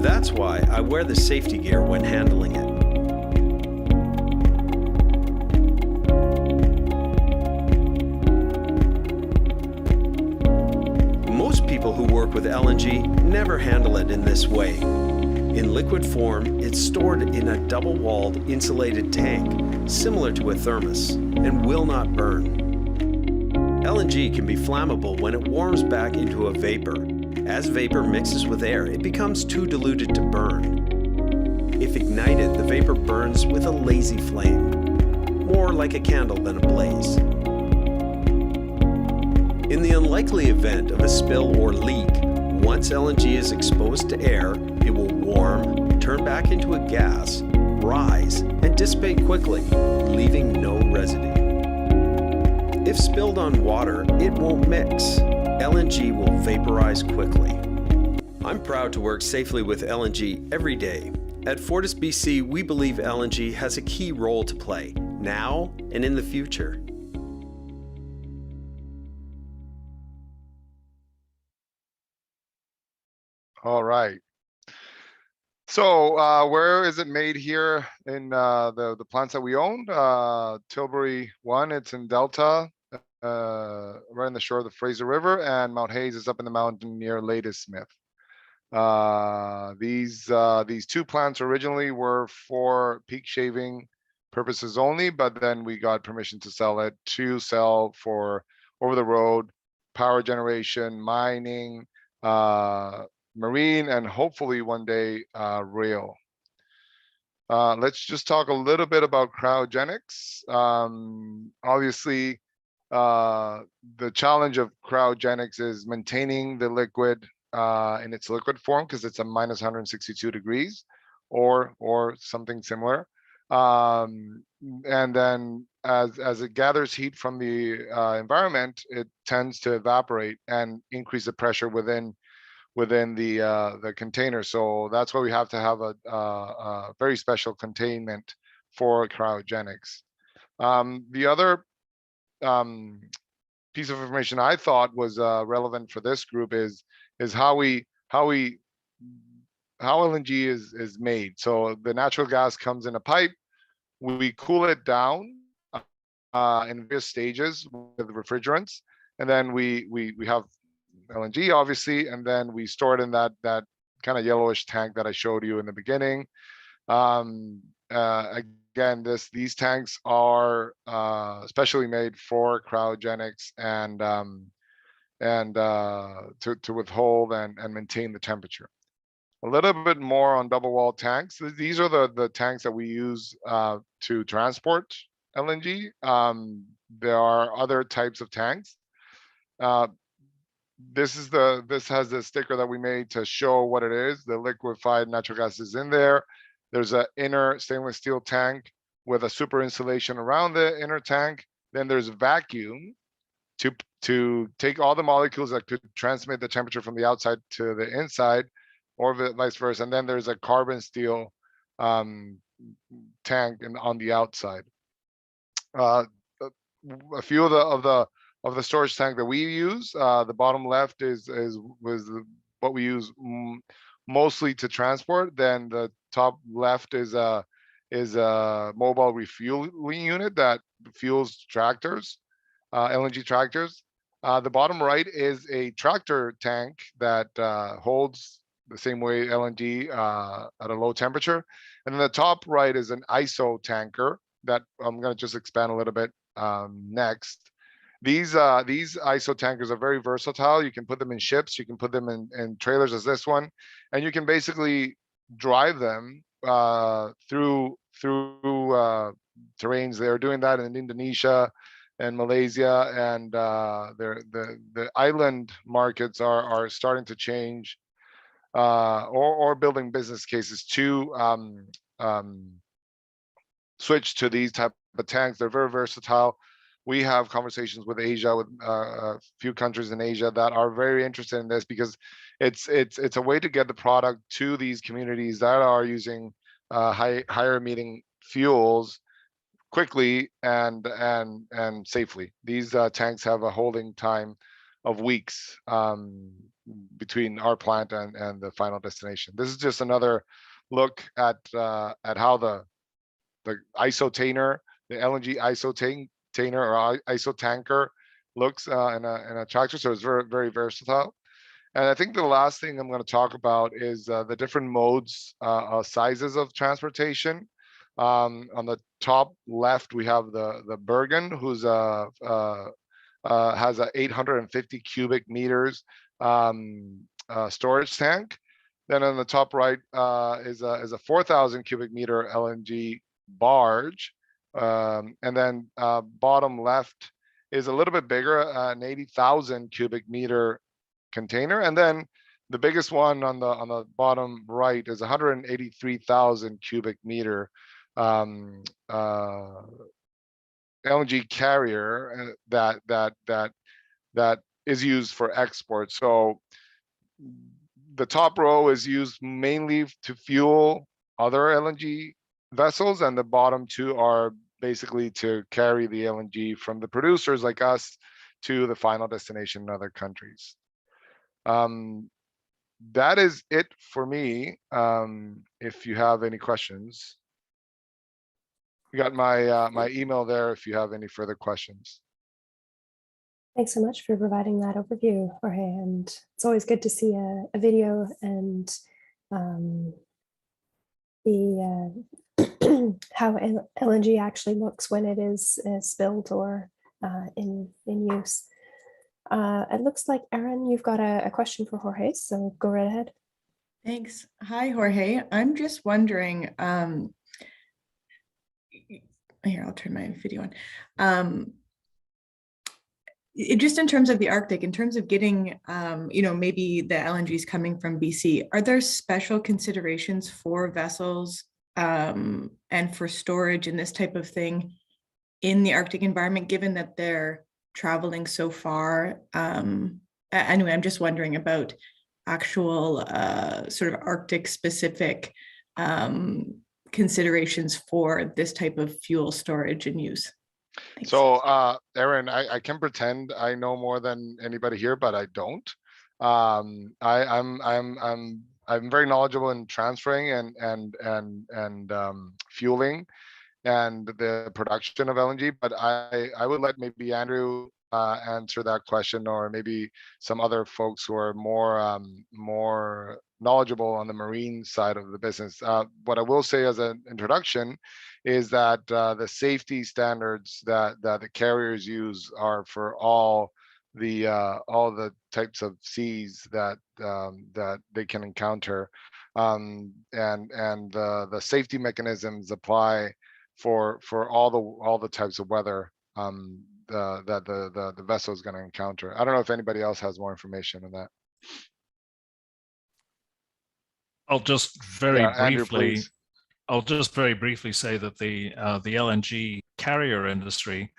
That's why I wear the safety gear when handling it. Who work with LNG never handle it in this way. In liquid form, it's stored in a double-walled insulated tank, similar to a thermos, and will not burn. LNG can be flammable when it warms back into a vapor. As vapor mixes with air, it becomes too diluted to burn. If ignited, the vapor burns with a lazy flame, more like a candle than a blaze. In the unlikely event of a spill or leak, once LNG is exposed to air, it will warm, turn back into a gas, rise, and dissipate quickly, leaving no residue. If spilled on water, it won't mix. LNG will vaporize quickly. I'm proud to work safely with LNG every day. At Fortis BC, we believe LNG has a key role to play, now and in the future. All right. So where is it made here in the plants that we own? Tilbury 1, it's in Delta, right on the shore of the Fraser River, and Mount Hayes is up in the mountain near Ladysmith. These two plants originally were for peak shaving purposes only, but then we got permission to sell for over the road, power generation, mining, marine, and hopefully one day rail. Let's just talk a little bit about cryogenics. Obviously, the challenge of cryogenics is maintaining the liquid in its liquid form, because it's a minus 162 degrees or something similar. And then as it gathers heat from the environment, it tends to evaporate and increase the pressure within the container. So that's why we have to have a very special containment for cryogenics. The other piece of information I thought was relevant for this group is how LNG is made. So the natural gas comes in a pipe, we cool it down in various stages with refrigerants, and then we have LNG, obviously, and then we store it in that kind of yellowish tank that I showed you in the beginning. Again, these tanks are specially made for cryogenics and to withhold and maintain the temperature. A little bit more on double wall tanks. These are the tanks that we use to transport LNG. There are other types of tanks. This has the sticker that we made to show what it is. The liquefied natural gas is in there. There's an inner stainless steel tank with a super insulation around the inner tank. Then there's vacuum to take all the molecules that could transmit the temperature from the outside to the inside, or vice versa. And then there's a carbon steel tank on the outside. A few of the storage tank that we use, the bottom left was what we use mostly to transport. Then the top left is a mobile refueling unit that fuels tractors, LNG tractors. The bottom right is a tractor tank that holds the same way LNG at a low temperature. And then the top right is an ISO tanker that I'm going to just expand a little bit next. These ISO tankers are very versatile. You can put them in ships, you can put them in trailers as this one, and you can basically drive them through terrains. They're doing that in Indonesia and Malaysia, and the island markets are starting to change, or building business cases to switch to these type of tanks. They're very versatile. We have conversations with Asia, with a few countries in Asia that are very interested in this, because it's a way to get the product to these communities that are using higher emitting fuels quickly and safely. These tanks have a holding time of weeks between our plant and the final destination. This is just another look at how the ISO tanker, the LNG ISO tanker or ISO tanker looks in a tractor. So it's very, very versatile. And I think the last thing I'm going to talk about is the different modes, sizes of transportation. On the top left, we have the Bergen, who's has a 850 cubic meters storage tank. Then on the top right is a 4,000 cubic meter LNG barge. And then bottom left is a little bit bigger, an 80,000 cubic meter container. And then the biggest one on the bottom right is 183,000 cubic meter LNG carrier that is used for export. So the top row is used mainly to fuel other LNG vessels, and the bottom two are basically to carry the LNG from the producers like us to the final destination in other countries. That is it for me. If you have any questions, you got my email there if you have any further questions. Thanks so much for providing that overview, Jorge. And it's always good to see a video and how LNG actually looks when it is spilled or in use. It looks like, Aaron, you've got a question for Jorge, so go right ahead. Thanks. Hi, Jorge. I'm just wondering, here, I'll turn my video on. Just in terms of the Arctic, in terms of getting, maybe the LNG is coming from BC, are there special considerations for vessels and for storage and this type of thing in the Arctic environment, given that they're traveling so far? Anyway, I'm just wondering about actual sort of Arctic specific considerations for this type of fuel storage and use. Thanks. So, Aaron, I can pretend I know more than anybody here, but I don't. I'm very knowledgeable in transferring and fueling and the production of LNG, but I would let maybe Andrew answer that question, or maybe some other folks who are more knowledgeable on the marine side of the business. What I will say as an introduction is that the safety standards that the carriers use are for all the types of seas that they can encounter, and the safety mechanisms apply for all the types of weather that the vessel is going to encounter. I don't know if anybody else has more information on that. I'll just very Andrew, briefly. please. I'll just very briefly say that the LNG carrier industry,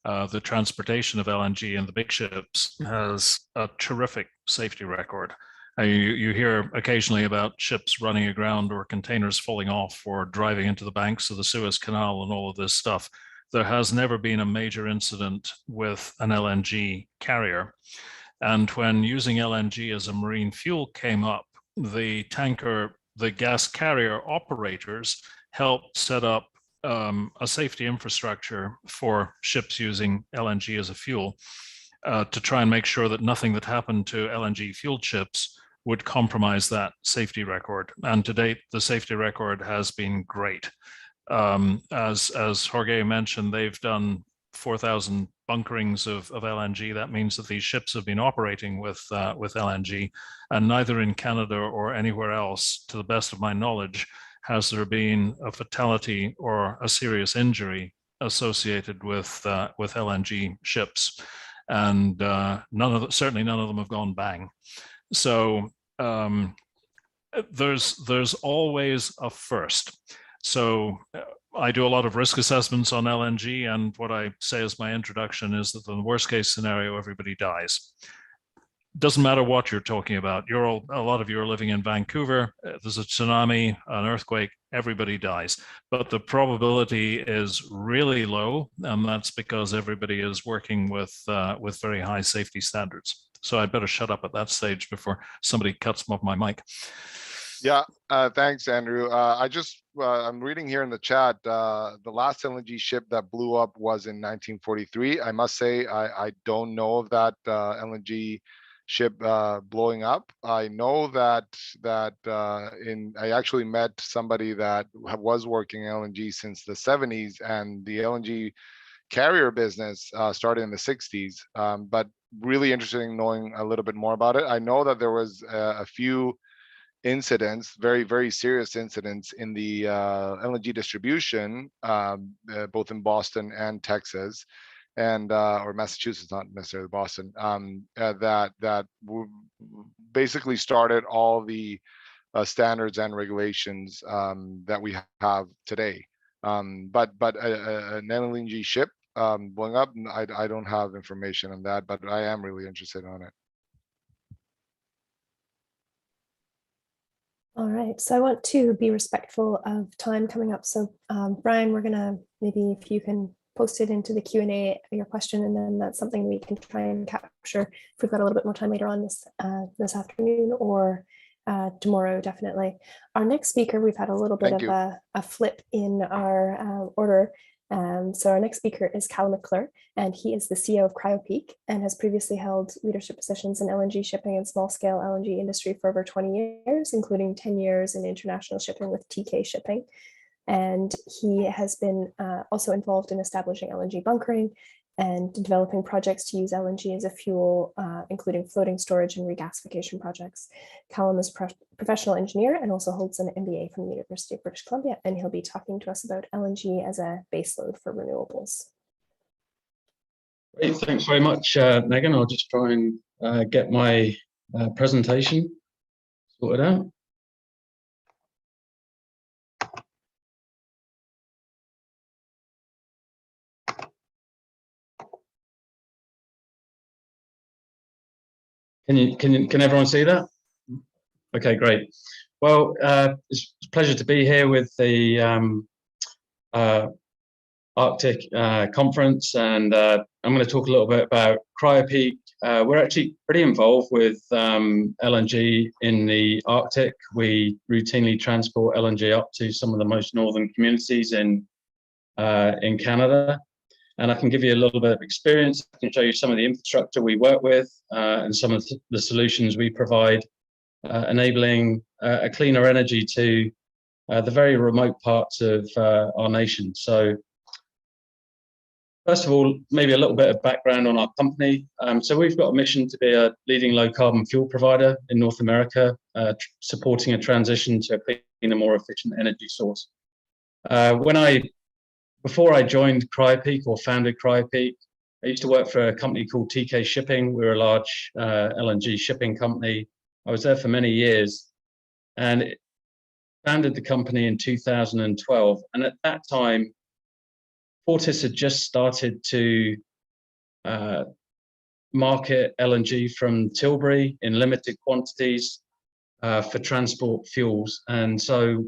the transportation of LNG in the big ships, has a terrific safety record. You hear occasionally about ships running aground or containers falling off or driving into the banks of the Suez Canal and all of this stuff. There has never been a major incident with an LNG carrier. And when using LNG as a marine fuel came up, the gas carrier operators helped set up a safety infrastructure for ships using LNG as a fuel to try and make sure that nothing that happened to LNG fueled ships would compromise that safety record. And to date, the safety record has been great. As Jorge mentioned, they've done 4,000 bunkerings of LNG. That means that these ships have been operating with LNG, and neither in Canada or anywhere else, to the best of my knowledge, has there been a fatality or a serious injury associated with LNG ships, and certainly none of them have gone bang. So there's always a first. So I do a lot of risk assessments on LNG, and what I say as my introduction is that in the worst case scenario, everybody dies. Doesn't matter what you're talking about. A lot of you are living in Vancouver. There's a tsunami, an earthquake, everybody dies. But the probability is really low, and that's because everybody is working with very high safety standards. So I'd better shut up at that stage before somebody cuts off my mic. Yeah, thanks, Andrew. I'm reading here in the chat, the last LNG ship that blew up was in 1943. I must say, I don't know of that LNG ship blowing up. I know that I actually met somebody that was working LNG since the 70s, and the LNG carrier business started in the 60s. But really interesting in knowing a little bit more about it. I know that there was a few incidents, very, very serious incidents in the LNG distribution, both in Boston and Texas, and or Massachusetts, not necessarily Boston, that basically started all the standards and regulations that we have today. But an LNG ship blowing up, I don't have information on that, but I am really interested on it. All right, so I want to be respectful of time coming up. So Brian, we're gonna, maybe if you can post it into the Q&A, your question, and then that's something we can try and capture if we've got a little bit more time later on this afternoon or tomorrow, definitely. Our next speaker, we've had a little bit of a flip in our order. So our next speaker is Cal McClure, and he is the CEO of CryoPeak and has previously held leadership positions in LNG shipping and small-scale LNG industry for over 20 years, including 10 years in international shipping with TK Shipping. And he has been also involved in establishing LNG bunkering and developing projects to use LNG as a fuel, including floating storage and regasification projects. Callum is a professional engineer and also holds an MBA from the University of British Columbia, and he'll be talking to us about LNG as a baseload for renewables. Great, thanks very much, Megan. I'll just try and get my presentation sorted out. Can everyone see that? Okay, great. Well, it's a pleasure to be here with the Arctic conference, and I'm going to talk a little bit about CryoPeak. We're actually pretty involved with LNG in the Arctic. We routinely transport LNG up to some of the most northern communities in Canada. And I can give you a little bit of experience. I can show you some of the infrastructure we work with and some of the solutions we provide, enabling a cleaner energy to the very remote parts of our nation. So first of all, maybe a little bit of background on our company. So we've got a mission to be a leading low carbon fuel provider in North America, supporting a transition to a cleaner, more efficient energy source. Before I joined CryoPeak or founded CryoPeak, I used to work for a company called TK Shipping. We're a large LNG shipping company. I was there for many years and founded the company in 2012. And at that time, Fortis had just started to market LNG from Tilbury in limited quantities for transport fuels. And so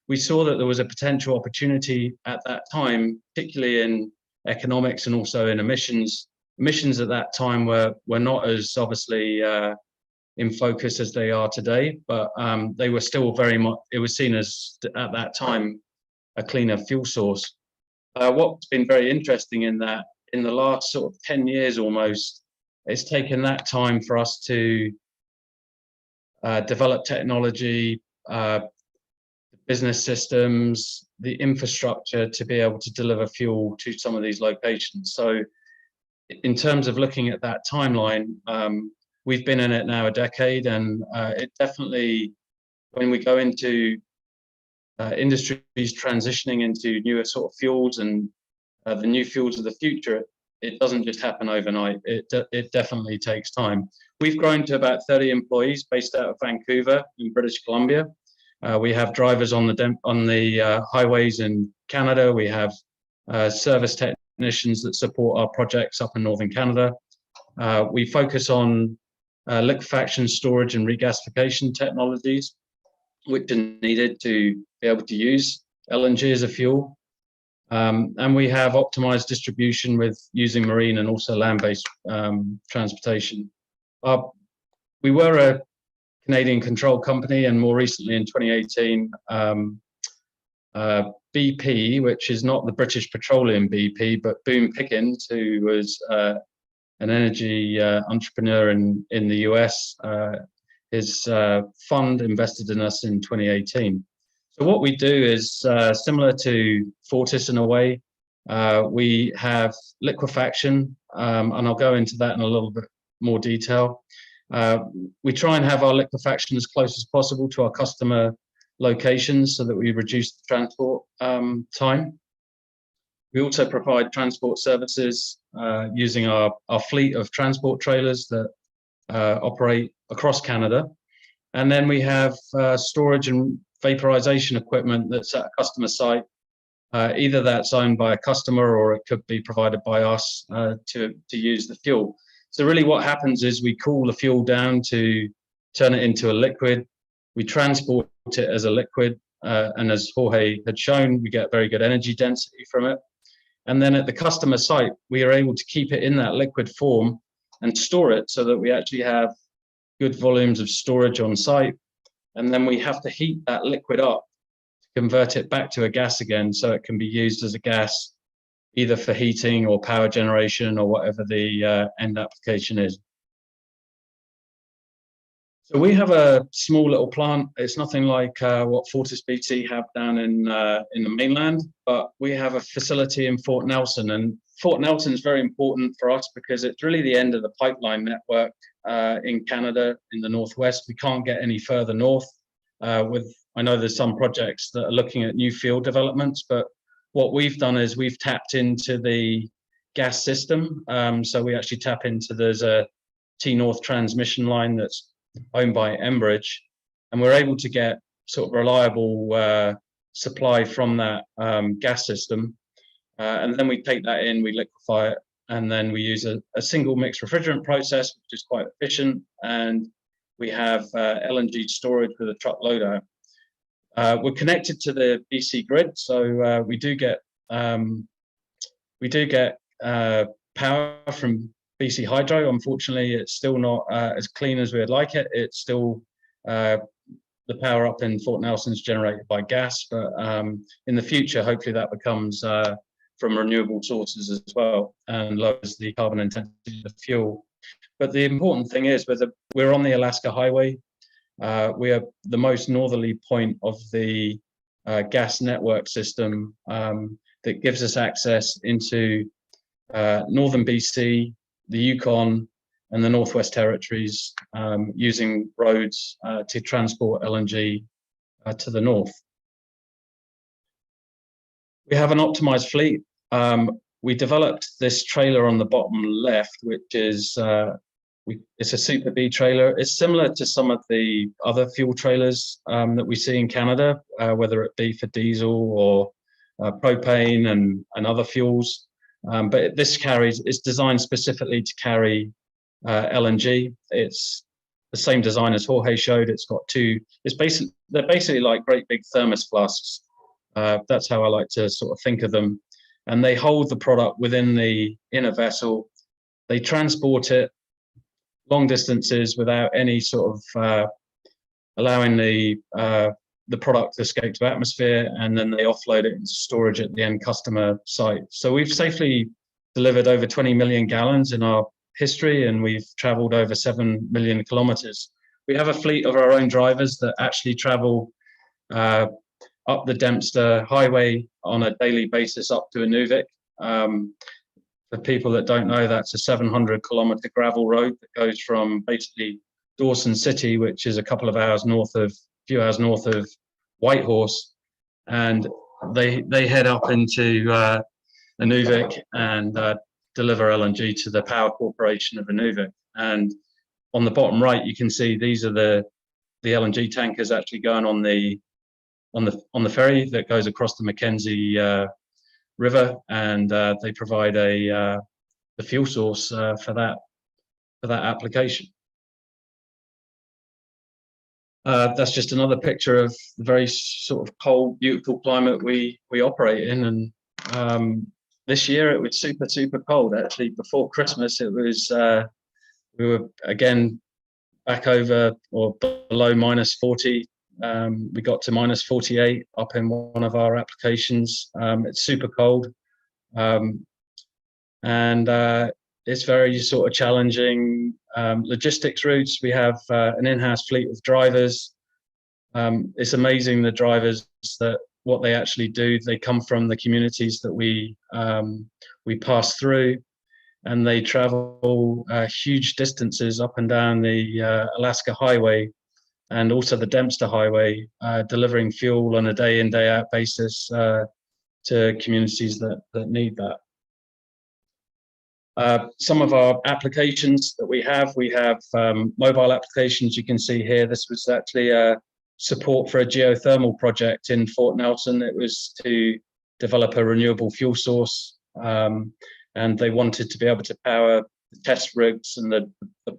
we saw that there was a potential opportunity at that time, particularly in economics and also in emissions. Emissions at that time were not as obviously in focus as they are today, but they were still very much, it was seen as at that time a cleaner fuel source. What's been very interesting in that, in the last sort of 10 years almost, it's taken that time for us to develop technology, business systems, the infrastructure to be able to deliver fuel to some of these locations. So in terms of looking at that timeline, we've been in it now a decade, and it definitely, when we go into industries transitioning into newer sort of fuels and the new fuels of the future, it doesn't just happen overnight. It definitely takes time. We've grown to about 30 employees based out of Vancouver in British Columbia. We have drivers on the highways in Canada. We have service technicians that support our projects up in northern Canada. We focus on liquefaction, storage, and regasification technologies, which are needed to be able to use LNG as a fuel. And we have optimized distribution with using marine and also land-based transportation. We were a Canadian controlled company, and more recently in 2018, BP, which is not the British Petroleum BP, but Boone Pickens, who was an energy entrepreneur in the US, his fund invested in us in 2018. So what we do is similar to Fortis in a way. We have liquefaction, and I'll go into that in a little bit more detail. We try and have our liquefaction as close as possible to our customer locations so that we reduce the transport time. We also provide transport services using our fleet of transport trailers that operate across Canada. And then we have storage and vaporization equipment that's at a customer site. Either that's owned by a customer or it could be provided by us to use the fuel. So really what happens is we cool the fuel down to turn it into a liquid. We transport it as a liquid. And as Jorge had shown, we get very good energy density from it. And then at the customer site, we are able to keep it in that liquid form and store it so that we actually have good volumes of storage on site. And then we have to heat that liquid up to convert it back to a gas again so it can be used as a gas, either for heating or power generation or whatever the end application is. So we have a small little plant. It's nothing like what Fortis BC have down in the mainland, but we have a facility in Fort Nelson. And Fort Nelson is very important for us because it's really the end of the pipeline network in Canada, in the Northwest. We can't get any further north. I know there's some projects that are looking at new field developments, but what we've done is we've tapped into the gas system. So we actually tap into, there's a T-North transmission line that's owned by Enbridge, and we're able to get sort of reliable supply from that gas system. And then we take that in, we liquefy it, and then we use a single mix refrigerant process, which is quite efficient. And we have LNG storage with a truck loader. We're connected to the BC grid, so we do get power from BC Hydro. Unfortunately, it's still not as clean as we'd like it. It's still the power up in Fort Nelson is generated by gas, but in the future, hopefully that becomes from renewable sources as well and lowers the carbon intensity of the fuel. But the important thing is we're on the Alaska Highway. We are the most northerly point of the gas network system that gives us access into northern BC, the Yukon, and the Northwest Territories, using roads to transport LNG to the north. We have an optimized fleet. We developed this trailer on the bottom left, which is it's a Super B trailer. It's similar to some of the other fuel trailers that we see in Canada, whether it be for diesel or propane and other fuels. But it's designed specifically to carry LNG. It's the same design as Jorge showed. It's got they're basically like great big thermos flasks. That's how I like to sort of think of them. And they hold the product within the inner vessel. They transport it long distances without any sort of allowing the product to escape to atmosphere, and then they offload it into storage at the end customer site. So we've safely delivered over 20 million gallons in our history, and we've traveled over 7 million kilometers. We have a fleet of our own drivers that actually travel up the Dempster Highway on a daily basis up to Inuvik. For people that don't know, that's a 700-kilometer gravel road that goes from basically Dawson City, which is a few hours north of Whitehorse, and they head up into Inuvik and deliver LNG to the Power Corporation of Inuvik. And on the bottom right, you can see these are the LNG tankers actually going on the ferry that goes across the Mackenzie River, and they provide the fuel source for that application. That's just another picture of the very sort of cold, beautiful climate we operate in. And this year it was super cold. Actually, before Christmas, it was we were again back over or below -40. We got to -48 up in one of our applications. It's super cold, and it's very sort of challenging logistics routes. We have an in-house fleet of drivers. It's amazing the drivers that what they actually do. They come from the communities that we pass through, and they travel huge distances up and down the Alaska Highway and also the Dempster Highway, delivering fuel on a day in, day out basis to communities that need that. Some of our applications that we have mobile applications. You can see here, this was actually support for a geothermal project in Fort Nelson. It was to develop a renewable fuel source, and they wanted to be able to power the test rigs and the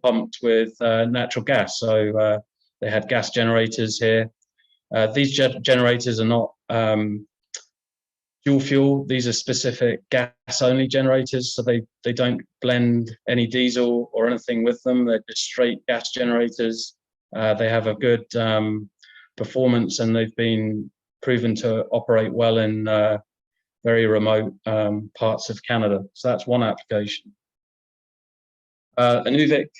pumps with natural gas. So they had gas generators here. These generators are not dual fuel. These are specific gas-only generators, so they don't blend any diesel or anything with them. They're just straight gas generators. They have a good performance, and they've been proven to operate well in very remote parts of Canada. So that's one application. Inuvik,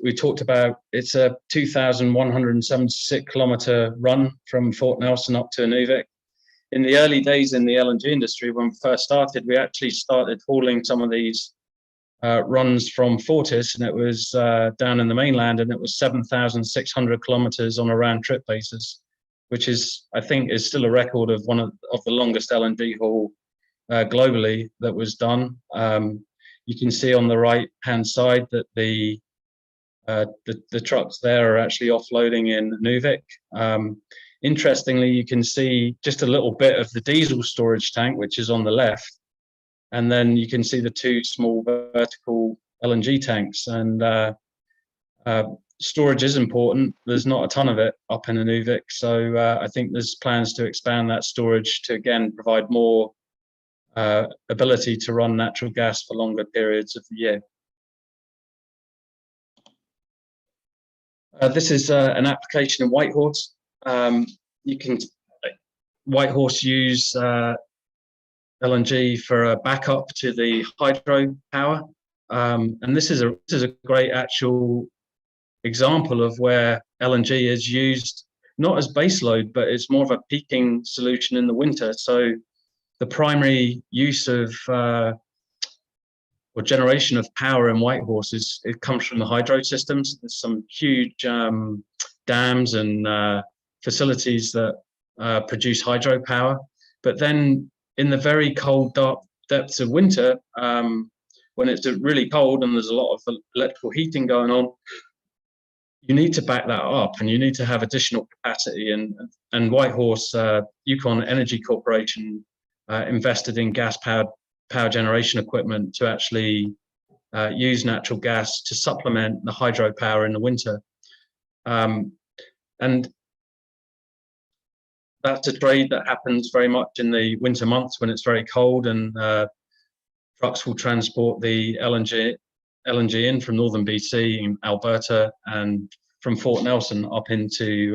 we talked about, it's a 2,176 kilometer run from Fort Nelson up to Inuvik. in the early days in the LNG industry, when we first started, we actually started hauling some of these runs from Fortis, and it was down in the mainland, and it was 7,600 kilometers on a round trip basis, which is, I think, is still a record of one of the longest LNG haul globally that was done. You can see on the right hand side that the trucks there are actually offloading in Nuvik. Interestingly, you can see just a little bit of the diesel storage tank, which is on the left, and then you can see the two small vertical LNG tanks. And storage is important. There's not a ton of it up in Nuvik, so I think there's plans to expand that storage to again provide more ability to run natural gas for longer periods of the year. This is an application in Whitehorse. Whitehorse use LNG for a backup to the hydro power, and this is a great actual example of where LNG is used not as baseload, but it's more of a peaking solution in the winter. So the primary use of or generation of power in Whitehorse it comes from the hydro systems. There's some huge dams and facilities that produce hydro power. But then in the very cold, dark depths of winter, when it's really cold and there's a lot of electrical heating going on, you need to back that up, and you need to have additional capacity. And Whitehorse, Yukon Energy Corporation invested in gas-powered power generation equipment to actually use natural gas to supplement the hydropower in the winter. And that's a trade that happens very much in the winter months when it's very cold, and trucks will transport the LNG in from northern BC and Alberta, and from Fort Nelson up into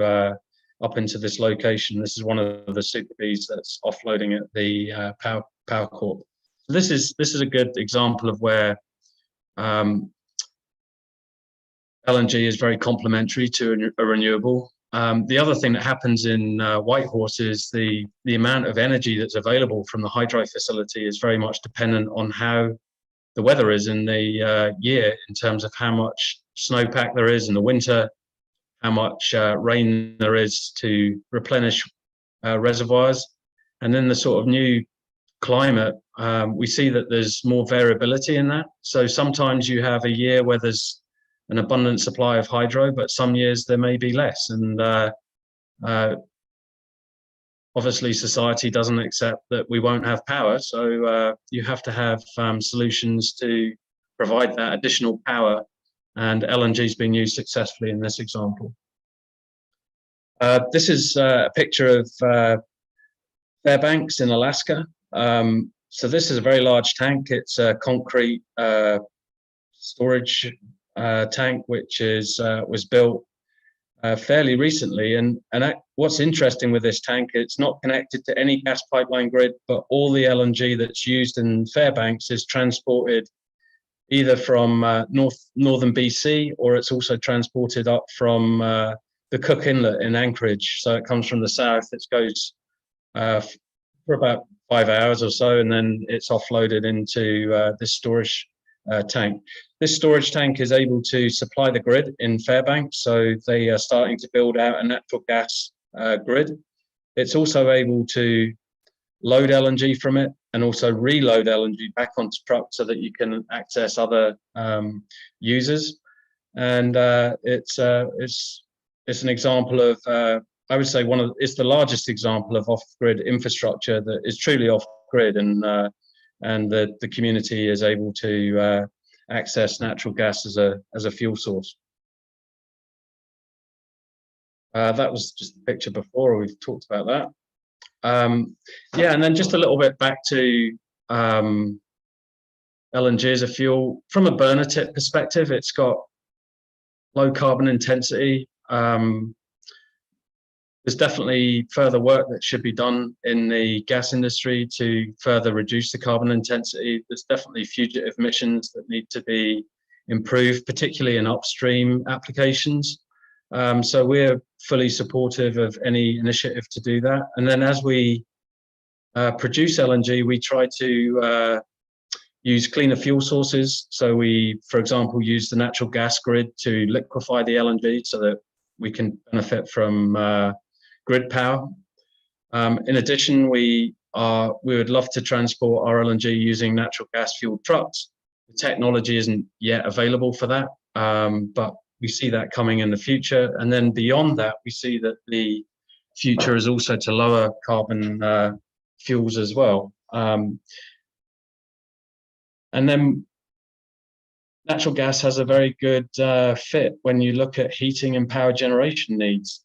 this location. This is one of the Super Bs that's offloading at the Power Corp. So this is a good example of where LNG is very complementary to a renewable. The other thing that happens in Whitehorse is the amount of energy that's available from the hydro facility is very much dependent on how the weather is in the year, in terms of how much snowpack there is in the winter, how much rain there is to replenish reservoirs. And then the sort of new climate, we see that there's more variability in that. So sometimes you have a year where there's an abundant supply of hydro, but some years there may be less. And obviously society doesn't accept that we won't have power. So you have to have solutions to provide that additional power. And LNG has been used successfully in this example. This is a picture of Fairbanks in Alaska. So this is a very large tank. It's a concrete storage tank, which was built fairly recently. And what's interesting with this tank, it's not connected to any gas pipeline grid, but all the LNG that's used in Fairbanks is transported either from northern BC, or it's also transported up from the Cook Inlet in Anchorage. So it comes from the south. It goes for about 5 hours or so, and then it's offloaded into this storage tank. This storage tank is able to supply the grid in Fairbanks, so they are starting to build out a natural gas grid. It's also able to load LNG from it and also reload LNG back onto trucks so that you can access other users. And it's an example of, I would say it's the largest example of off-grid infrastructure that is truly off-grid, and the community is able to access natural gas as a fuel source. That was just a picture before, we've talked about that. Yeah, and then just a little bit back to LNG as a fuel. From a burner tip perspective, it's got low carbon intensity. There's definitely further work that should be done in the gas industry to further reduce the carbon intensity. There's definitely fugitive emissions that need to be improved, particularly in upstream applications. So we're fully supportive of any initiative to do that. And then as we produce LNG, we try to use cleaner fuel sources. So we, for example, use the natural gas grid to liquefy the LNG so that we can benefit from grid power. In addition, we would love to transport our LNG using natural gas fueled trucks. The technology isn't yet available for that, but we see that coming in the future. And then beyond that, we see that the future is also to lower carbon fuels as well. And then natural gas has a very good fit when you look at heating and power generation needs.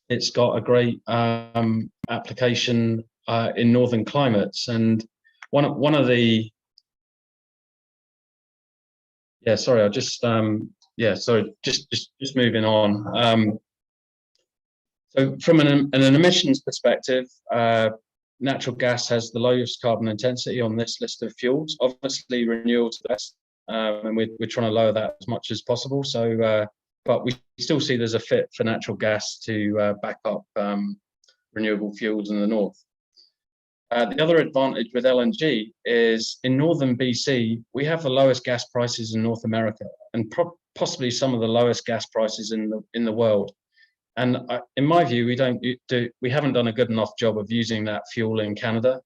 It's got a great application in northern climates, and one of the sorry, I'll just just moving on. So from an emissions perspective, natural gas has the lowest carbon intensity on this list of fuels. Obviously, renewables the best, and we're trying to lower that as much as possible. So, but we still see there's a fit for natural gas to back up renewable fuels in the north. The other advantage with LNG is in northern BC, we have the lowest gas prices in North America, and possibly some of the lowest gas prices in the world. And in my view, we haven't done a good enough job of using that fuel in Canada.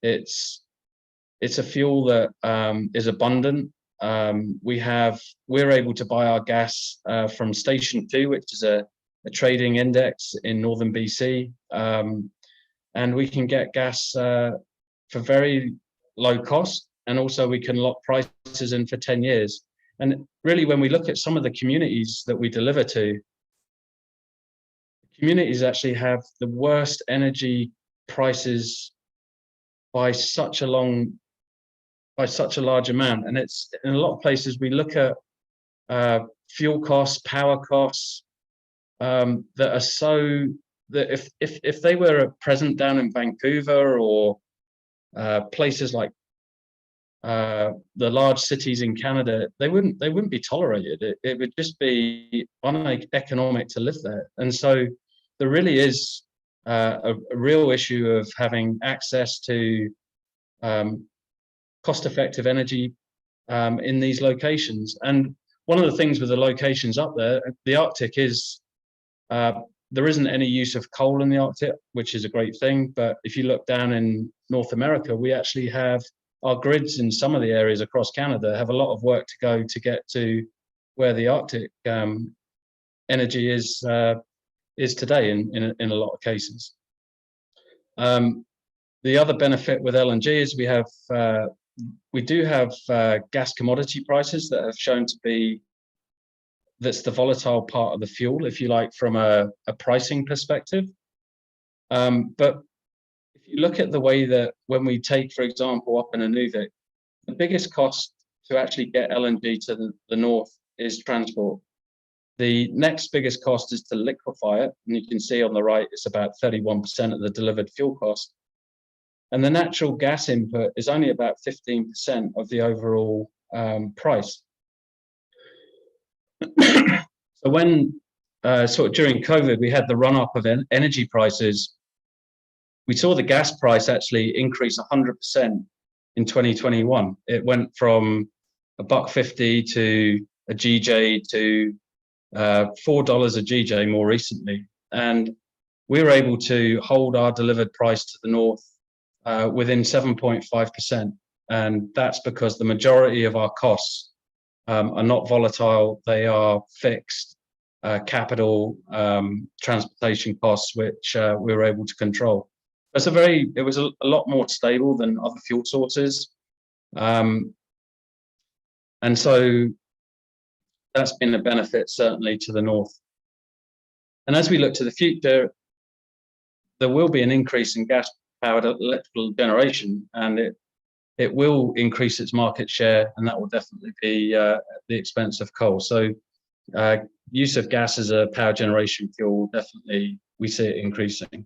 It's a fuel that is abundant. We're able to buy our gas from Station 2, which is a trading index in northern BC, and we can get gas for very low cost, and also we can lock prices in for 10 years. And really, when we look at some of the communities that we deliver to, communities actually have the worst energy prices by such a large amount. And it's in a lot of places we look at fuel costs, power costs that are so that if they were present down in Vancouver or places like the large cities in Canada, they wouldn't be tolerated. It would just be uneconomic to live there. And so there really is a real issue of having access to cost-effective energy in these locations. And one of the things with the locations up there, the Arctic is, there isn't any use of coal in the Arctic, which is a great thing. But if you look down in North America, we actually have our grids in some of the areas across Canada have a lot of work to go to get to where the Arctic energy is today in a lot of cases. The other benefit with LNG is we do have gas commodity prices that have shown to be, that's the volatile part of the fuel, if you like, from a pricing perspective. But if you look at the way that when we take, for example, up in Nunavut, the biggest cost to actually get LNG to the north is transport. The next biggest cost is to liquefy it. And you can see on the right, it's about 31% of the delivered fuel cost. And the natural gas input is only about 15% of the overall price. So when sort of during COVID, we had the run up of energy prices, we saw the gas price actually increase 100% in 2021. It went from $1.50 to a GJ to $4 a GJ more recently. And we were able to hold our delivered price to the north within 7.5%. And that's because the majority of our costs are not volatile, they are fixed capital transportation costs, which we were able to control. It was a lot more stable than other fuel sources. And so that's been a benefit certainly to the north. And as we look to the future, there will be an increase in gas-powered electrical generation, and it will increase its market share, and that will definitely be at the expense of coal. So use of gas as a power generation fuel, definitely we see it increasing.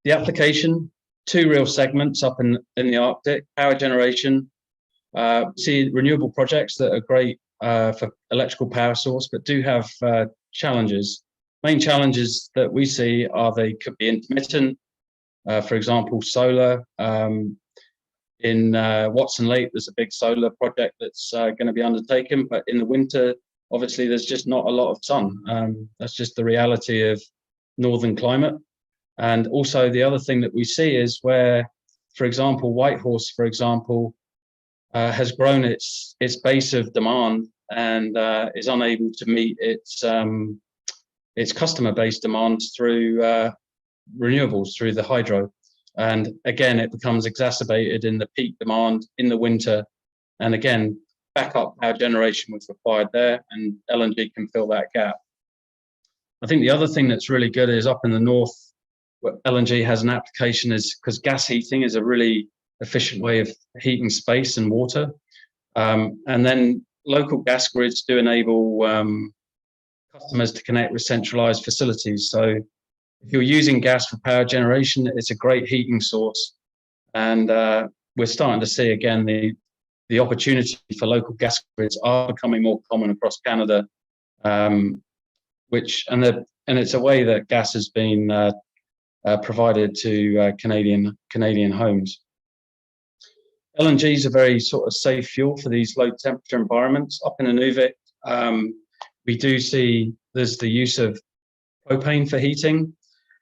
The application, two real segments up in the Arctic: power generation. See renewable projects that are great for electrical power source, but do have challenges. Main challenges that we see are they could be intermittent, For example, solar. In Watson Lake, there's a big solar project that's going to be undertaken, but in the winter, obviously, there's just not a lot of sun. That's just the reality of northern climate. And also the other thing that we see is where, for example, Whitehorse, for example, has grown its base of demand and is unable to meet its customer-based demands through renewables, through the hydro. And again, it becomes exacerbated in the peak demand in the winter. And again, backup power generation was required there, and LNG can fill that gap. I think the other thing that's really good is up in the north, where LNG has an application is because gas heating is a really efficient way of heating space and water. And then local gas grids do enable customers to connect with centralized facilities. So if you're using gas for power generation, it's a great heating source. And we're starting to see again the opportunity for local gas grids are becoming more common across Canada, and it's a way that gas has been provided to Canadian homes. LNG is a very sort of safe fuel for these low temperature environments. Up in Nunavut, we do see there's the use of propane for heating,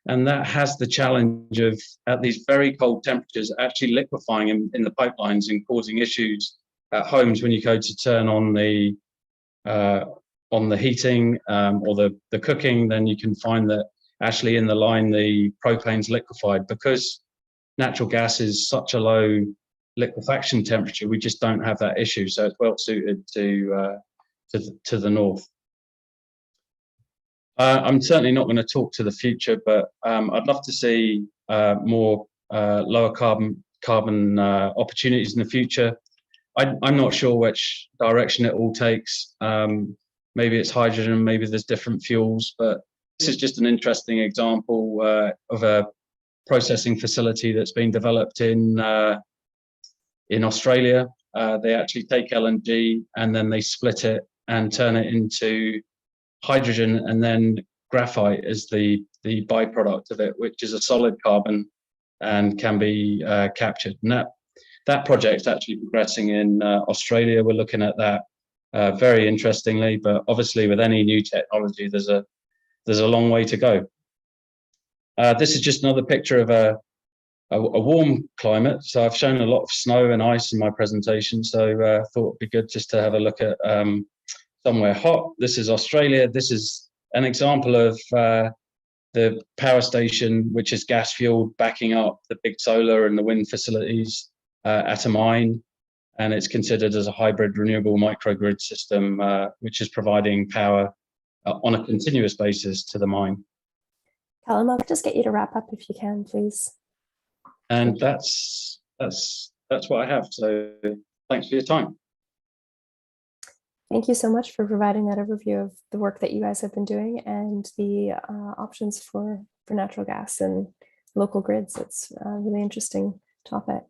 and that has the challenge of, at these very cold temperatures, actually liquefying in the pipelines and causing issues at homes when you go to turn on the heating or the cooking. Then you can find that actually in the line the propane's liquefied. Because natural gas is such a low liquefaction temperature, we just don't have that issue. So it's well suited to the north. I'm certainly not going to talk to the future, but I'd love to see more lower carbon opportunities in the future. I'm not sure which direction it all takes. Maybe it's hydrogen, maybe there's different fuels, but this is just an interesting example of a processing facility that's been developed in Australia. They actually take LNG and then they split it and turn it into hydrogen and then graphite as the byproduct of it, which is a solid carbon and can be captured. And that project's actually progressing in Australia. We're looking at that very interestingly, but obviously with any new technology, there's a long way to go. This is just another picture of a warm climate. So I've shown a lot of snow and ice in my presentation, so I thought it'd be good just to have a look at somewhere hot. This is Australia. This is an example of the power station, which is gas fueled, backing up the big solar and the wind facilities at a mine. And it's considered as a hybrid renewable microgrid system, which is providing power on a continuous basis to the mine. Callum, I'll just get you to wrap up if you can, please. And that's what I have. So thanks for your time. Thank you so much for providing that overview of the work that you guys have been doing and the options for natural gas and local grids. It's a really interesting topic.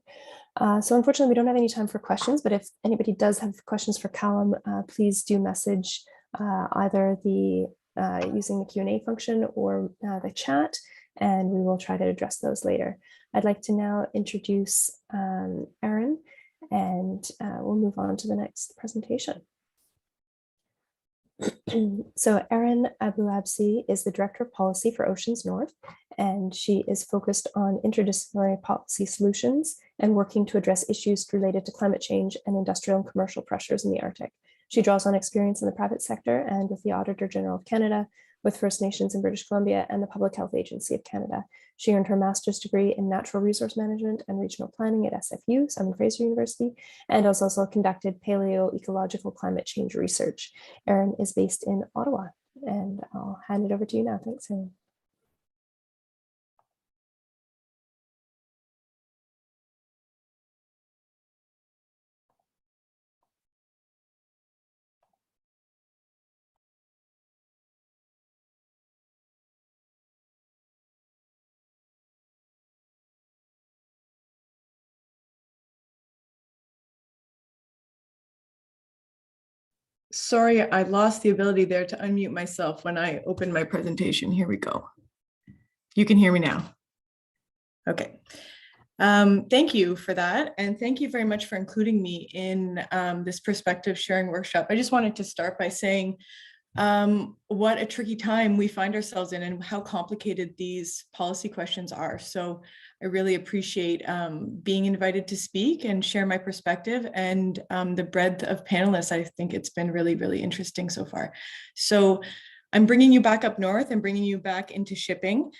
So unfortunately, we don't have any time for questions, but if anybody does have questions for Callum, please do message either using the Q&A function or the chat, and we will try to address those later. I'd like to now introduce Erin, and we'll move on to the next presentation. So Erin Abuabsi is the Director of Policy for Oceans North, and she is focused on interdisciplinary policy solutions and working to address issues related to climate change and industrial and commercial pressures in the Arctic. She draws on experience in the private sector and with the Auditor General of Canada, with First Nations in British Columbia and the Public Health Agency of Canada. She earned her master's degree in natural resource management and regional planning at SFU, Simon Fraser University, and has also conducted paleo-ecological climate change research. Erin is based in Ottawa, and I'll hand it over to you now. Thanks, Erin. Sorry, I lost the ability there to unmute myself when I opened my presentation. Here we go. You can hear me now. Okay. Thank you for that. And thank you very much for including me in this perspective sharing workshop. I just wanted to start by saying what a tricky time we find ourselves in and how complicated these policy questions are. So I really appreciate being invited to speak and share my perspective, and the breadth of panelists. I think it's been really, really interesting so far. So I'm bringing you back up north and bringing you back into shipping.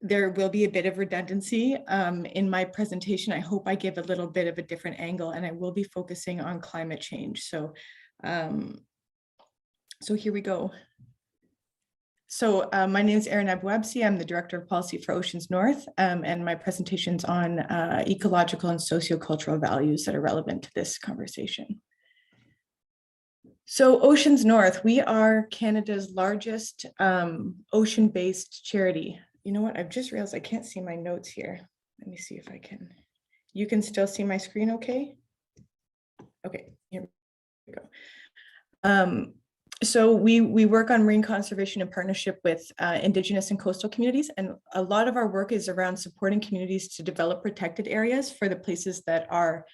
There will be a bit of redundancy in my presentation. I hope I give a little bit of a different angle, and I will be focusing on climate change. So, so here we go. So my name is Erin Abouabsi. I'm the Director of Policy for Oceans North, and my presentation's on ecological and sociocultural values that are relevant to this conversation. So Oceans North, we are Canada's largest ocean-based charity. You know what, I've just realized I can't see my notes here. Let me see if I can. You can still see my screen okay? Okay, here we go. So we work on marine conservation in partnership with Indigenous and coastal communities, and a lot of our work is around supporting communities to develop protected areas for the places that are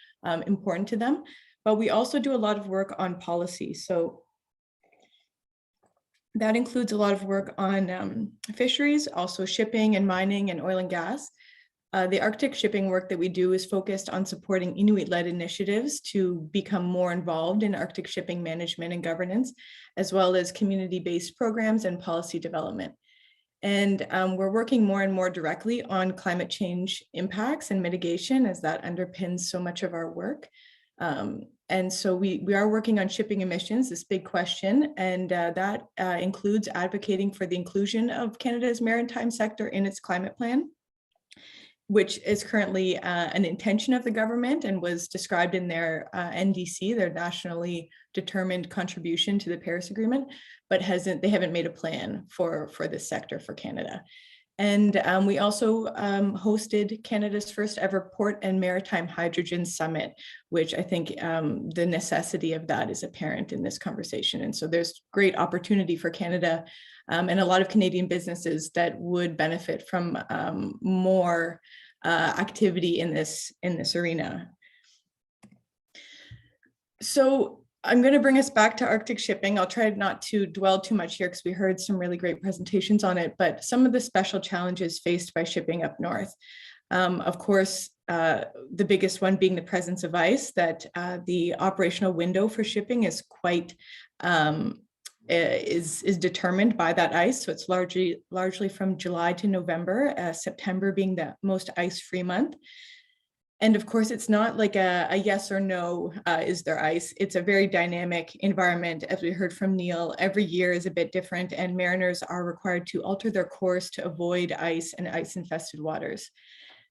important to them. But we also do a lot of work on policy. So that includes a lot of work on fisheries, also shipping and mining and oil and gas. The Arctic shipping work that we do is focused on supporting Inuit-led initiatives to become more involved in Arctic shipping management and governance, as well as community-based programs and policy development. And we're working more and more directly on climate change impacts and mitigation, as that underpins so much of our work. And so we are working on shipping emissions, this big question, and that includes advocating for the inclusion of Canada's maritime sector in its climate plan, which is currently an intention of the government and was described in their NDC, their nationally determined contribution to the Paris Agreement, but they haven't made a plan for this sector for Canada. And we also hosted Canada's first ever Port and Maritime Hydrogen Summit, which I think the necessity of that is apparent in this conversation. And so there's great opportunity for Canada and a lot of Canadian businesses that would benefit from more activity in this arena. So I'm going to bring us back to Arctic shipping. I'll try not to dwell too much here because we heard some really great presentations on it, but some of the special challenges faced by shipping up north. Of course, the biggest one being the presence of ice, that the operational window for shipping is quite is determined by that ice. So it's largely from July to November, September being the most ice-free month. And of course, it's not like a yes or no, is there ice? It's a very dynamic environment. As we heard from Neil, every year is a bit different, and mariners are required to alter their course to avoid ice and ice-infested waters.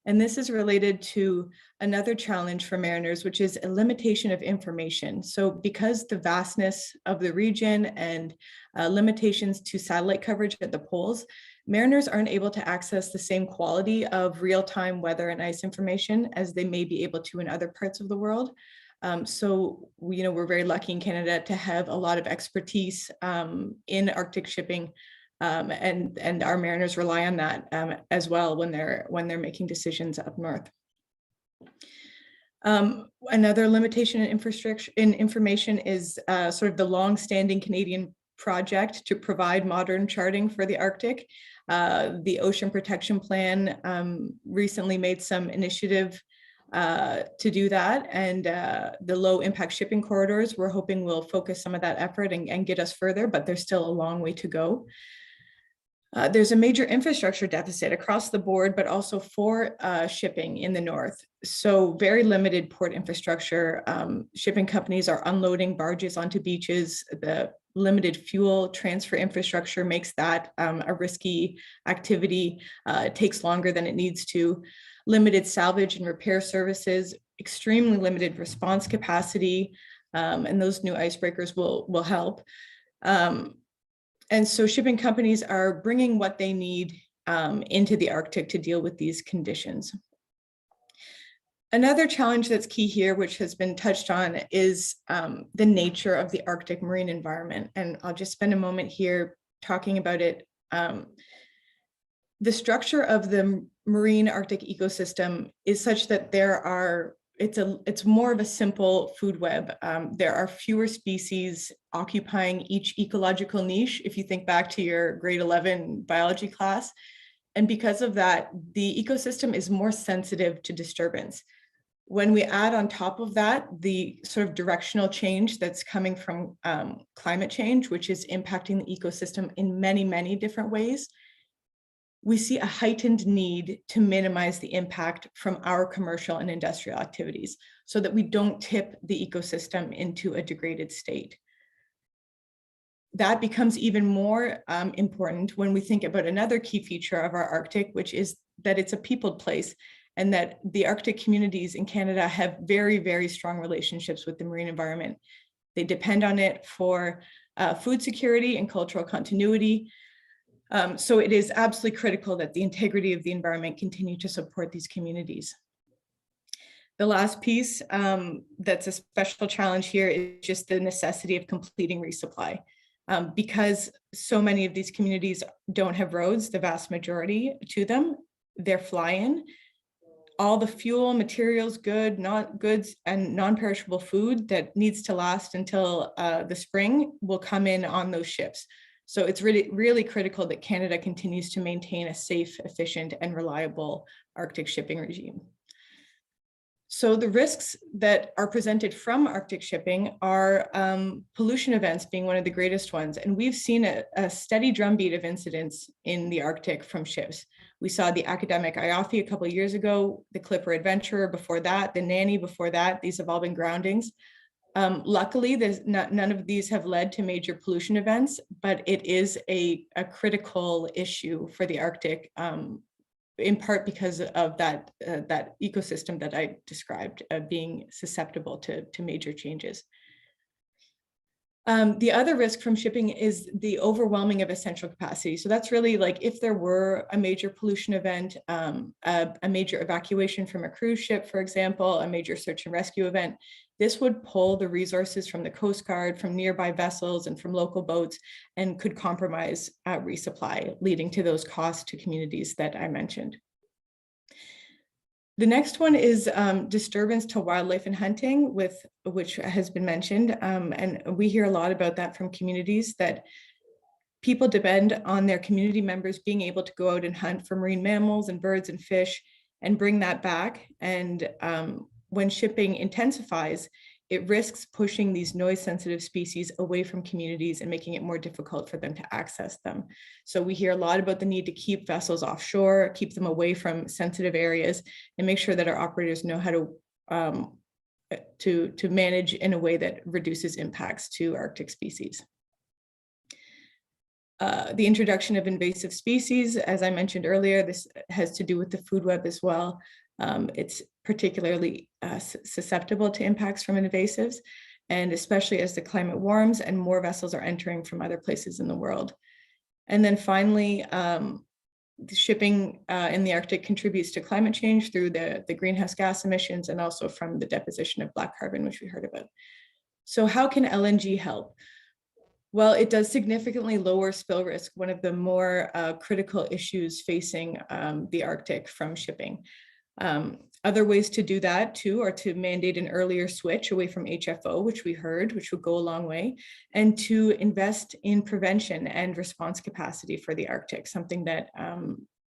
And this is related to another challenge for mariners, which is a limitation of information. So because the vastness of the region and limitations to satellite coverage at the poles, mariners aren't able to access the same quality of real-time weather and ice information as they may be able to in other parts of the world. So we're very lucky in Canada to have a lot of expertise in Arctic shipping, and our mariners rely on that as well when they're making decisions up north. Another limitation in information is sort of the long-standing Canadian project to provide modern charting for the Arctic. The Ocean Protection Plan recently made some initiative to do that, and the low impact shipping corridors we're hoping will focus some of that effort and get us further, but there's still a long way to go. There's a major infrastructure deficit across the board, but also for shipping in the north. So very limited port infrastructure. Shipping companies are unloading barges onto beaches. The limited fuel transfer infrastructure makes that a risky activity. It takes longer than it needs to. Limited salvage and repair services, extremely limited response capacity, and those new icebreakers will help. And so shipping companies are bringing what they need into the Arctic to deal with these conditions. Another challenge that's key here, which has been touched on, is the nature of the Arctic marine environment. And I'll just spend a moment here talking about it. The structure of the marine Arctic ecosystem is such that it's more of a simple food web. There are fewer species occupying each ecological niche, if you think back to your grade 11 biology class. And because of that, the ecosystem is more sensitive to disturbance. When we add on top of that, the sort of directional change that's coming from climate change, which is impacting the ecosystem in many, many different ways, we see a heightened need to minimize the impact from our commercial and industrial activities so that we don't tip the ecosystem into a degraded state. That becomes even more important when we think about another key feature of our Arctic, which is that it's a peopled place, and that the Arctic communities in Canada have very, very strong relationships with the marine environment. They depend on it for food security and cultural continuity. So it is absolutely critical that the integrity of the environment continue to support these communities. The last piece that's a special challenge here is just the necessity of completing resupply. Because so many of these communities don't have roads, the vast majority to them, they're fly-in. All the fuel, materials, goods, and non-perishable food that needs to last until the spring will come in on those ships. So it's really, really critical that Canada continues to maintain a safe, efficient, and reliable Arctic shipping regime. So the risks that are presented from Arctic shipping are pollution events being one of the greatest ones. And we've seen a steady drumbeat of incidents in the Arctic from ships. We saw the academic Ioffe a couple of years ago, the Clipper Adventurer before that, the Nanny before that. These have all been groundings. Luckily, none of these have led to major pollution events, but it is a critical issue for the Arctic, in part because of that ecosystem that I described being susceptible to major changes. The other risk from shipping is the overwhelming of essential capacity. So that's really like if there were a major pollution event, a major evacuation from a cruise ship, for example, a major search and rescue event, this would pull the resources from the Coast Guard, from nearby vessels, and from local boats, and could compromise resupply, leading to those costs to communities that I mentioned. The next one is disturbance to wildlife and hunting, which has been mentioned. And we hear a lot about that from communities, that people depend on their community members being able to go out and hunt for marine mammals and birds and fish and bring that back. And when shipping intensifies, it risks pushing these noise sensitive species away from communities and making it more difficult for them to access them. So we hear a lot about the need to keep vessels offshore, keep them away from sensitive areas, and make sure that our operators know how to manage in a way that reduces impacts to Arctic species. The introduction of invasive species, as I mentioned earlier, this has to do with the food web as well. It's particularly susceptible to impacts from invasives, and especially as the climate warms and more vessels are entering from other places in the world. And then finally, the shipping in the Arctic contributes to climate change through the greenhouse gas emissions and also from the deposition of black carbon, which we heard about. So how can LNG help? Well, it does significantly lower spill risk, one of the more critical issues facing the Arctic from shipping. Other ways to do that too are to mandate an earlier switch away from HFO, which we heard, which would go a long way, and to invest in prevention and response capacity for the Arctic, something that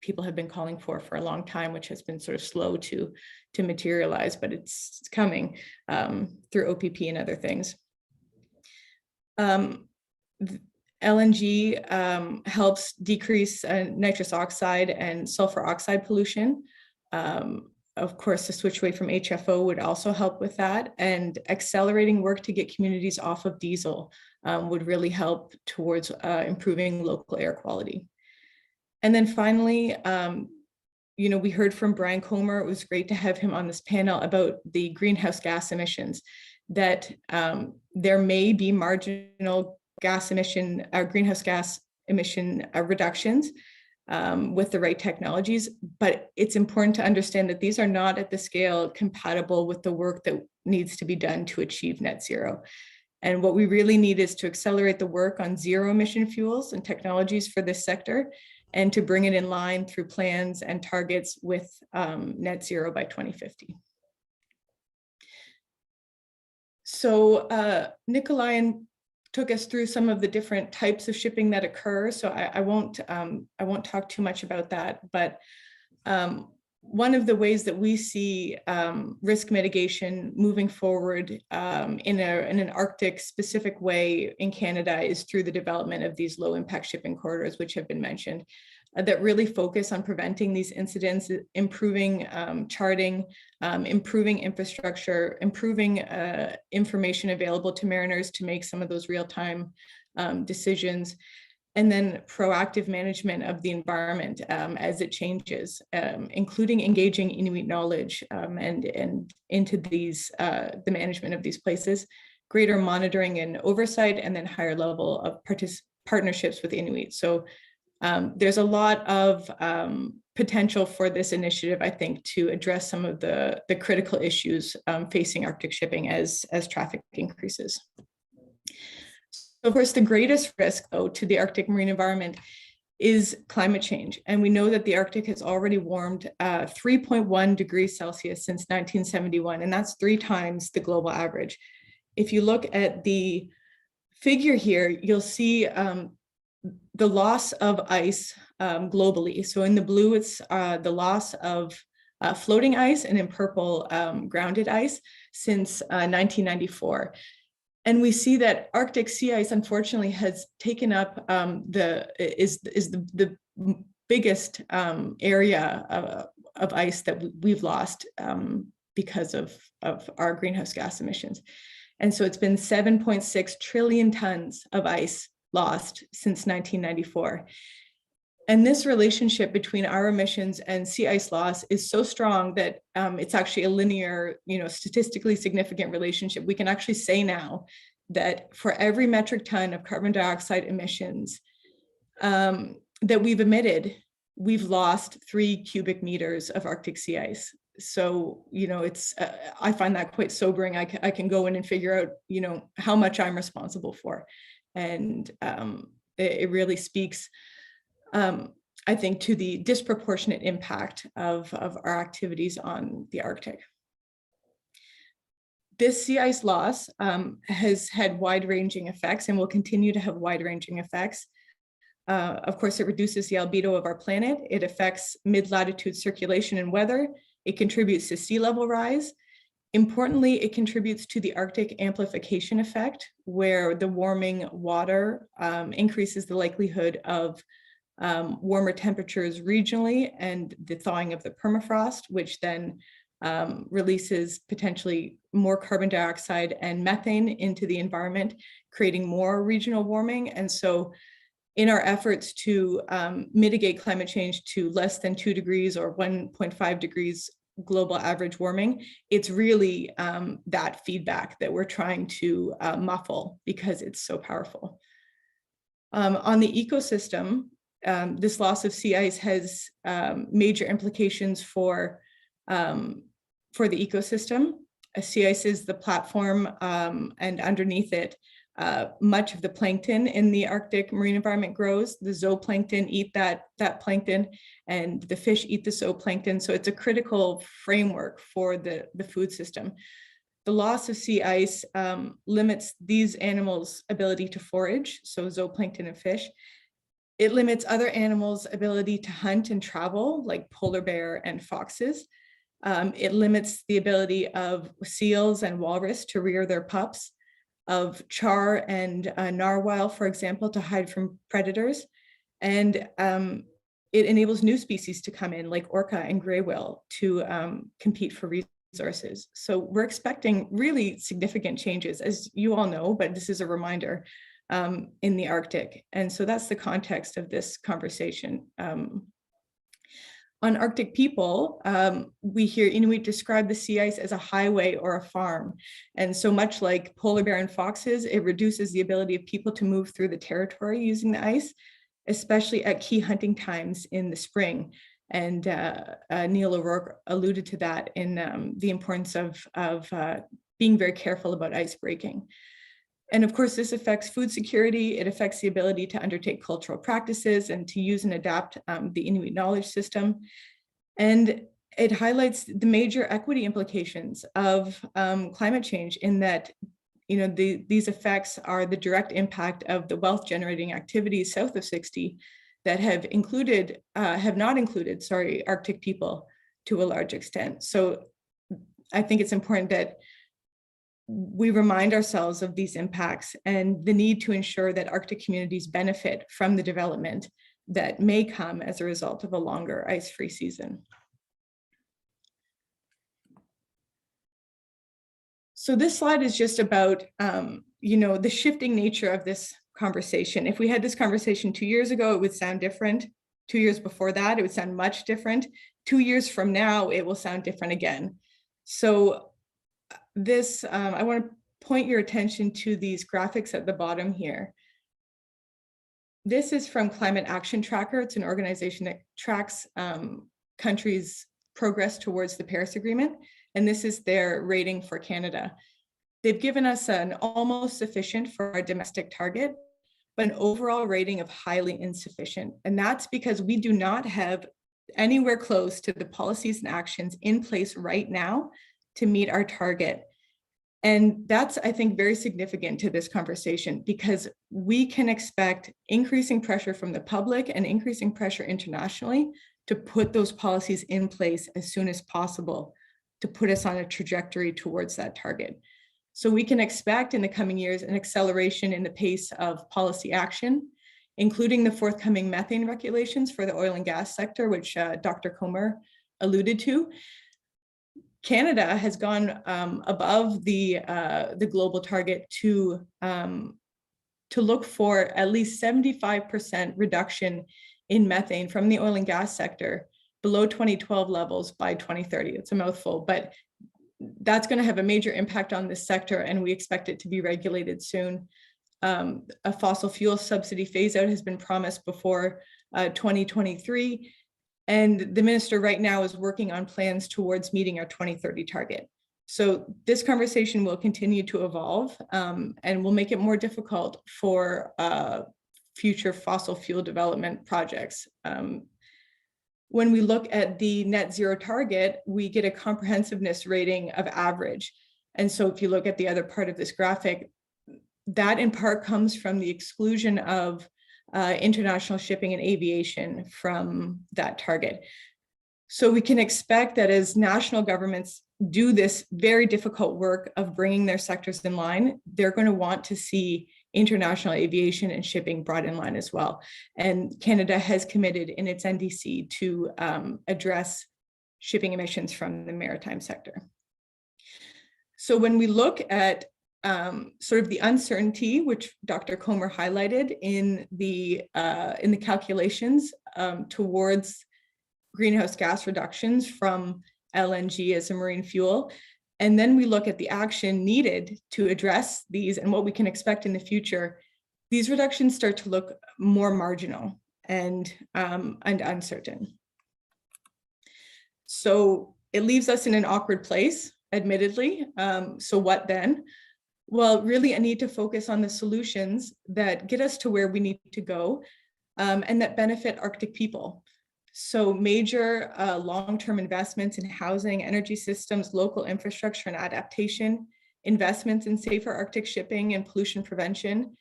people have been calling for a long time, which has been sort of slow to materialize, but it's coming through OPP and other things. LNG helps decrease nitrous oxide and sulfur oxide pollution. Of course, the switch away from HFO would also help with that, and accelerating work to get communities off of diesel would really help towards improving local air quality. And then finally, we heard from Brian Comer. It was great to have him on this panel about the greenhouse gas emissions, that there may be marginal greenhouse gas emission reductions with the right technologies, but it's important to understand that these are not at the scale compatible with the work that needs to be done to achieve net zero. And what we really need is to accelerate the work on zero emission fuels and technologies for this sector, and to bring it in line through plans and targets with net zero by 2050. So Nikolai took us through some of the different types of shipping that occur. So I won't talk too much about that, but one of the ways that we see risk mitigation moving forward in an Arctic specific way in Canada is through the development of these low impact shipping corridors, which have been mentioned, that really focus on preventing these incidents, improving charting, improving infrastructure, improving information available to mariners to make some of those real-time decisions, and then proactive management of the environment as it changes, including engaging Inuit knowledge and into these the management of these places, greater monitoring and oversight, and then higher level of partnerships with Inuit. So there's a lot of potential for this initiative, I think, to address some of the critical issues facing Arctic shipping as traffic increases. Of course, the greatest risk, though, to the Arctic marine environment is climate change. And we know that the Arctic has already warmed 3.1 degrees Celsius since 1971, and that's 3 times the global average. If you look at the figure here, you'll see the loss of ice globally. So in the blue, it's the loss of floating ice, and in purple, grounded ice since 1994. And we see that Arctic sea ice, unfortunately, has taken up the biggest area of ice that we've lost because of our greenhouse gas emissions. And so it's been 7.6 trillion tons of ice lost since 1994. And this relationship between our emissions and sea ice loss is so strong that it's actually a linear, statistically significant relationship. We can actually say now that for every metric ton of carbon dioxide emissions that we've emitted, we've lost 3 cubic meters of Arctic sea ice. So, it's, I find that quite sobering. I can go in and figure out, how much I'm responsible for. And it really speaks, I think, to the disproportionate impact of our activities on the Arctic. This sea ice loss has had wide-ranging effects and will continue to have wide-ranging effects. Of course, it reduces the albedo of our planet. It affects mid-latitude circulation and weather. It contributes to sea level rise. Importantly, it contributes to the Arctic amplification effect, where the warming water increases the likelihood of warmer temperatures regionally and the thawing of the permafrost, which then releases potentially more carbon dioxide and methane into the environment, creating more regional warming. And so in our efforts to mitigate climate change to less than 2 degrees or 1.5 degrees global average warming, it's really that feedback that we're trying to muffle because it's so powerful. On the ecosystem, this loss of sea ice has major implications for the ecosystem. Sea ice is the platform, and underneath it, much of the plankton in the Arctic marine environment grows. The zooplankton eat that plankton, and the fish eat the zooplankton. So it's a critical framework for the food system. The loss of sea ice limits these animals' ability to forage, so zooplankton and fish. It limits other animals' ability to hunt and travel, like polar bear and foxes. It limits the ability of seals and walrus to rear their pups, of char and narwhal, for example, to hide from predators. And it enables new species to come in, like orca and gray whale, to compete for resources. So we're expecting really significant changes, as you all know, but this is a reminder, in the Arctic. And so that's the context of this conversation. On Arctic people, we hear Inuit describe the sea ice as a highway or a farm. And so much like polar bear and foxes, it reduces the ability of people to move through the territory using the ice, especially at key hunting times in the spring. And Neil O'Rourke alluded to that in the importance of being very careful about ice breaking. And of course, this affects food security. It affects the ability to undertake cultural practices and to use and adapt the Inuit knowledge system. And it highlights the major equity implications of climate change in that, these effects are the direct impact of the wealth generating activities south of 60 that have not included Arctic people to a large extent. So I think it's important that we remind ourselves of these impacts and the need to ensure that Arctic communities benefit from the development that may come as a result of a longer ice-free season. So this slide is just about, the shifting nature of this conversation. If we had this conversation 2 years ago, it would sound different. 2 years before that, it would sound much different. 2 years from now, it will sound different again. So this, I want to point your attention to these graphics at the bottom here. This is from Climate Action Tracker. It's an organization that tracks countries' progress towards the Paris Agreement. And this is their rating for Canada. They've given us an almost sufficient for our domestic target, but an overall rating of highly insufficient. And that's because we do not have anywhere close to the policies and actions in place right now to meet our target. And that's, I think, very significant to this conversation, because we can expect increasing pressure from the public and increasing pressure internationally to put those policies in place as soon as possible to put us on a trajectory towards that target. So we can expect in the coming years an acceleration in the pace of policy action, including the forthcoming methane regulations for the oil and gas sector, which Dr. Comer alluded to. Canada has gone above the global target to look for at least 75% reduction in methane from the oil and gas sector below 2012 levels by 2030. It's a mouthful, but that's going to have a major impact on this sector, and we expect it to be regulated soon. A fossil fuel subsidy phase out has been promised before 2023. And the minister right now is working on plans towards meeting our 2030 target. So this conversation will continue to evolve and will make it more difficult for future fossil fuel development projects. When we look at the net zero target, we get a comprehensiveness rating of average. And so if you look at the other part of this graphic, that in part comes from the exclusion of international shipping and aviation from that target. So we can expect that as national governments do this very difficult work of bringing their sectors in line, they're going to want to see international aviation and shipping brought in line as well. And Canada has committed in its NDC to address shipping emissions from the maritime sector. So when we look at sort of the uncertainty, which Dr. Comer highlighted in the calculations towards greenhouse gas reductions from LNG as a marine fuel, and then we look at the action needed to address these and what we can expect in the future, these reductions start to look more marginal and uncertain. So it leaves us in an awkward place, admittedly. So what then? Well, really a need to focus on the solutions that get us to where we need to go and that benefit Arctic people. So major long-term investments in housing, energy systems, local infrastructure and adaptation, investments in safer Arctic shipping and pollution prevention,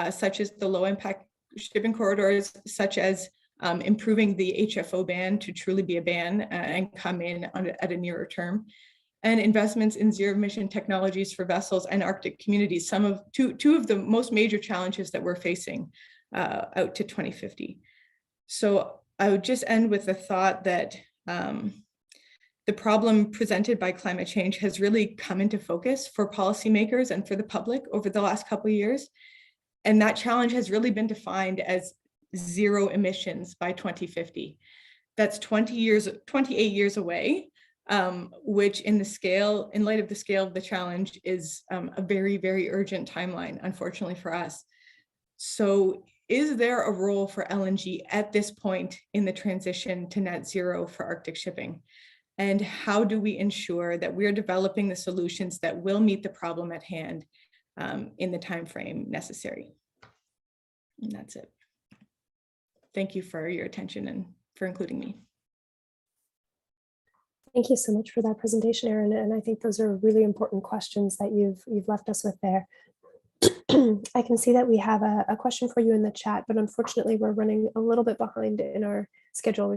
such as the low impact shipping corridors, such as improving the HFO ban to truly be a ban and come in at a nearer term, and investments in zero emission technologies for vessels and Arctic communities, two of the most major challenges that we're facing out to 2050. So I would just end with the thought that the problem presented by climate change has really come into focus for policymakers and for the public over the last couple of years. And that challenge has really been defined as zero emissions by 2050. That's 28 years away, which in light of the scale of the challenge is a very, very urgent timeline, unfortunately for us. So is there a role for LNG at this point in the transition to net zero for Arctic shipping? And how do we ensure that we're developing the solutions that will meet the problem at hand in the time frame necessary. And that's it. Thank you for your attention and for including me. Thank you so much for that presentation, Erin. And I think those are really important questions that you've left us with there. I can see that we have a question for you in the chat, but unfortunately we're running a little bit behind in our schedule.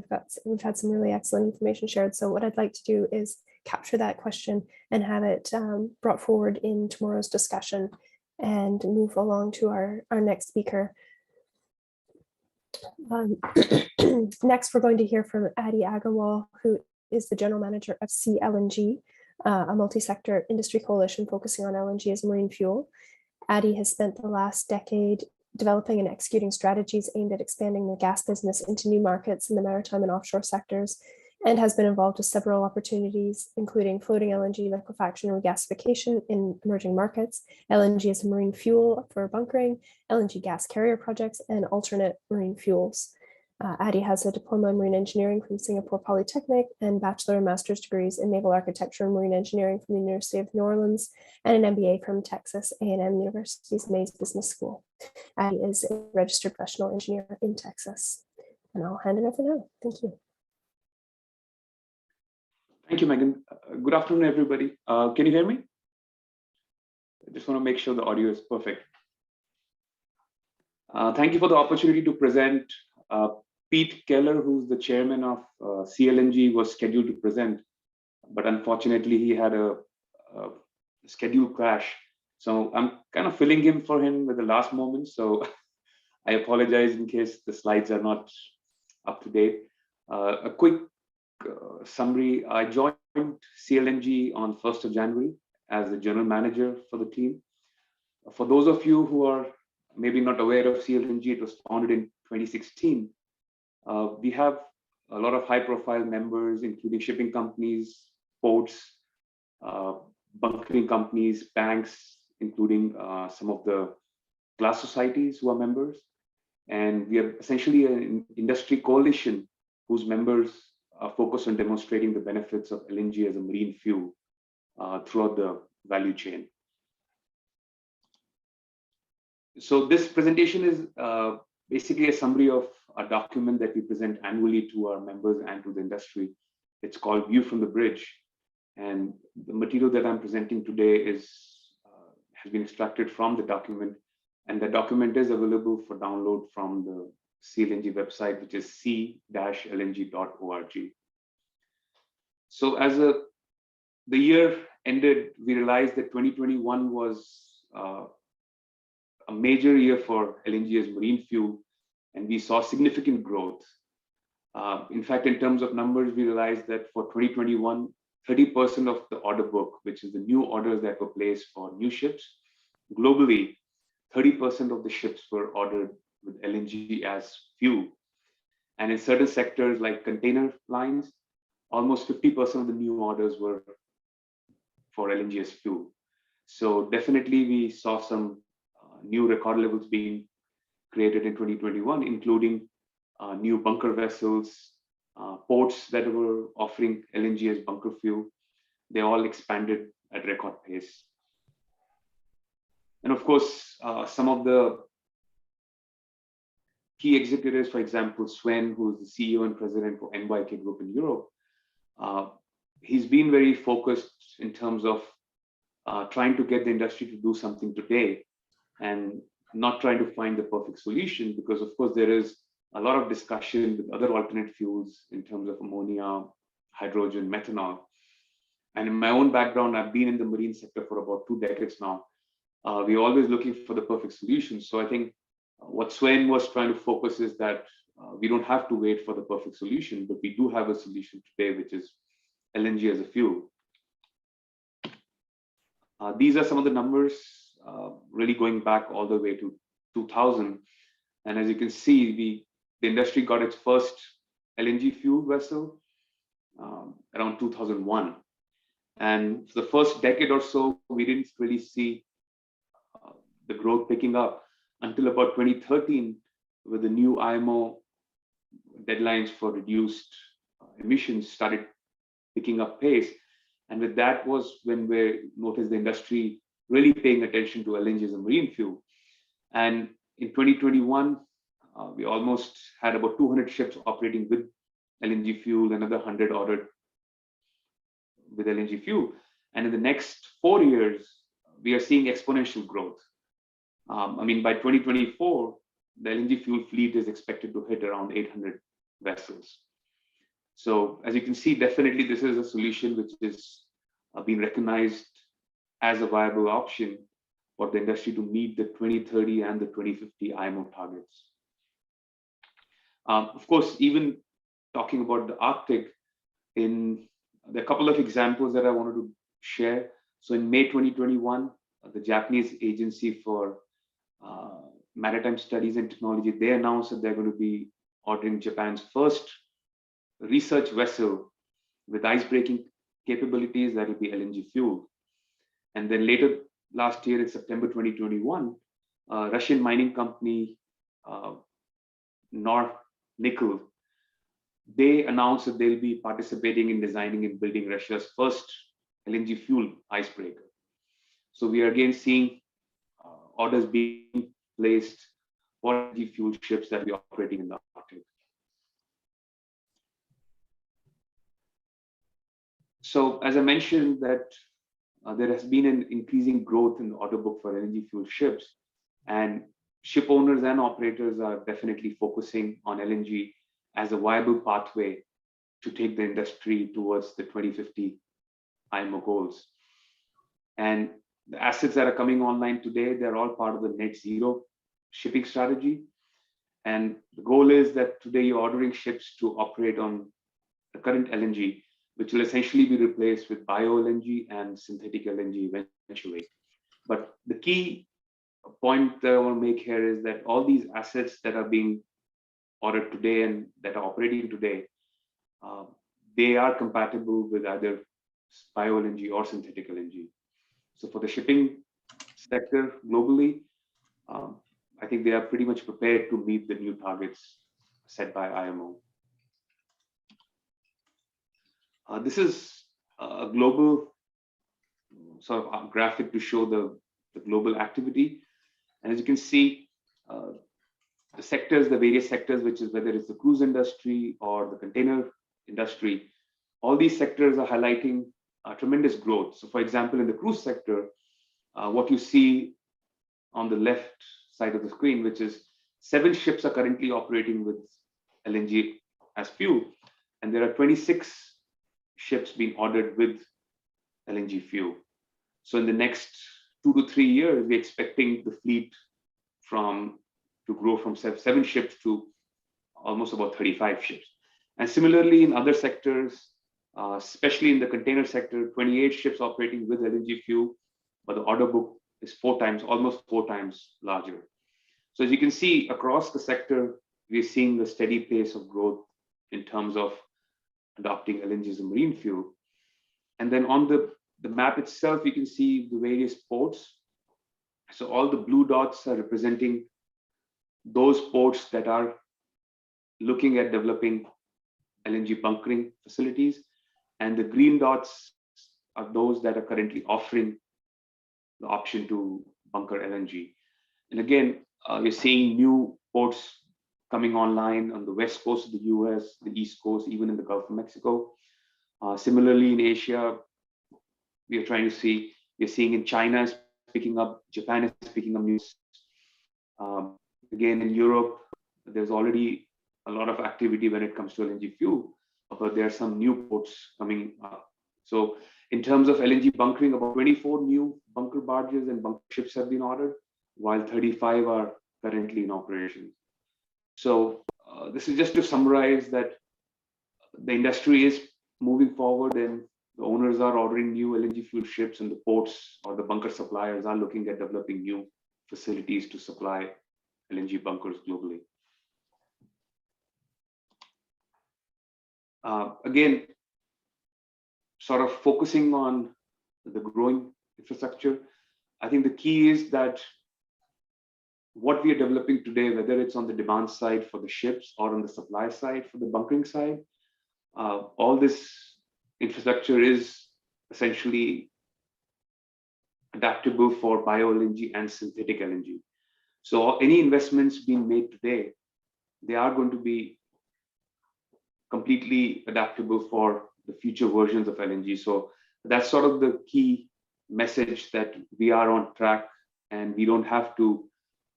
We've had some really excellent information shared. So what I'd like to do is capture that question and have it brought forward in tomorrow's discussion and move along to our next speaker. Next, we're going to hear from Adi Agarwal, who is the General Manager of CLNG, a multi-sector industry coalition focusing on LNG as marine fuel. Adi has spent the last decade developing and executing strategies aimed at expanding the gas business into new markets in the maritime and offshore sectors, and has been involved with several opportunities, including floating LNG liquefaction and regasification in emerging markets, LNG as a marine fuel for bunkering, LNG gas carrier projects, and alternate marine fuels. Adi has a diploma in marine engineering from Singapore Polytechnic and bachelor and master's degrees in naval architecture and marine engineering from the University of New Orleans, and an MBA from Texas A&M University's Mays Business School. Adi is a registered professional engineer in Texas. And I'll hand it over now. Thank you. Thank you, Megan. Good afternoon, everybody. Can you hear me? I just want to make sure the audio is perfect. Thank you for the opportunity to present. Pete Keller, who's the chairman of CLNG, was scheduled to present, but unfortunately he had a schedule crash. So I'm kind of filling in for him with the last moment. So I apologize in case the slides are not up to date. A quick summary: I joined CLNG on 1st of January as the general manager for the team. For those of you who are maybe not aware of CLNG, it was founded in 2016. We have a lot of high-profile members, including shipping companies, ports, bunkering companies, banks, including some of the glass societies who are members. And we are essentially an industry coalition whose members are focused on demonstrating the benefits of LNG as a marine fuel throughout the value chain. So this presentation is basically a summary of a document that we present annually to our members and to the industry. It's called View from the Bridge. And the material that I'm presenting today has been extracted from the document. And the document is available for download from the CLNG website, which is c-lng.org. So as the year ended, we realized that 2021 was a major year for LNG as marine fuel, and we saw significant growth. In fact, in terms of numbers, we realized that for 2021, 30% of the order book, which is the new orders that were placed for new ships, globally, 30% of the ships were ordered with LNG as fuel. And in certain sectors like container lines, almost 50% of the new orders were for LNG as fuel. So definitely we saw some new record levels being created in 2021, including new bunker vessels, ports that were offering LNG as bunker fuel. They all expanded at record pace. And of course, some of the key executives, for example, Sven, who is the CEO and president for NYK Group in Europe, he's been very focused in terms of trying to get the industry to do something today and not trying to find the perfect solution, because of course there is a lot of discussion with other alternate fuels in terms of ammonia, hydrogen, methanol. And in my own background, I've been in the marine sector for about 2 decades now. We're always looking for the perfect solution. So I think what Sven was trying to focus is that we don't have to wait for the perfect solution, but we do have a solution today, which is LNG as a fuel. These are some of the numbers really going back all the way to 2000. And as you can see, the industry got its first LNG fuel vessel around 2001. And for the first decade or so, we didn't really see the growth picking up until about 2013, with the new IMO deadlines for reduced emissions started picking up pace. And with that was when we noticed the industry really paying attention to LNG as a marine fuel. And in 2021, we almost had about 200 ships operating with LNG fuel, another 100 ordered with LNG fuel. And in the next 4 years, we are seeing exponential growth. I mean, by 2024, the LNG fuel fleet is expected to hit around 800 vessels. So as you can see, definitely this is a solution which is being recognized as a viable option for the industry to meet the 2030 and the 2050 IMO targets. Of course, even talking about the Arctic, there are a couple of examples that I wanted to share. So in May 2021, the Japanese Agency for Maritime Studies and Technology, they announced that they're going to be ordering Japan's first research vessel with ice-breaking capabilities that will be LNG fueled. And then later last year in September 2021, Russian mining company Nickel, they announced that they'll be participating in designing and building Russia's first LNG fuel icebreaker. So we are again seeing orders being placed for LNG fuel ships that will be operating in the Arctic. So as I mentioned that there has been an increasing growth in the order book for LNG fuel ships, and ship owners and operators are definitely focusing on LNG as a viable pathway to take the industry towards the 2050 IMO goals. And the assets that are coming online today, they're all part of the net zero shipping strategy. And the goal is that today you're ordering ships to operate on the current LNG, which will essentially be replaced with bio-LNG and synthetic LNG eventually. But the key point that I want to make here is that all these assets that are being ordered today and that are operating today, they are compatible with either bio-LNG or synthetic LNG. So for the shipping sector globally, I think they are pretty much prepared to meet the new targets set by IMO. This is a global sort of graphic to show the global activity. And as you can see, the sectors, the various sectors, which is whether it's the cruise industry or the container industry, all these sectors are highlighting tremendous growth. So for example, in the cruise sector, what you see on the left side of the screen, which is 7 ships are currently operating with LNG as fuel, and there are 26 ships being ordered with LNG fuel. So in the next 2 to 3 years, we're expecting the fleet to grow from 7 ships to almost about 35 ships. And similarly, in other sectors, especially in the container sector, 28 ships operating with LNG fuel, but the order book is almost 4 times larger. So as you can see, across the sector, we're seeing the steady pace of growth in terms of adopting LNG as a marine fuel. And then on the map itself, you can see the various ports. So all the blue dots are representing those ports that are looking at developing LNG bunkering facilities. And the green dots are those that are currently offering the option to bunker LNG. And again, we're seeing new ports coming online on the west coast of the US, the east coast, even in the Gulf of Mexico. Similarly, in Asia, we're seeing in China is picking up, Japan is picking up news. Again, in Europe, there's already a lot of activity when it comes to LNG fuel, but there are some new ports coming up. So in terms of LNG bunkering, about 24 new bunker barges and bunker ships have been ordered, while 35 are currently in operation. So this is just to summarize that the industry is moving forward and the owners are ordering new LNG fuel ships, and the ports or the bunker suppliers are looking at developing new facilities to supply LNG bunkers globally. Again, sort of focusing on the growing infrastructure, I think the key is that what we are developing today, whether it's on the demand side for the ships or on the supply side for the bunkering side, all this infrastructure is essentially adaptable for bio-LNG and synthetic LNG. So any investments being made today, they are going to be completely adaptable for the future versions of LNG. So that's sort of the key message, that we are on track and we don't have to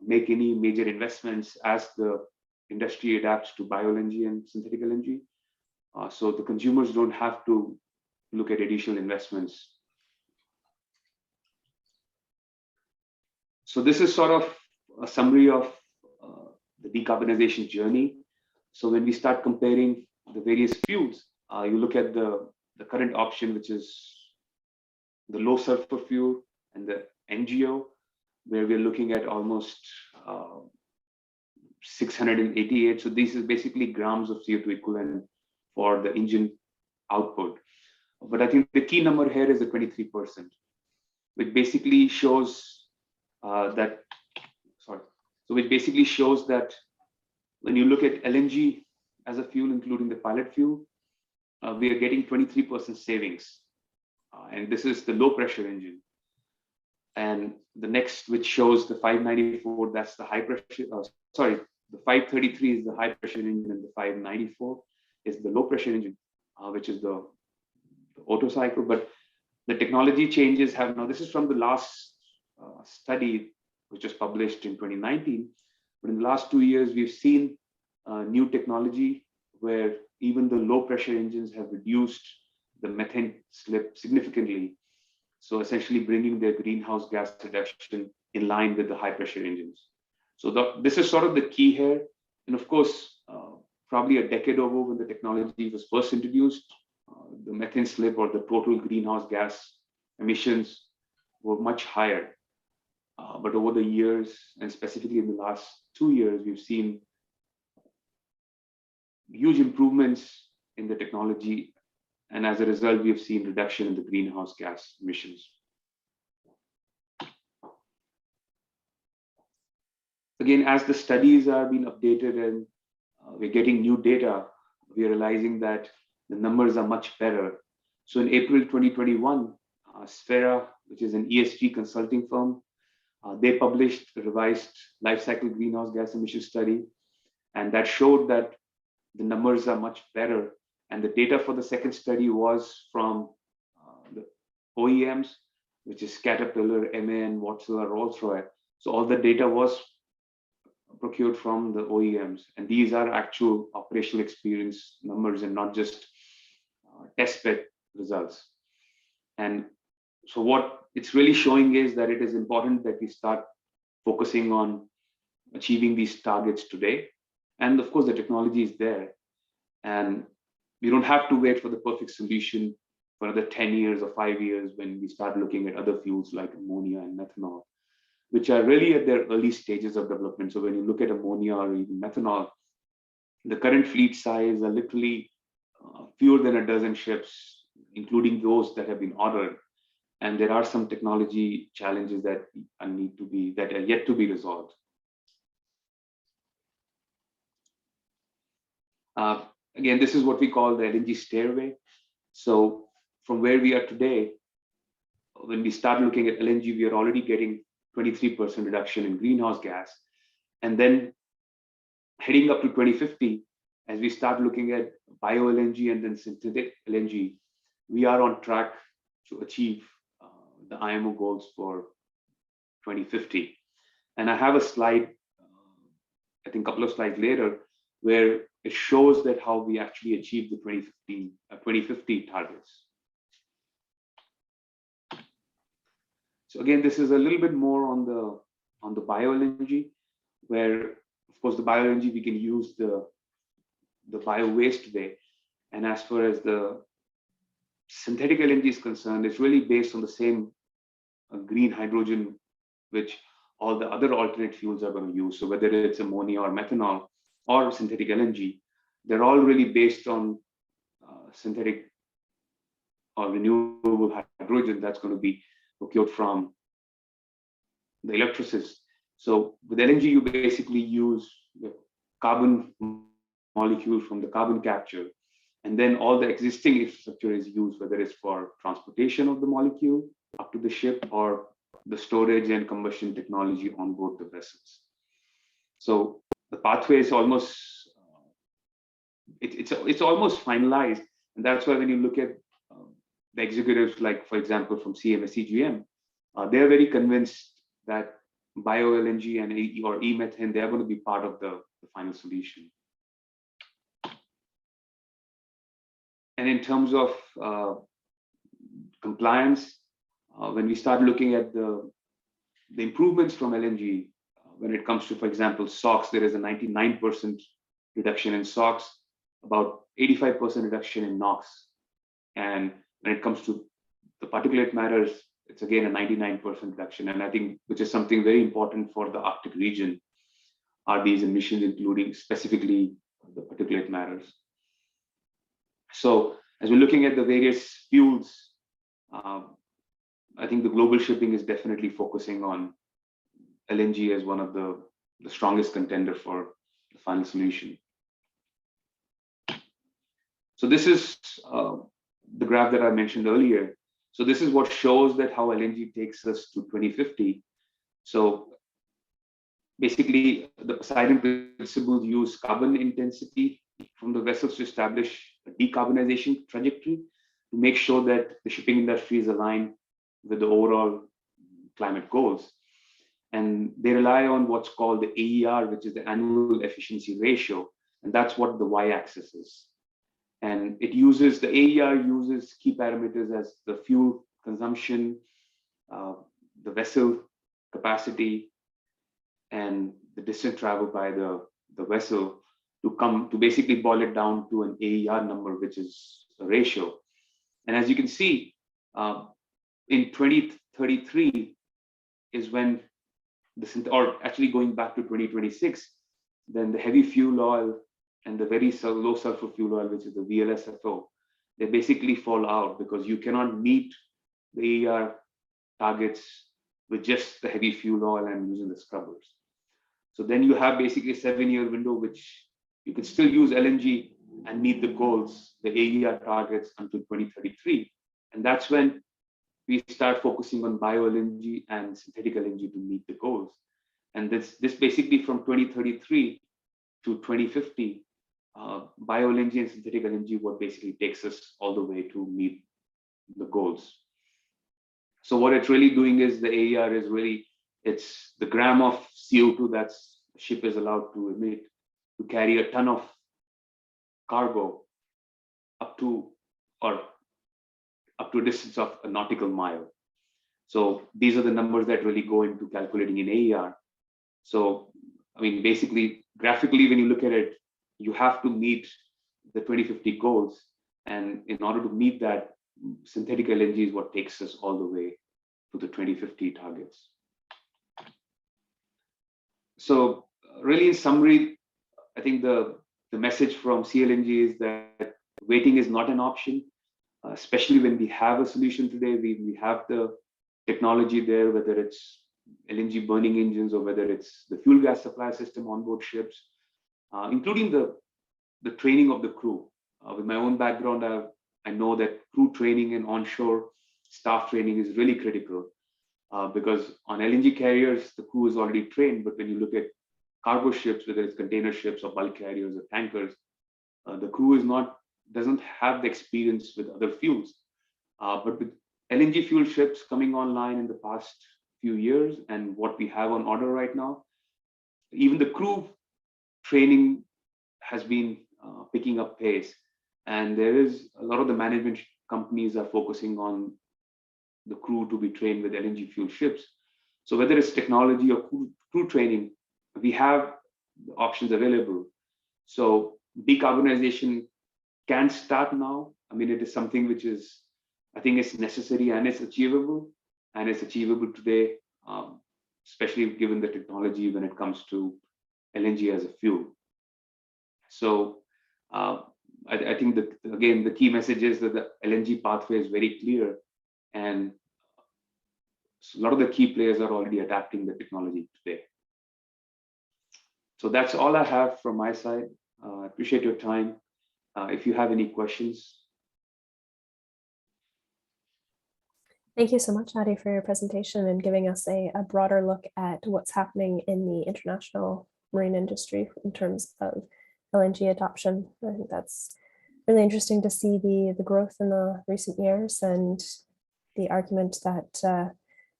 make any major investments as the industry adapts to bio-LNG and synthetic LNG. So the consumers don't have to look at additional investments. So this is sort of a summary of the decarbonization journey. So when we start comparing the various fuels, you look at the current option, which is the low sulfur fuel and the NGO, where we're looking at almost 688. So this is basically grams of CO2 equivalent for the engine output. But I think the key number here is the 23%, which basically shows which basically shows that when you look at LNG as a fuel, including the pilot fuel, we are getting 23% savings. And this is the low pressure engine. And the next, which shows the 594, that's the high pressure, the 533 is the high pressure engine, and the 594 is the low pressure engine, which is the Otto cycle. But the technology changes have, now this is from the last study, which was published in 2019. But in the last 2 years, we've seen new technology where even the low pressure engines have reduced the methane slip significantly. So essentially bringing their greenhouse gas reduction in line with the high pressure engines. So this is sort of the key here. And of course, probably a decade ago when the technology was first introduced, the methane slip or the total greenhouse gas emissions were much higher. But over the years, and specifically in the last 2 years, we've seen huge improvements in the technology. And as a result, we have seen reduction in the greenhouse gas emissions. Again, as the studies are being updated and we're getting new data, we're realizing that the numbers are much better. So in April 2021, Sphera, which is an ESG consulting firm, they published a revised life cycle greenhouse gas emission study, and that showed that the numbers are much better. And the data for the second study was from the OEMs, which is Caterpillar, MAN, Wärtsilä, Rolls-Royce. So all the data was procured from the OEMs, and these are actual operational experience numbers and not just test bed results. And so what it's really showing is that it is important that we start focusing on achieving these targets today. And of course, the technology is there, and we don't have to wait for the perfect solution for another 10 years or 5 years when we start looking at other fuels like ammonia and methanol, which are really at their early stages of development. So when you look at ammonia or even methanol, the current fleet size are literally fewer than a dozen ships, including those that have been ordered. And there are some technology challenges that are yet to be resolved. Again, this is what we call the LNG stairway. So from where we are today, when we start looking at LNG, we are already getting 23% reduction in greenhouse gas. And then heading up to 2050, as we start looking at bio-LNG and then synthetic LNG, we are on track to achieve the IMO goals for 2050. And I have a slide, I think a couple of slides later, where it shows that how we actually achieved the 2050 targets. So again, this is a little bit more on the bio-LNG, where of course the bio-LNG we can use the bio waste today. And as far as the synthetic LNG is concerned, it's really based on the same green hydrogen, which all the other alternate fuels are going to use. So whether it's ammonia or methanol or synthetic LNG, they're all really based on synthetic or renewable hydrogen that's going to be procured from the electrolysis. So with LNG, you basically use the carbon molecule from the carbon capture, and then all the existing infrastructure is used, whether it's for transportation of the molecule up to the ship or the storage and combustion technology on board the vessels. So the pathway is almost it's almost finalized, and that's why when you look at the executives, like for example from CMSCGM, they're very convinced that bio LNG and or e-methane, they're going to be part of the final solution. And in terms of compliance, when we start looking at the improvements from LNG, when it comes to, for example, SOx, there is a 99% reduction in SOx, about 85% reduction in NOx. And when it comes to the particulate matters, it's again a 99% reduction. And I think, which is something very important for the Arctic region, are these emissions, including specifically the particulate matters. So as we're looking at the various fuels, I think the global shipping is definitely focusing on LNG as one of the strongest contender for the final solution. So this is the graph that I mentioned earlier. So this is what shows that how LNG takes us to 2050. So basically, the Poseidon principles use carbon intensity from the vessels to establish a decarbonization trajectory to make sure that the shipping industry is aligned with the overall climate goals. And they rely on what's called the AER, which is the annual efficiency ratio. And that's what the y-axis is. And it uses, the AER uses key parameters as the fuel consumption, the vessel capacity, and the distance traveled by the vessel to basically boil it down to an AER number, which is a ratio. And as you can see, in 2033 is when or actually going back to 2026, then the heavy fuel oil and the very low sulfur fuel oil, which is the VLSFO, they basically fall out because you cannot meet the AER targets with just the heavy fuel oil and using the scrubbers. So then you have basically a 7-year window, which you can still use LNG and meet the goals, the AER targets until 2033. And that's when we start focusing on bio LNG and synthetic LNG to meet the goals. And this basically from 2033 to 2050, bio LNG and synthetic LNG what basically takes us all the way to meet the goals. So what it's really doing is the AER is really, it's the gram of CO2 that the ship is allowed to emit to carry a ton of cargo up to a distance of a nautical mile. So these are the numbers that really go into calculating in AER. So, I mean, basically, graphically, when you look at it, you have to meet the 2050 goals. And in order to meet that, synthetic LNG is what takes us all the way to the 2050 targets. So really, in summary, I think the message from CLNG is that waiting is not an option, especially when we have a solution today. We have the technology there, whether it's LNG burning engines or whether it's the fuel gas supply system on board ships, including the training of the crew. With my own background, I know that crew training and onshore staff training is really critical because on LNG carriers, the crew is already trained. But when you look at cargo ships, whether it's container ships or bulk carriers or tankers, the crew doesn't have the experience with other fuels. But with LNG fuel ships coming online in the past few years and what we have on order right now, even the crew training has been picking up pace. And there is a lot of the management companies are focusing on the crew to be trained with LNG fuel ships. So whether it's technology or crew training, we have options available. So decarbonization can start now. I mean, it is something which is, I think it's necessary and it's achievable. And it's achievable today, especially given the technology when it comes to LNG as a fuel. So I think that, again, the key message is that the LNG pathway is very clear. And a lot of the key players are already adapting the technology today. So that's all I have from my side. I appreciate your time. If you have any questions. Thank you so much, Adi, for your presentation and giving us a broader look at what's happening in the international marine industry in terms of LNG adoption. I think that's really interesting to see the growth in the recent years and the argument that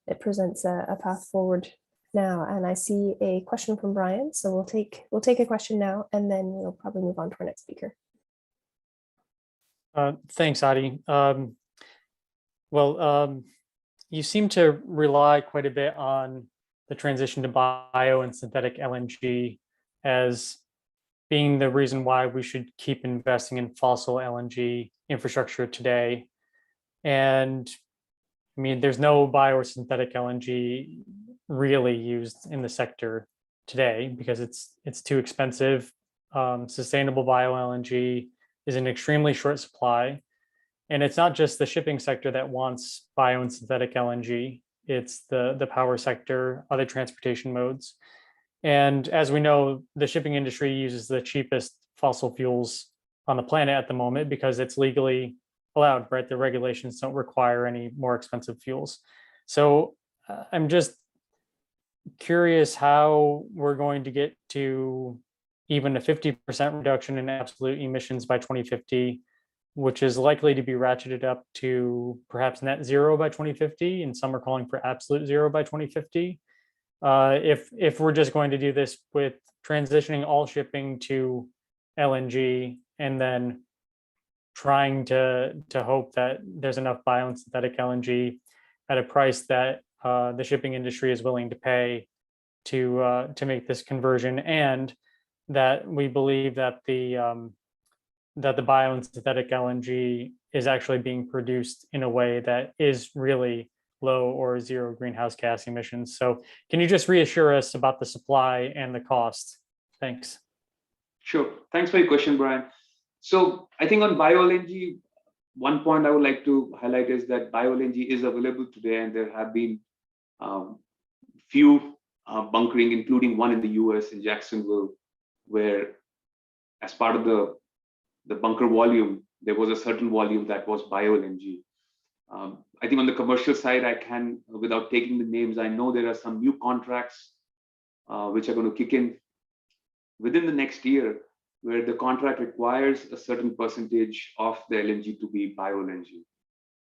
it presents a path forward now. And I see a question from Brian, so we'll take a question now, and then we'll probably move on to our next speaker. Thanks, Adi. You seem to rely quite a bit on the transition to bio and synthetic LNG as being the reason why we should keep investing in fossil LNG infrastructure today. And I mean, there's no bio or synthetic LNG really used in the sector today because it's too expensive. Sustainable bio LNG is in extremely short supply. And it's not just the shipping sector that wants bio and synthetic LNG, it's the power sector, other transportation modes. And as we know, the shipping industry uses the cheapest fossil fuels on the planet at the moment because it's legally allowed, right? The regulations don't require any more expensive fuels. So I'm just curious how we're going to get to even a 50% reduction in absolute emissions by 2050, which is likely to be ratcheted up to perhaps net zero by 2050, and some are calling for absolute zero by 2050. If we're just going to do this with transitioning all shipping to LNG and then trying to hope that there's enough bio and synthetic LNG at a price that the shipping industry is willing to pay to make this conversion, and that we believe that the bio and synthetic LNG is actually being produced in a way that is really low or zero greenhouse gas emissions. So can you just reassure us about the supply and the cost? Thanks. Sure. Thanks for your question, Brian. So I think on bio-LNG, one point I would like to highlight is that bio-LNG is available today, and there have been few bunkering, including one in the US in Jacksonville, where as part of the bunker volume, there was a certain volume that was bio-LNG. I think on the commercial side, I can, without taking the names, I know there are some new contracts which are going to kick in within the next year, where the contract requires a certain percentage of the LNG to be bio-LNG.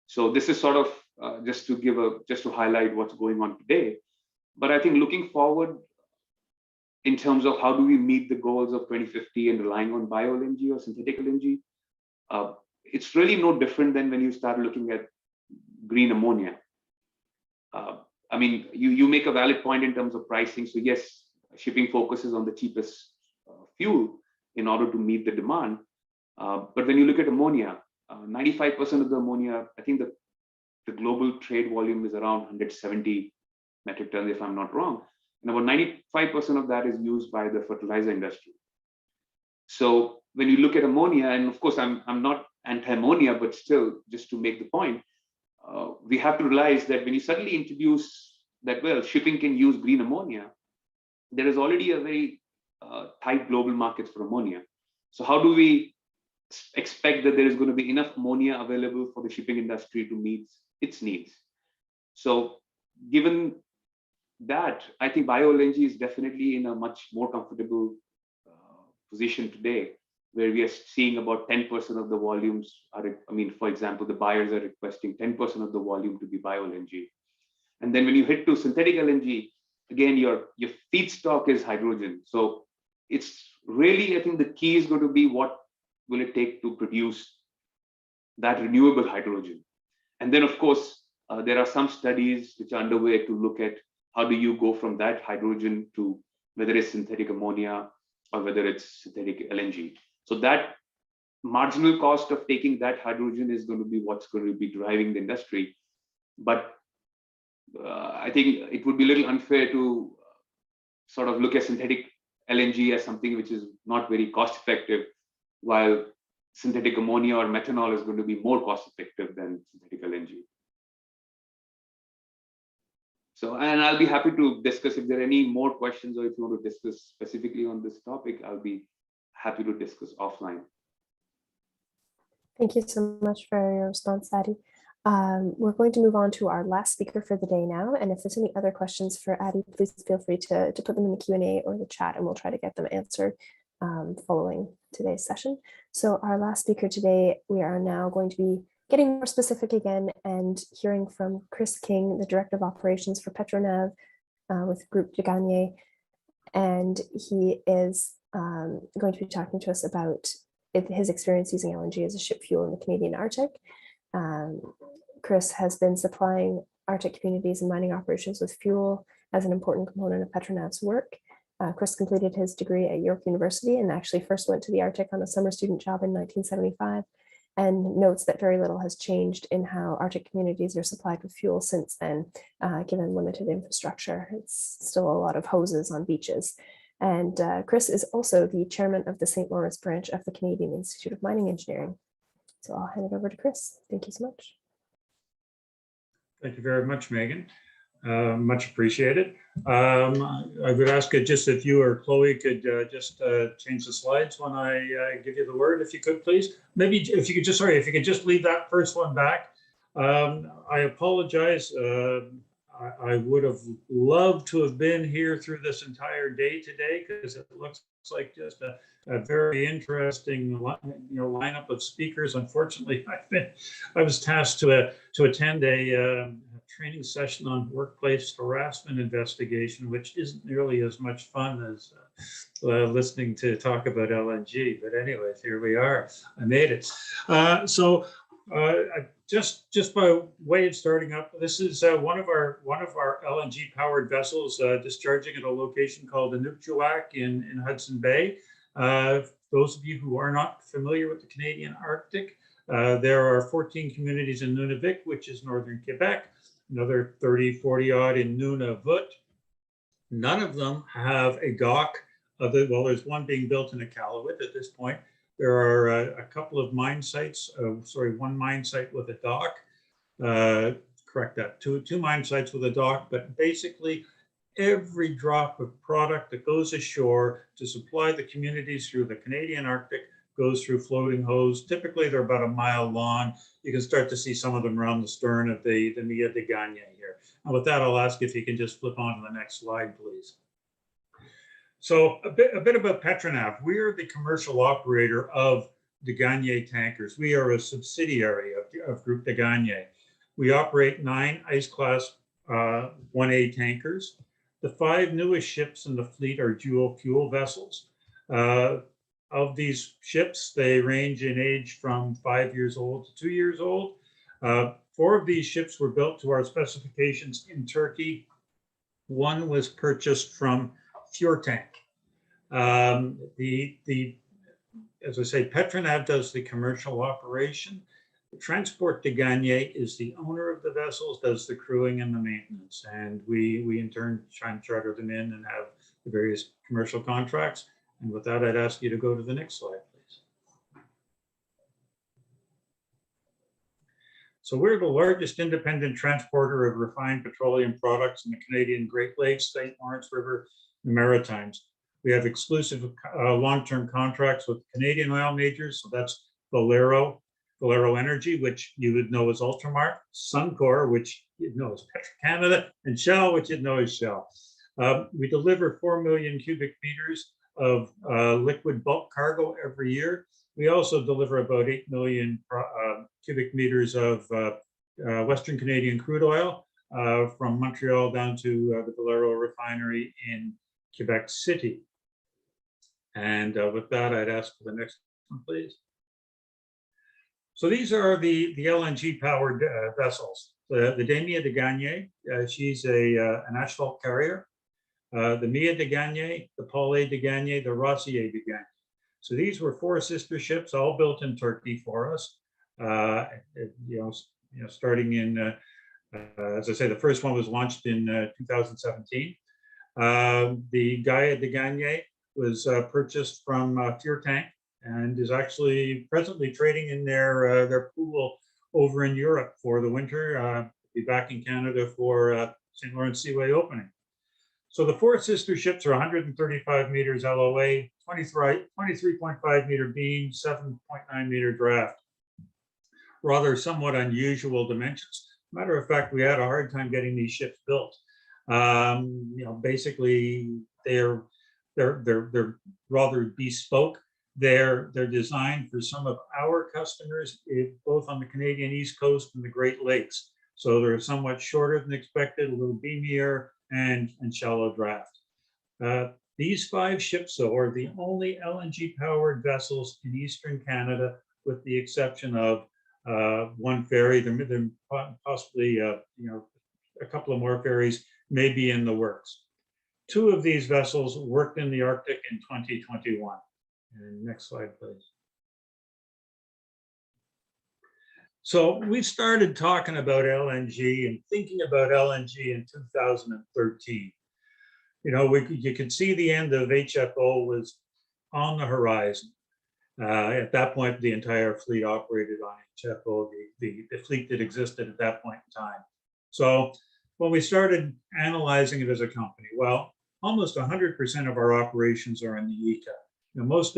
So this is sort of just to highlight what's going on today. But I think looking forward in terms of how do we meet the goals of 2050 and relying on bio-LNG or synthetic LNG, it's really no different than when you start looking at green ammonia. I mean, you make a valid point in terms of pricing. So yes, shipping focuses on the cheapest fuel in order to meet the demand. But when you look at ammonia, 95% of the ammonia, I think the global trade volume is around 170 metric tons, if I'm not wrong. And about 95% of that is used by the fertilizer industry. So when you look at ammonia, and of course, I'm not anti-ammonia, but still, just to make the point, we have to realize that when you suddenly introduce that, well, shipping can use green ammonia, there is already a very tight global market for ammonia. So how do we expect that there is going to be enough ammonia available for the shipping industry to meet its needs? So given that, I think bio-LNG is definitely in a much more comfortable position today, where we are seeing about 10% of the volumes are, I mean, for example, the buyers are requesting 10% of the volume to be bio-LNG. And then when you hit to synthetic LNG, again, your feedstock is hydrogen. So it's really, I think the key is going to be what will it take to produce that renewable hydrogen. And then, of course, there are some studies which are underway to look at how do you go from that hydrogen to whether it's synthetic ammonia or whether it's synthetic LNG. So that marginal cost of taking that hydrogen is going to be what's going to be driving the industry. But I think it would be a little unfair to sort of look at synthetic LNG as something which is not very cost effective, while synthetic ammonia or methanol is going to be more cost effective than synthetic LNG. So, and I'll be happy to discuss if there are any more questions, or if you want to discuss specifically on this topic, I'll be happy to discuss offline. Thank you so much for your response, Adi. We're going to move on to our last speaker for the day now. And if there's any other questions for Addie, please feel free to put them in the Q&A or the chat, and we'll try to get them answered following today's session. So our last speaker today, we are now going to be getting more specific again and hearing from Chris King, the Director of Operations for Petronav with Groupe de Gagny. And he is going to be talking to us about his experience using LNG as a ship fuel in the Canadian Arctic. Chris has been supplying Arctic communities and mining operations with fuel as an important component of Petronav's work. Chris completed his degree at York University and actually first went to the Arctic on a summer student job in 1975, and notes that very little has changed in how Arctic communities are supplied with fuel since then, given limited infrastructure. It's still a lot of hoses on beaches. And Chris is also the chairman of the St. Lawrence branch of the Canadian Institute of Mining Engineering. So I'll hand it over to Chris. Thank you so much. Thank you very much, Megan. Much appreciated. I would ask it just if you or Chloe could just change the slides when I give you the word, if you could, please. Maybe if you could just, sorry, if you could just leave that first one back. I apologize. I would have loved to have been here through this entire day today, because it looks like just a very interesting lineup of speakers. Unfortunately, I was tasked to attend a training session on workplace harassment investigation, which isn't nearly as much fun as listening to talk about LNG. But anyways, here we are. I made it. Just by way of starting up, this is one of our LNG powered vessels discharging at a location called Inukjuak in Hudson Bay. Those of you who are not familiar with the Canadian Arctic, there are 14 communities in Nunavik, which is northern Quebec, another 30, 40 odd in Nunavut. None of them have a dock. Well, there's one being built in Iqaluit at this point. There are a couple of mine sites, one mine site with a dock. Correct that, two mine sites with a dock, but basically every drop of product that goes ashore to supply the communities through the Canadian Arctic goes through floating hose. Typically, they're about a mile long. You can start to see some of them around the stern of the Mia de Gagny here. And with that, I'll ask if you can just flip on to the next slide, please. So a bit about Petronav. We are the commercial operator of de Gagny tankers. We are a subsidiary of Groupe de Gagny. We operate 9 ice class 1A tankers. The 5 newest ships in the fleet are dual fuel vessels. Of these ships, they range in age from 5 years old to 2 years old. 4 of these ships were built to our specifications in Turkey. 1 was purchased from Fjordtank. As I say, Petronav does the commercial operation. Transport de Gagny is the owner of the vessels, does the crewing and the maintenance, and we in turn try and charter them in and have the various commercial contracts. And with that, I'd ask you to go to the next slide, please. So we're the largest independent transporter of refined petroleum products in the Canadian Great Lakes, St. Lawrence River, and Maritimes. We have exclusive long-term contracts with Canadian oil majors, so that's Valero Energy, which you would know as Ultramar, Suncor, which you'd know as Petro-Canada, and Shell, which you'd know as Shell. We deliver 4 million cubic meters of liquid bulk cargo every year. We also deliver about 8 million cubic meters of Western Canadian crude oil from Montreal down to the Valero refinery in Quebec City. And with that, I'd ask for the next one, please. So these are the LNG powered vessels. The Mia de Gagny, she's an asphalt carrier. The Mia de Gagny, the Paulé de Gagny, the Rossier de Gagny. So these were 4 sister ships, all built in Turkey for us. Starting in, as I say, the first one was launched in 2017. The Gaia de Gagny was purchased from Fjordtank and is actually presently trading in their pool over in Europe for the winter. Be back in Canada for St. Lawrence Seaway opening. So the 4 sister ships are 135 meters LOA, 23.5 meter beam, 7.9 meter draft. rather somewhat unusual dimensions. Matter of fact, we had a hard time getting these ships built. Basically, they're rather bespoke. They're designed for some of our customers, both on the Canadian East Coast and the Great Lakes. So they're somewhat shorter than expected, a little beamier, and shallow draft. These 5 ships, though, are the only LNG-powered vessels in Eastern Canada, with the exception of one ferry. There possibly, a couple of more ferries may be in the works. 2 of these vessels worked in the Arctic in 2021. And next slide, please. So we started talking about LNG and thinking about LNG in 2013. You could see the end of HFO was on the horizon. At that point, the entire fleet operated on HFO, the fleet that existed at that point in time. So when we started analyzing it as a company, well, almost 100% of our operations are in the ECA. Most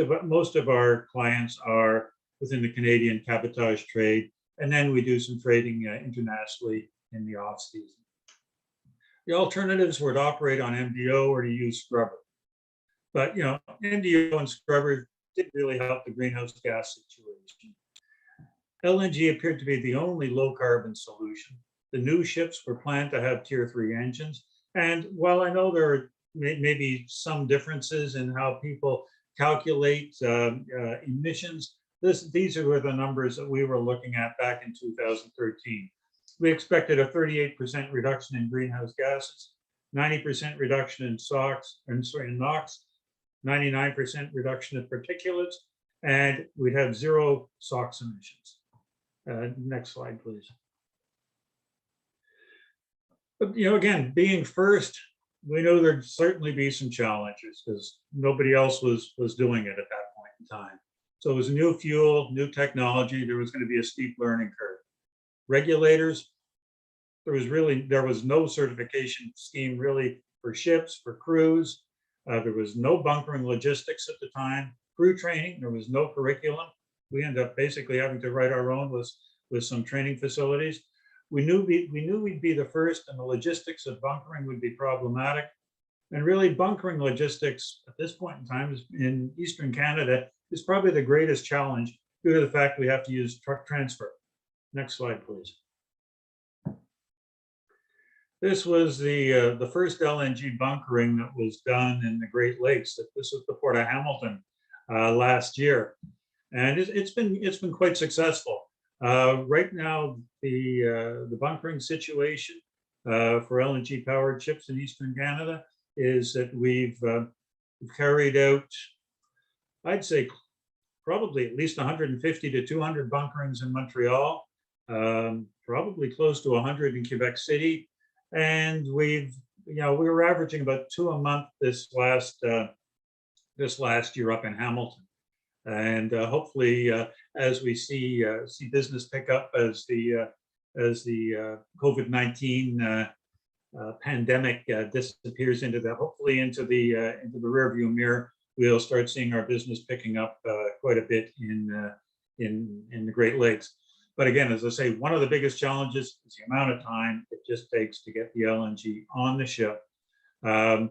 of our clients are within the Canadian cabotage trade, and then we do some trading internationally in the off season. The alternatives were to operate on MDO or to use scrubber. But MDO and scrubber didn't really help the greenhouse gas situation. LNG appeared to be the only low carbon solution. The new ships were planned to have Tier 3 engines. And while I know there are maybe some differences in how people calculate emissions, these were the numbers that we were looking at back in 2013. We expected a 38% reduction in greenhouse gases, 90% reduction in NOx, 99% reduction in particulates, and we'd have 0 SOx emissions. Next slide, please. But again, being first, we know there'd certainly be some challenges because nobody else was doing it at that point in time. So it was new fuel, new technology. There was going to be a steep learning curve. Regulators, there was no certification scheme really for ships, for crews. There was no bunkering logistics at the time. Crew training, there was no curriculum. We ended up basically having to write our own with some training facilities. We knew we'd be the first, and the logistics of bunkering would be problematic. And really, bunkering logistics at this point in time in Eastern Canada is probably the greatest challenge due to the fact we have to use truck transfer. Next slide, please. This was the first LNG bunkering that was done in the Great Lakes. This was the Port of Hamilton last year, and it's been quite successful. Right now, the bunkering situation for LNG powered ships in Eastern Canada is that we've carried out, I'd say, probably at least 150 to 200 bunkerings in Montreal, probably close to 100 in Quebec City, and we were averaging about 2 a month this last year up in Hamilton. And hopefully, as we see business pick up as the COVID-19 pandemic disappears into the rearview mirror, we'll start seeing our business picking up quite a bit in the Great Lakes. But again, as I say, one of the biggest challenges is the amount of time it just takes to get the LNG on the ship. There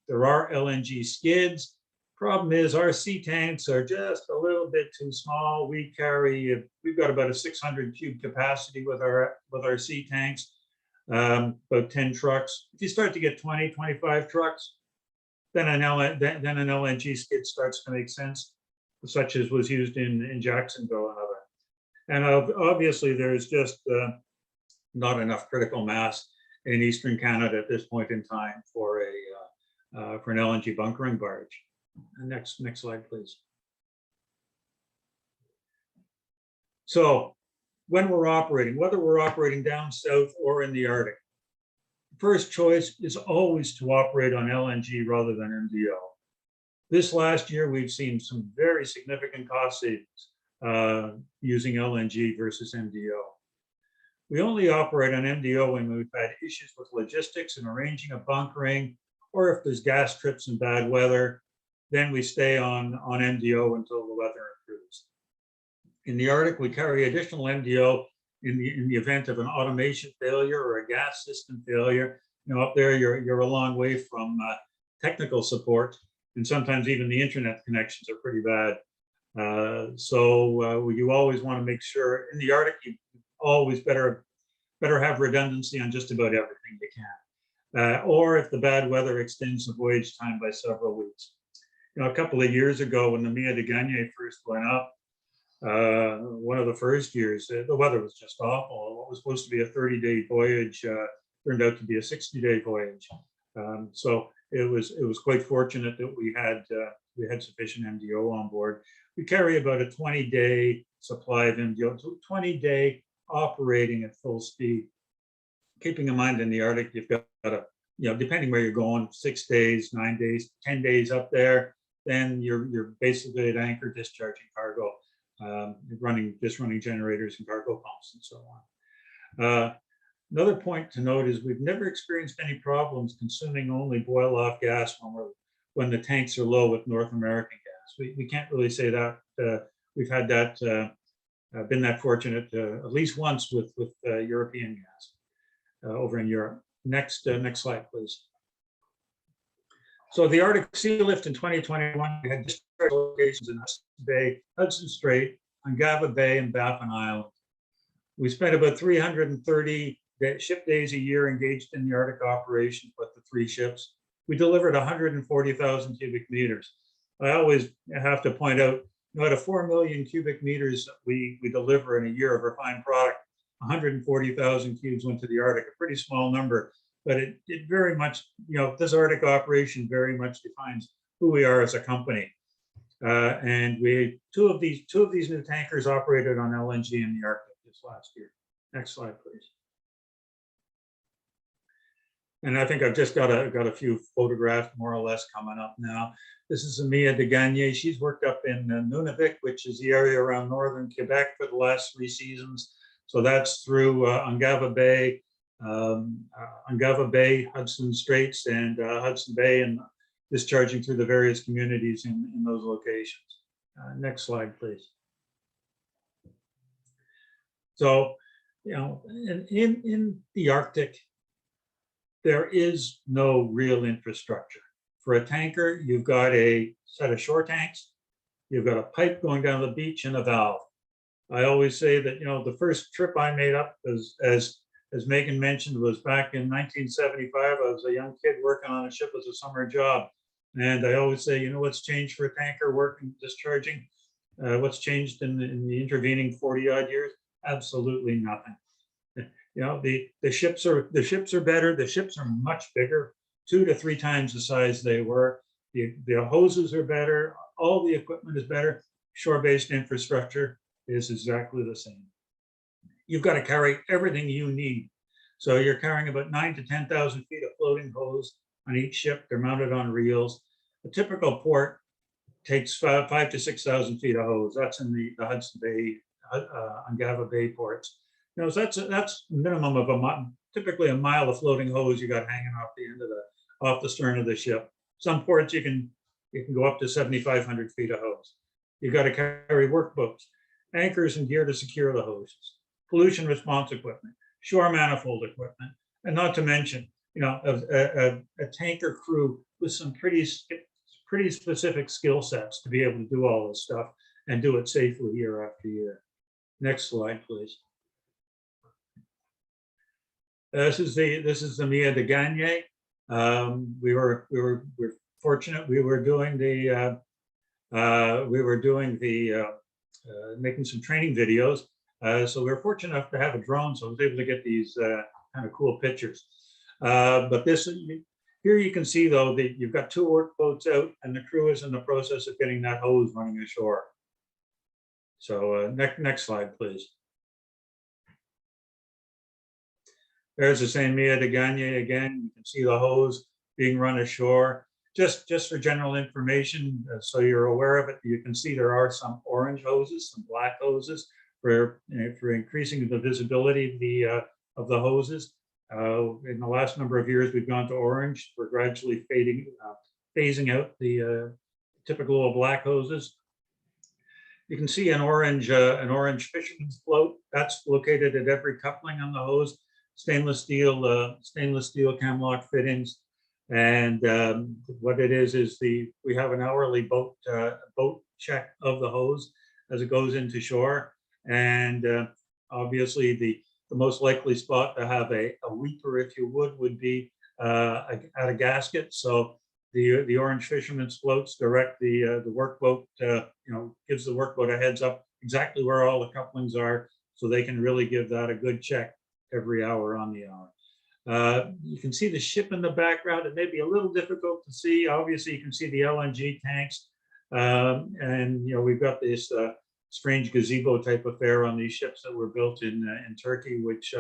are LNG skids. Problem is, our sea tanks are just a little bit too small. We've got about a 600 cube capacity with our sea tanks, about 10 trucks. If you start to get 20, 25 trucks, then an LNG skid starts to make sense, such as was used in Jacksonville and other. And obviously, there's just not enough critical mass in Eastern Canada at this point in time for an LNG bunkering barge. Next slide, please. So when we're operating, whether we're operating down south or in the Arctic, first choice is always to operate on LNG rather than MDO. This last year, we've seen some very significant cost savings using LNG versus MDO. We only operate on MDO when we've had issues with logistics and arranging a bunkering, or if there's gas trips and bad weather, then we stay on MDO until the weather improves. In the Arctic, we carry additional MDO in the event of an automation failure or a gas system failure. You know, up there, you're a long way from technical support, and sometimes even the internet connections are pretty bad. So you always want to make sure in the Arctic, you always better have redundancy on just about everything you can. Or if the bad weather extends the voyage time by several weeks. You know, a couple of years ago when the Mia de Gagne first went up, one of the first years, the weather was just awful. What was supposed to be a 30-day voyage turned out to be a 60-day voyage. So it was quite fortunate that we had sufficient MDO on board. We carry about a 20-day supply of MDO, 20-day operating at full speed. Keeping in mind in the Arctic, you've got a, you know, depending where you're going, 6 days, 9 days, 10 days up there, then you're basically at anchor discharging cargo, running generators and cargo pumps and so on. Another point to note is we've never experienced any problems consuming only boil-off gas when the tanks are low with North American gas. We can't really say that we've had that, been that fortunate at least once with European gas over in Europe. Next slide, please. So the Arctic Sea Lift in 2021, we had discharge locations in Hudson Bay, Hudson Strait, Ungava Bay, and Baffin Island. We spent about 330 ship days a year engaged in the Arctic operation with the 3 ships. We delivered 140,000 cubic meters. I always have to point out, out of 4 million cubic meters that we deliver in a year of refined product, 140,000 cubes went to the Arctic, a pretty small number, but it very much, you know, this Arctic operation very much defines who we are as a company. And we two of these new tankers operated on LNG in the Arctic this last year. Next slide, please. And I think I've just got a few photographs more or less coming up now. This is Mia de Gagne. She's worked up in Nunavik, which is the area around northern Quebec for the last 3 seasons. So that's through Ungava Bay, Hudson Straits, and Hudson Bay, and discharging through the various communities in those locations. Next slide, please. So, you know, in the Arctic, there is no real infrastructure. For a tanker, you've got a set of shore tanks, you've got a pipe going down the beach, and a valve. I always say that, you know, the first trip I made up, as Megan mentioned, was back in 1975. I was a young kid working on a ship as a summer job. And I always say, you know, what's changed for a tanker working, discharging? What's changed in the intervening 40-odd years? Absolutely nothing. You know, the ships are better. The ships are much bigger, 2 to 3 times the size they were. The hoses are better. All the equipment is better. Shore-based infrastructure is exactly the same. You've got to carry everything you need. So you're carrying about 9,000 to 10,000 feet of floating hose on each ship. They're mounted on reels. A typical port takes 5,000 to 6,000 feet of hose. That's in the Hudson Bay, Ungava Bay ports. You know, so that's minimum of typically a mile of floating hose you got hanging off the end of off the stern of the ship. Some ports you can go up to 7,500 feet of hose. You got to carry work boats, anchors and gear to secure the hoses, pollution response equipment, shore manifold equipment, and not to mention, you know, a tanker crew with some pretty specific skill sets to be able to do all this stuff and do it safely year after year. Next slide, please. This is the Mia de Gagne. We were fortunate. We were doing making some training videos. So we were fortunate enough to have a drone, so I was able to get these kind of cool pictures. But here you can see though that you've got 2 work boats out, and the crew is in the process of getting that hose running ashore. So next slide, please. There's the same Mia de Gagne again. You can see the hose being run ashore. Just for general information, so you're aware of it, you can see there are some orange hoses, some black hoses for increasing the visibility of the hoses. In the last number of years, we've gone to orange. We're gradually phasing out the typical black hoses. You can see an orange fisherman's float. That's located at every coupling on the hose. Stainless steel camlock fittings. And what it is we have an hourly boat check of the hose as it goes into shore. And obviously the most likely spot to have a weeper, if you would be at a gasket. So the orange fisherman's floats direct the workboat, gives the workboat a heads up exactly where all the couplings are, so they can really give that a good check every hour on the hour. You can see the ship in the background. It may be a little difficult to see. Obviously, you can see the LNG tanks, and we've got this strange gazebo type affair on these ships that were built in Turkey, which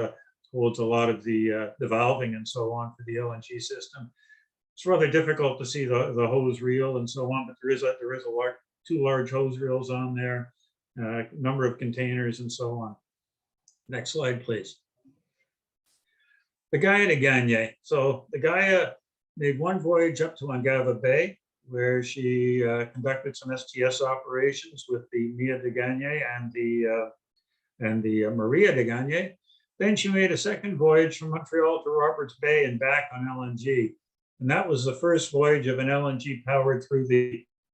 holds a lot of the valving and so on for the LNG system. It's rather difficult to see the hose reel and so on, but there is two large hose reels on there, number of containers and so on. Next slide, please. The Gaia de Gagne. So the Gaia made one voyage up to Angava Bay, where she conducted some STS operations with the Mia de Gagne and the Maria de Gagne. Then she made a second voyage from Montreal to Roberts Bay and back on LNG. And that was the first voyage of an LNG powered through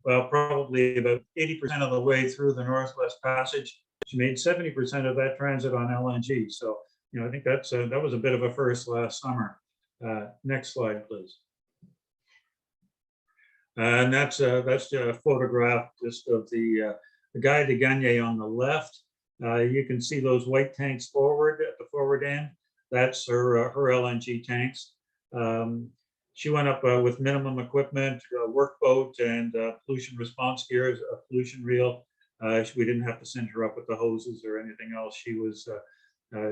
probably about 80% of the way through the Northwest Passage. She made 70% of that transit on LNG. So, I think that was a bit of a first last summer. Next slide, please. And that's a photograph just of the Gaia de Gagne on the left. You can see those white tanks forward at the forward end. That's her LNG tanks. She went up with minimum equipment, a workboat, and pollution response gears, a pollution reel. We didn't have to send her up with the hoses or anything else. She was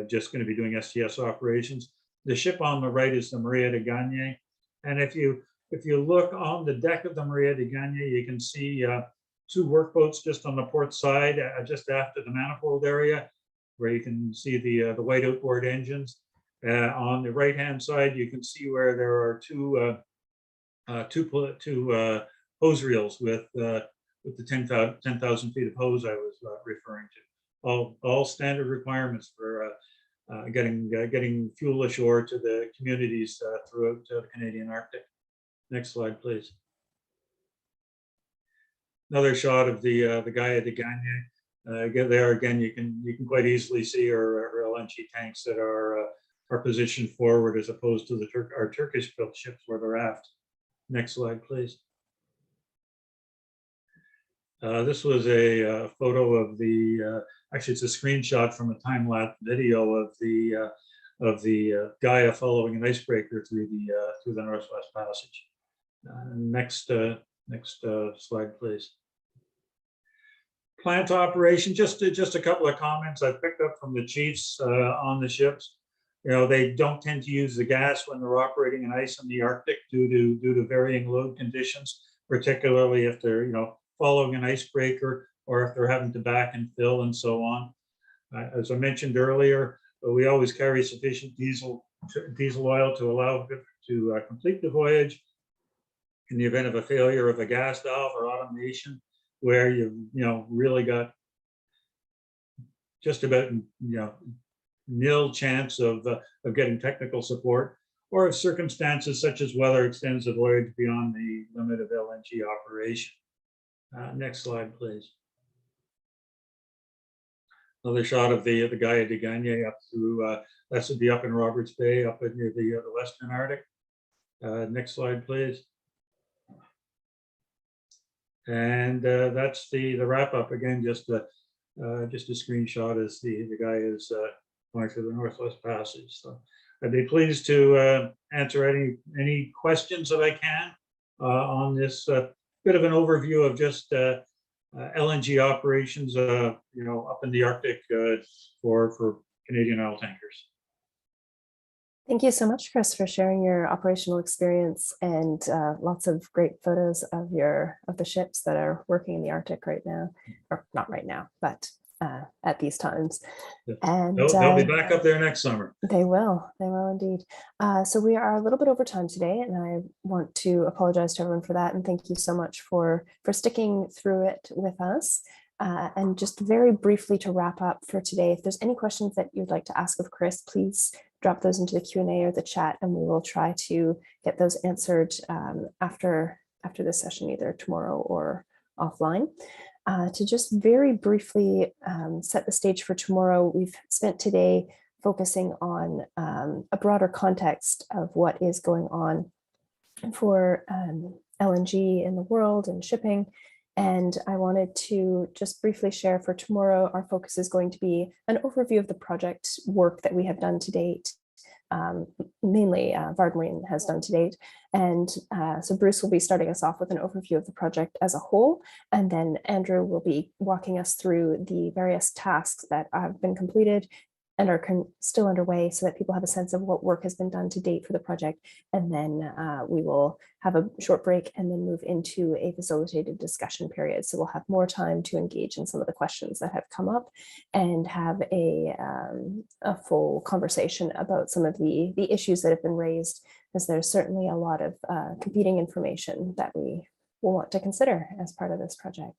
just going to be doing STS operations. The ship on the right is the Maria de Gagne, and if you look on the deck of the Maria de Gagne, you can see two workboats just on the port side, just after the manifold area, where you can see the white outboard engines. On the right-hand side, you can see where there are two hose reels with the 10,000 feet of hose I was referring to. All standard requirements for getting fuel ashore to the communities throughout the Canadian Arctic. Next slide, please. Another shot of the Gaia de Gagne. There again, you can quite easily see her LNG tanks that are positioned forward as opposed to our Turkish-built ships where they're aft. Next slide, please. This was a photo of actually it's a screenshot from a time-lapse video of the Gaia following an icebreaker through the Northwest Passage. Next slide, please. Plant operation, just a couple of comments I picked up from the chiefs on the ships. They don't tend to use the gas when they're operating in ice in the Arctic due to varying load conditions, particularly if they're following an icebreaker or if they're having to back and fill and so on. As I mentioned earlier, we always carry sufficient diesel oil to allow to complete the voyage. In the event of a failure of a gas valve or automation, where you've really got just about nil chance of getting technical support, or if circumstances such as weather extends the voyage beyond the limit of LNG operation. Next slide, please. Another shot of the Gaia de Gagne up through, that should be up in Roberts Bay, up near the Western Arctic. Next slide, please. And that's the wrap up again. Just a screenshot as the guy is going through the Northwest Passage. So I'd be pleased to answer any questions that I can on this bit of an overview of just LNG operations, up in the Arctic for Canadian oil tankers. Thank you so much, Chris, for sharing your operational experience and lots of great photos of the ships that are working in the Arctic right now, or not right now, but at these times. And they'll be back up there next summer. They will indeed. So we are a little bit over time today, and I want to apologize to everyone for that. And thank you so much for sticking through it with us. And just very briefly to wrap up for today, if there's any questions that you'd like to ask of Chris, please drop those into the Q&A or the chat, and we will try to get those answered after this session, either tomorrow or offline. To just very briefly set the stage for tomorrow, we've spent today focusing on a broader context of what is going on for LNG in the world and shipping. And I wanted to just briefly share for tomorrow, our focus is going to be an overview of the project work that we have done to date, mainly Vardmarine has done to date. And so Bruce will be starting us off with an overview of the project as a whole, and then Andrew will be walking us through the various tasks that have been completed and are still underway, so that people have a sense of what work has been done to date for the project. And then we will have a short break and then move into a facilitated discussion period. So we'll have more time to engage in some of the questions that have come up and have a full conversation about some of the issues that have been raised, because there's certainly a lot of competing information that we will want to consider as part of this project.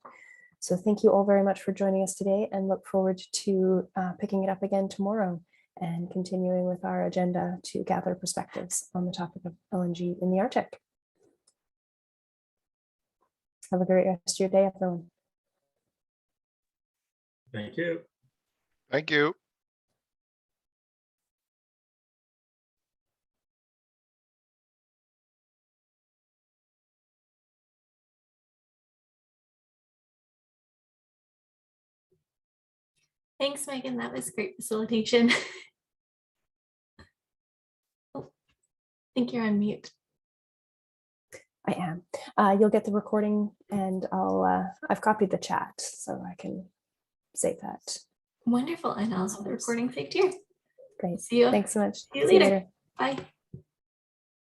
So thank you all very much for joining us today, and look forward to picking it up again tomorrow and continuing with our agenda to gather perspectives on the topic of LNG in the Arctic. Have a great rest of your day, everyone. Thank you. Thank you. Thanks, Megan. That was great facilitation. Oh, I think you're on mute. I am. You'll get the recording, and I've copied the chat so I can save that. Wonderful. And I'll have the recording saved here. Great. See you. Thanks so much. See you later. Bye.